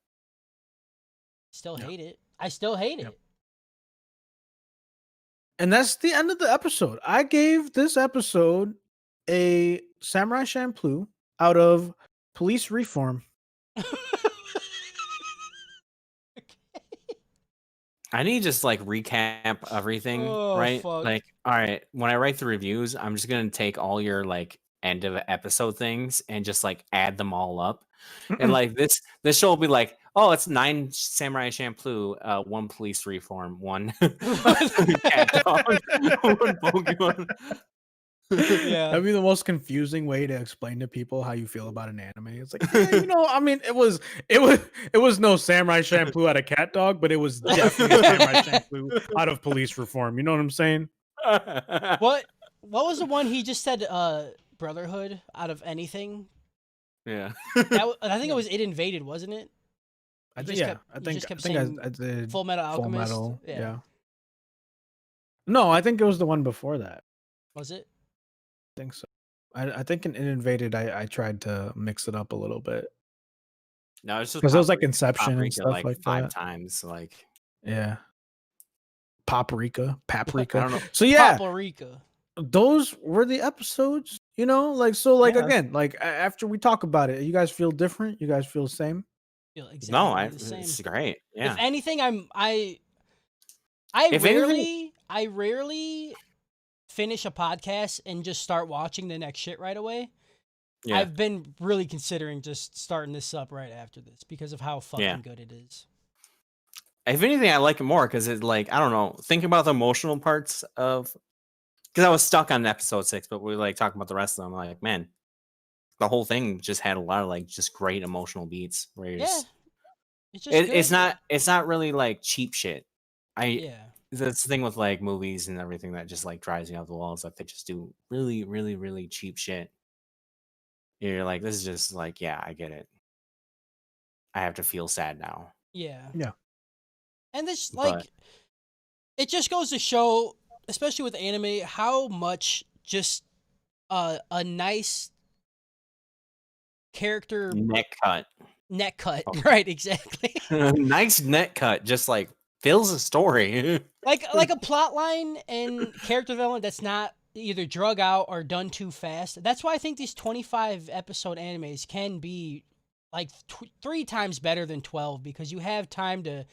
Still Yep. hate it. I still hate Yep. it. And that's the end of the episode. I gave this episode a Samurai Champloo out of Police Reform. I need to just like recap everything, Oh, right? fuck. Like, all right, when I write the reviews, I'm just gonna take all your like end of episode things and just like add them all up. And like this show will be like, oh, it's 9 Samurai Champloo, 1 Police Reform, 1 Cat Dog, 1 Pokemon. Yeah. That'd be the most confusing way to explain to people how you feel about an anime. It's like, yeah, I mean, it was no Samurai Champloo out of Cat Dog, but it was definitely Samurai Champloo out of Police Reform. You know what I'm saying? What was the one he just said Brotherhood out of anything? Yeah. I think it was It Invaded, wasn't it? I You think just yeah. kept- I you think just kept I think saying I did Full Metal Full Alchemist. Metal. Yeah. Yeah. No, I think it was the one before that. Was it? I think so. I think in Invaded, I tried to mix it up a little bit No, it's just because it was like Inception and Paprika stuff like like 5 that. times. Like Yeah. Paprika. I don't know. So yeah, Paprika. those were the episodes. Like Yeah. again, like after we talk about it, you guys feel different? You guys feel the same? Feel exactly No, the same. it's great. Yeah. If anything, I If anything- rarely finish a podcast and just start watching the next shit right away. Yeah. I've been really considering just starting this up right after this because of how fucking Yeah. good it is. If anything, I like it more because it like I don't know. Think about the emotional parts of because I was stuck on episode 6, but we like talking about the rest of them. Like, man, the whole thing just had a lot of like just great emotional beats. Where you're Yeah. just, It's just it's not really like cheap shit. Yeah. That's the thing with like movies and everything that just like drives me off the walls. That they just do really, really, really cheap shit. You're like, this is just like, yeah, I get it. I have to feel sad now. Yeah. Yeah. And this, But like, it just goes to show, especially with anime, how much just a nice character neck cut. neck cut. Oh. Right, exactly. Nice neck cut, just like fills a story. like a plot line and character development that's not either drug out or done too fast. That's why I think these 25 episode animes can be like 3 times better than 12 because you have time to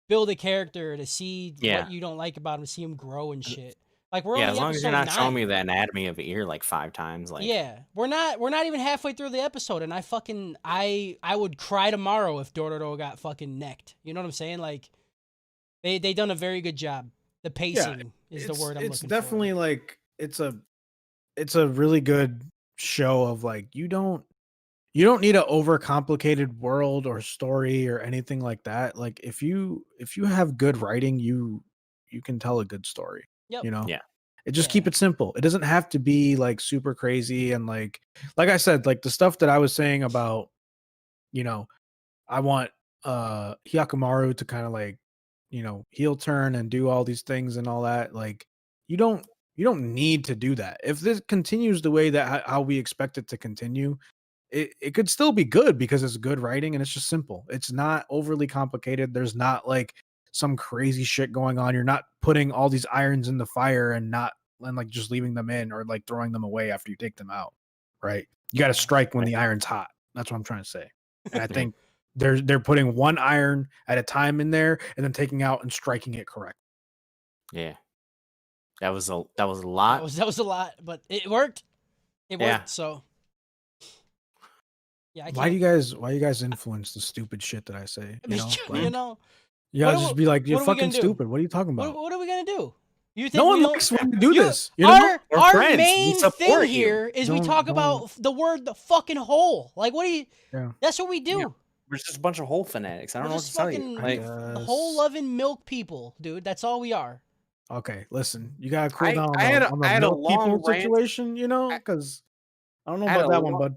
build a character, to see Yeah. what you don't like about him, see him grow and shit. Like we're Yeah, only as long as you're episode not showing 9. me the anatomy of the ear like 5 times, like Yeah, we're not even halfway through the episode, and I would cry tomorrow if Dororo got fucking necked. You know what I'm saying? Like they done a very good job. The pacing is the word I'm It's looking definitely for. like it's a really good show of like you don't need an overcomplicated world or story or anything like that. Like if you have good writing, you can tell a good story. Yep. You know? Yeah. It just Yeah. keep it simple. It doesn't have to be like super crazy and like I said, like the stuff that I was saying about, you know, I want Hyakumaru to kind of like, heel turn and do all these things and all that. Like you don't need to do that. If this continues the way that how we expect it to continue, it could still be good because it's good writing and it's just simple. It's not overly complicated. There's not like some crazy shit going on. You're not putting all these irons in the fire and like just leaving them in or like throwing them away after you take them out. Right? You got to Yeah. strike when Right. the iron's hot. That's what I'm trying to say. And I think they're putting one iron at a time in there and then taking out and striking it correct. Yeah. That was a lot. That was a lot, but it worked. It worked. Yeah. So yeah, I Why do can't. you guys influence the stupid shit that I say? You know, You like, know, you What gotta are just we- be like, you're what are we fucking gonna do? stupid. What are you talking about? what are we gonna do? You think No one we don't? likes when you do You- this. You know? We're Our friends. We main support thing you. here is we talk about the word the fucking hole. Like, what do you? Yeah. That's what we do. Yeah. We're just a bunch of hole fanatics. I don't We're know what just to tell you. fucking Like, hole loving milk people, dude. That's all we are. Okay, listen, you gotta cool I down had a- on the I had a milk long people rant. situation, because I don't know I had about a that one, long- bud.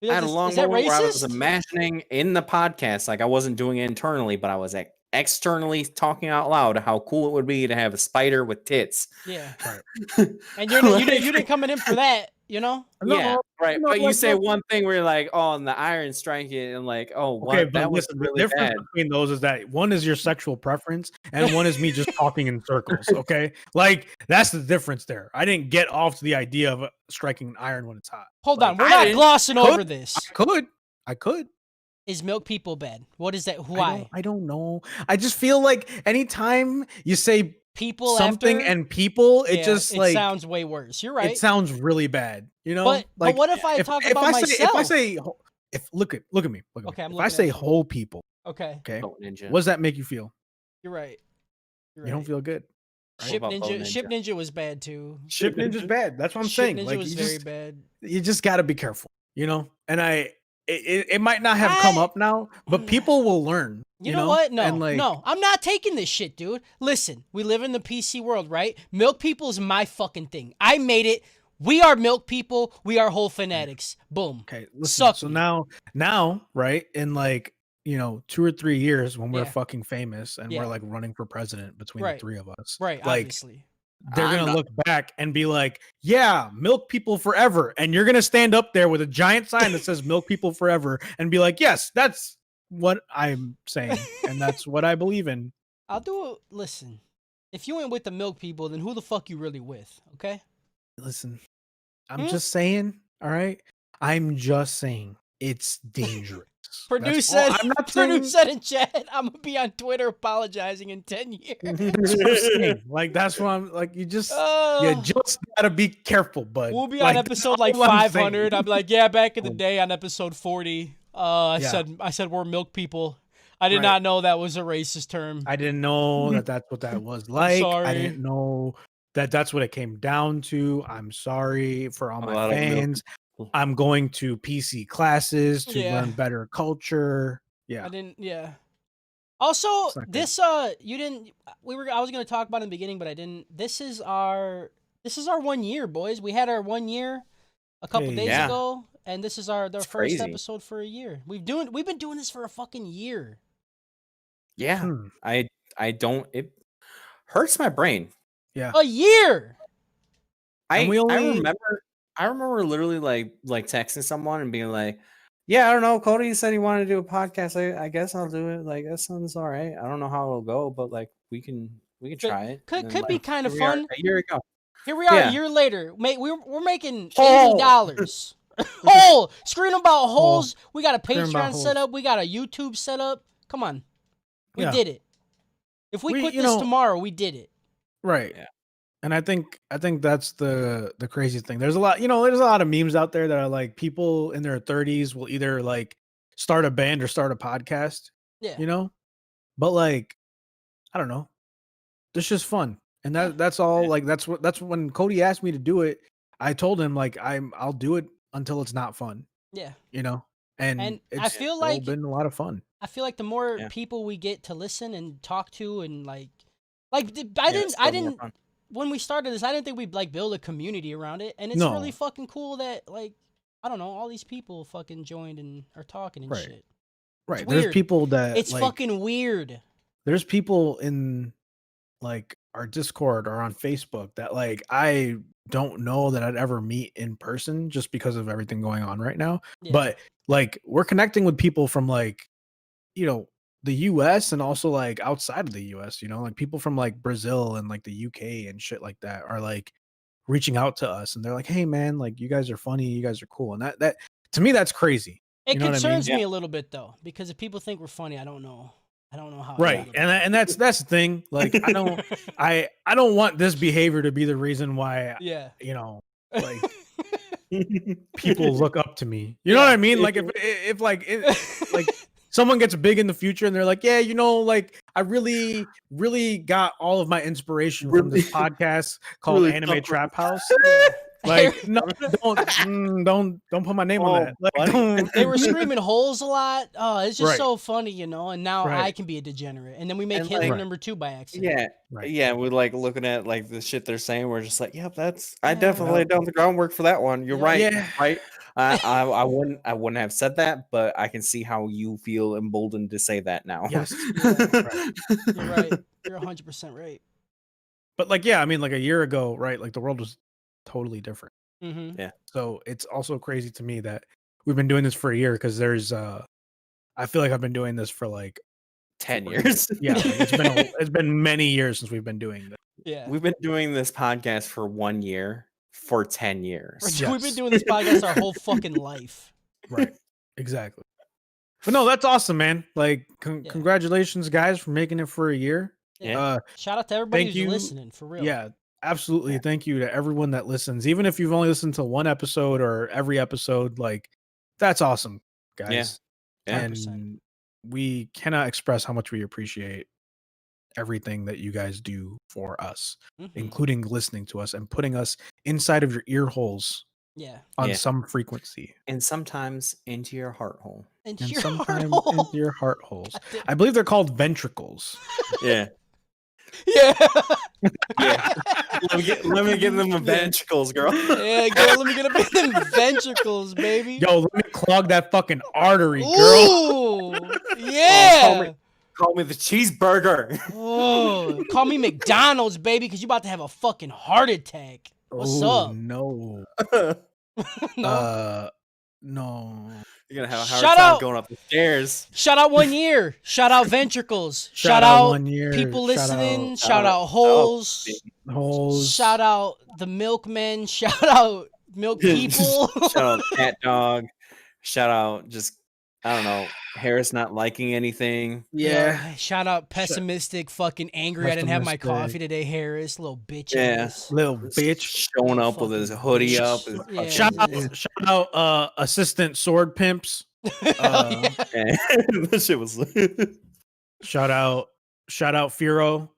I had a long Is that moment where I was racist? imagining in the podcast, like I wasn't doing it internally, but I was like externally talking out loud how cool it would be to have a spider with tits. Yeah. Right. And you didn't coming in for that, you know? Yeah, right. But you like, say look, one thing where you're like, oh, and the iron strike it, and like, oh, what? okay, but That was listen, really the difference bad. between those is that one is your sexual preference and one is me just talking in circles. Okay, like that's the difference there. I didn't get off to the idea of striking an iron when it's hot. Hold Like, on, we're I not didn't- glossing could- over this. I could. Is milk people bad? What is that? Why? I don't know. I just feel like anytime you say People something after, and people, it yeah, just it like sounds way worse. You're right. it sounds really bad. You know, but like what if I talk about myself? if I say look at me. Okay, I'm if I looking say at you. whole people, Okay, okay, Boat Ninja. what does that make you feel? you're right. You're You don't right. feel good. Ship What about Boat Ninja. Ship Ninja? Ninja was bad too. Ship Ninja's bad. That's what I'm Ship saying. Ninja Like was very bad. you just got to be careful, you know. And it might not have come up now, but people will learn. You know what? No, And like, no, I'm not taking this shit, dude. Listen, we live in the PC world, right? Milk people is my fucking thing. I made it. We are milk people. We are whole fanatics. Boom. okay, listen. Suck So me. now, right? In like 2 or 3 years when we're Yeah. fucking famous and Yeah. we're like running for president between Right. the three of us, Right, like obviously. they're I'm gonna not- look back and be like, yeah, milk people forever. And you're gonna stand up there with a giant sign that says milk people forever and be like, yes, that's what I'm saying. And that's what I believe in. I'll do it. Listen, if you ain't with the milk people, then who the fuck you really with? Okay. Listen, I'm Hmm? just saying, all right? I'm just saying it's dangerous. Purdue That's said. all. I'm not Purdue saying said in chat, "I'm gonna be on Twitter apologizing in 10 years." that's what I'm saying. Like that's what I'm like. You just Oh. gotta be careful, bud. We'll be on Like, episode that's like all I'm 500. saying. I'm like, yeah, back in the Oh. day on episode 40, Yeah. I said we're milk people. I did Right. not know that was a racist term. I didn't know that that's what that was like. sorry. I didn't know that that's what it came down to. I'm sorry for all A my lot of milk fans. people. I'm going to PC classes to Yeah. learn better culture. I Yeah. didn't. Yeah. Also, It's not good. this you didn't. I was gonna talk about it in the beginning, but I didn't. This is our 1 year, boys. We had our 1 year a couple Hey. days Yeah. ago, and this is our It's first crazy. episode for a year. We've been doing this for a fucking year. Yeah. Hmm. I don't. It hurts my brain. Yeah. A year. And we I only- remember literally like texting someone and being like, yeah, I don't know. Cody said he wanted to do a podcast. I guess I'll do it. Like that sounds all right. I don't know how it'll go, but like we can try it. And Could then, be like, kind of here we are fun. a year ago. Here we are Yeah. a year later. We're making Hole. $80. Hole. Scream about holes. We got a Scream about Patreon set holes. up. We got a YouTube set up. Come on. We Yeah. did it. If we quit you this know- tomorrow, we did it. Right. Yeah. And I think that's the crazy thing. There's a lot, there's a lot of memes out there that are like people in their 30s will either like start a band or start a podcast, Yeah. But like, I don't know. It's just fun. And that's all. Yeah. Like that's when Cody asked me to do it, I told him like I'll do it until it's not fun, Yeah. And I it's feel still like been a lot of fun. I feel like the more Yeah. people we get to listen and talk to and like Yeah, I it's still more didn't fun. when we started this, I didn't think we'd like build a community around it, and it's No. really fucking cool that like I don't know, all these people fucking joined and are talking and Right. shit. Right. weird. There's people that It's like, fucking weird. there's people in like our Discord or on Facebook that like I don't know that I'd ever meet in person just because of everything going on right now. Yeah. But like we're connecting with people from like, the US and also like outside of the US, like people from like Brazil and like the UK and shit like that are like reaching out to us and they're like, "Hey man, like you guys are funny, you guys are cool." And that to me that's crazy. It you know what I mean? concerns me Yeah. a little bit though, because if people think we're funny, I don't know how. I Right. feel And about that's the thing. Like I don't it. I don't want this behavior to be the reason why Yeah. like people look up to me. You know what I mean? Like if like someone gets big in the future and they're like, "Yeah, like I really got all of my inspiration from this podcast called really Anime tough- Trap House." Yeah. Like no, don't put my name on Oh, that. Like, buddy. don't- They were screaming holes a lot. Oh, it's just Right. so funny, and now I Right. can be a degenerate. And then we make And, Hitler like- number 2 by accident. Yeah. Right. Yeah, we're like looking at like the shit they're saying. We're just like, yep, that's I Yeah. definitely laid down the groundwork for that one. You're Yeah. right. Yeah. Right. I wouldn't have said that, but I can see how you feel emboldened to say that now. Yes. Yeah. You're right. You're 100% right. But like, yeah, I mean, like a year ago, right? Like the world was totally different. Mm-hmm. So it's also crazy to me that we've been doing this for a year because there's I feel like I've been doing this for like 10 years. yeah, like it's been many years since we've been doing this. Yeah. We've been doing this podcast for 1 year for 10 years. We've been Yes. doing this podcast our whole fucking life. Right. Exactly. But no, that's awesome, man. Like Yeah. congratulations guys for making it for a year. Yeah. Shout out to everybody Thank who's you. listening, for real. Yeah, absolutely. Yeah. Thank you to everyone that listens. Even if you've only listened to one episode or every episode, like that's awesome, guys. Yeah. 100%. And we cannot express how much we appreciate everything that you guys do for us, Mhm. including listening to us and putting us inside of your ear holes Yeah. on Yeah. some frequency And sometimes into your heart hole. And, and your sometimes heart hole. into your heart holes. God damn- I believe they're called ventricles. Yeah. Yeah. Yeah. let me get them a ventricles, girl. Yeah, girl, let me get up in them ventricles, baby. Yo, let me clog that fucking artery, girl. Ooh, yeah. Call me the cheeseburger. Oh, call me McDonald's, baby, because you about to have a fucking heart attack. What's Oh, up? No. No. No. You're gonna have a hard Shout time out. going up the stairs. Shout out 1 year. Shout out ventricles. Shout out out 1 year. people Shout out listening. shout Shout out- out holes. holes. Shout out the milkmen. Shout out milk people. Shout out cat dog. Shout out just I don't know, Harris not liking anything. Yeah. Shout out pessimistic, fucking angry. I didn't have my Pessimistic. coffee today, Harris. Little bitch. Yeah. ass. Little bitch. Showing up with his hoodie up. his Yeah. fucking- Shout out assistant sword pimps. Uh, Yeah. That shit was shout out Firo.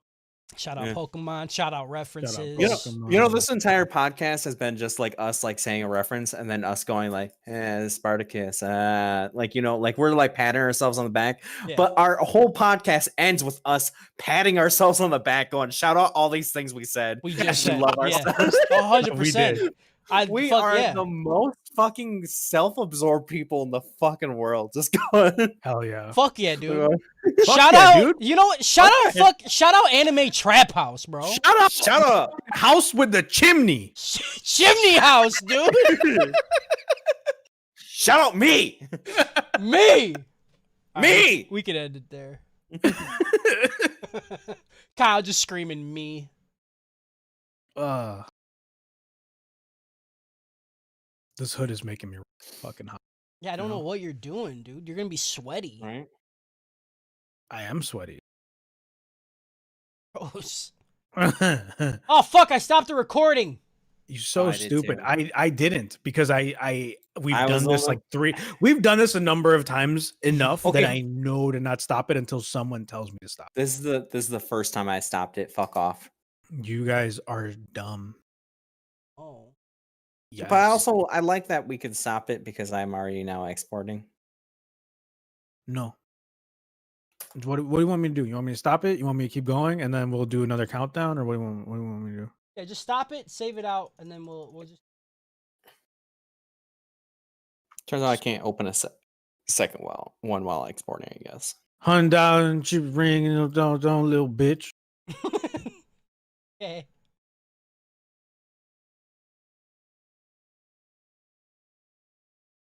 Shout out Yeah. Pokemon. Shout out references. This entire podcast has been just like us like saying a reference and then us going like, Spartacus, like like we're like patting ourselves on the back. Yeah. But our whole podcast ends with us patting ourselves on the back, going, shout out all these things we said. We just We said, love yeah, ourselves. 100%. We are the most fucking self-absorbed people in the fucking world. Just going. Hell yeah. Fuck yeah, dude. Fuck Shout yeah, out, dude. you know what? Shout out Anime Trap House, bro. Shut up. House with the chimney. Chimney House, dude. Shout out me. Me. All Me. right, we could end it there. Kyle just screaming me. This hood is making me fucking hot. Yeah, I don't know what you're doing, dude. You're gonna be sweaty. Right. I am sweaty. Gross. You're Oh fuck! I stopped the recording. so I did stupid. too. I didn't because we've I was done this like we've done this a number of times enough that I know to not stop it until someone tells me to stop. This is the first time I stopped it. Fuck off. You guys are dumb. Oh. Yes. But I like that we could stop it because I'm already now exporting. No. What do you want me to do? You want me to stop it? You want me to keep going and then we'll do another countdown, or what do you want me to do? Yeah, just stop it, save it out, and then we'll just. Turns out I can't open a second one while exporting, I guess. $100 cheap ring, don't little bitch. Yeah.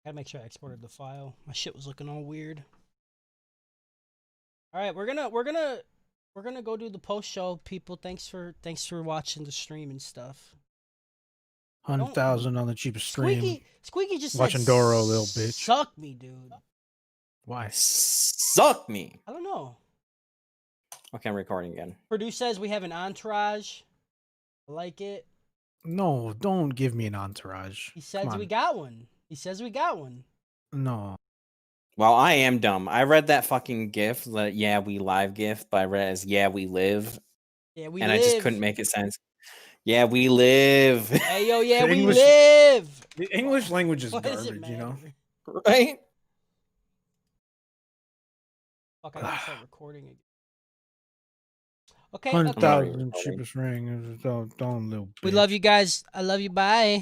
Gotta make sure I exported the file. My shit was looking all weird. All right, we're gonna go do the post show, people. Thanks for watching the stream and stuff. 100,000 on the cheapest stream. Squeaky just watching said, Dororo, little bitch. Suck me, dude. Why? Suck me. I don't know. Okay, I'm recording again. Purdue says we have an entourage. I like it. No, don't give me an entourage. He says we got one. He says we got one. No. Well, I am dumb. I read that fucking GIF, the "Yeah We Live" GIF, but I read it as "Yeah We Live," Yeah, we and live. I just couldn't make it sense. Yeah, we live. Hey, yo, yeah, The we English- live. The English language is What does it garbage, you know? matter? Right? Fuck, I gotta start recording again. Okay, 100,000 recording. cheapest ring. Don't little bitch. we love you guys. I love you. Bye.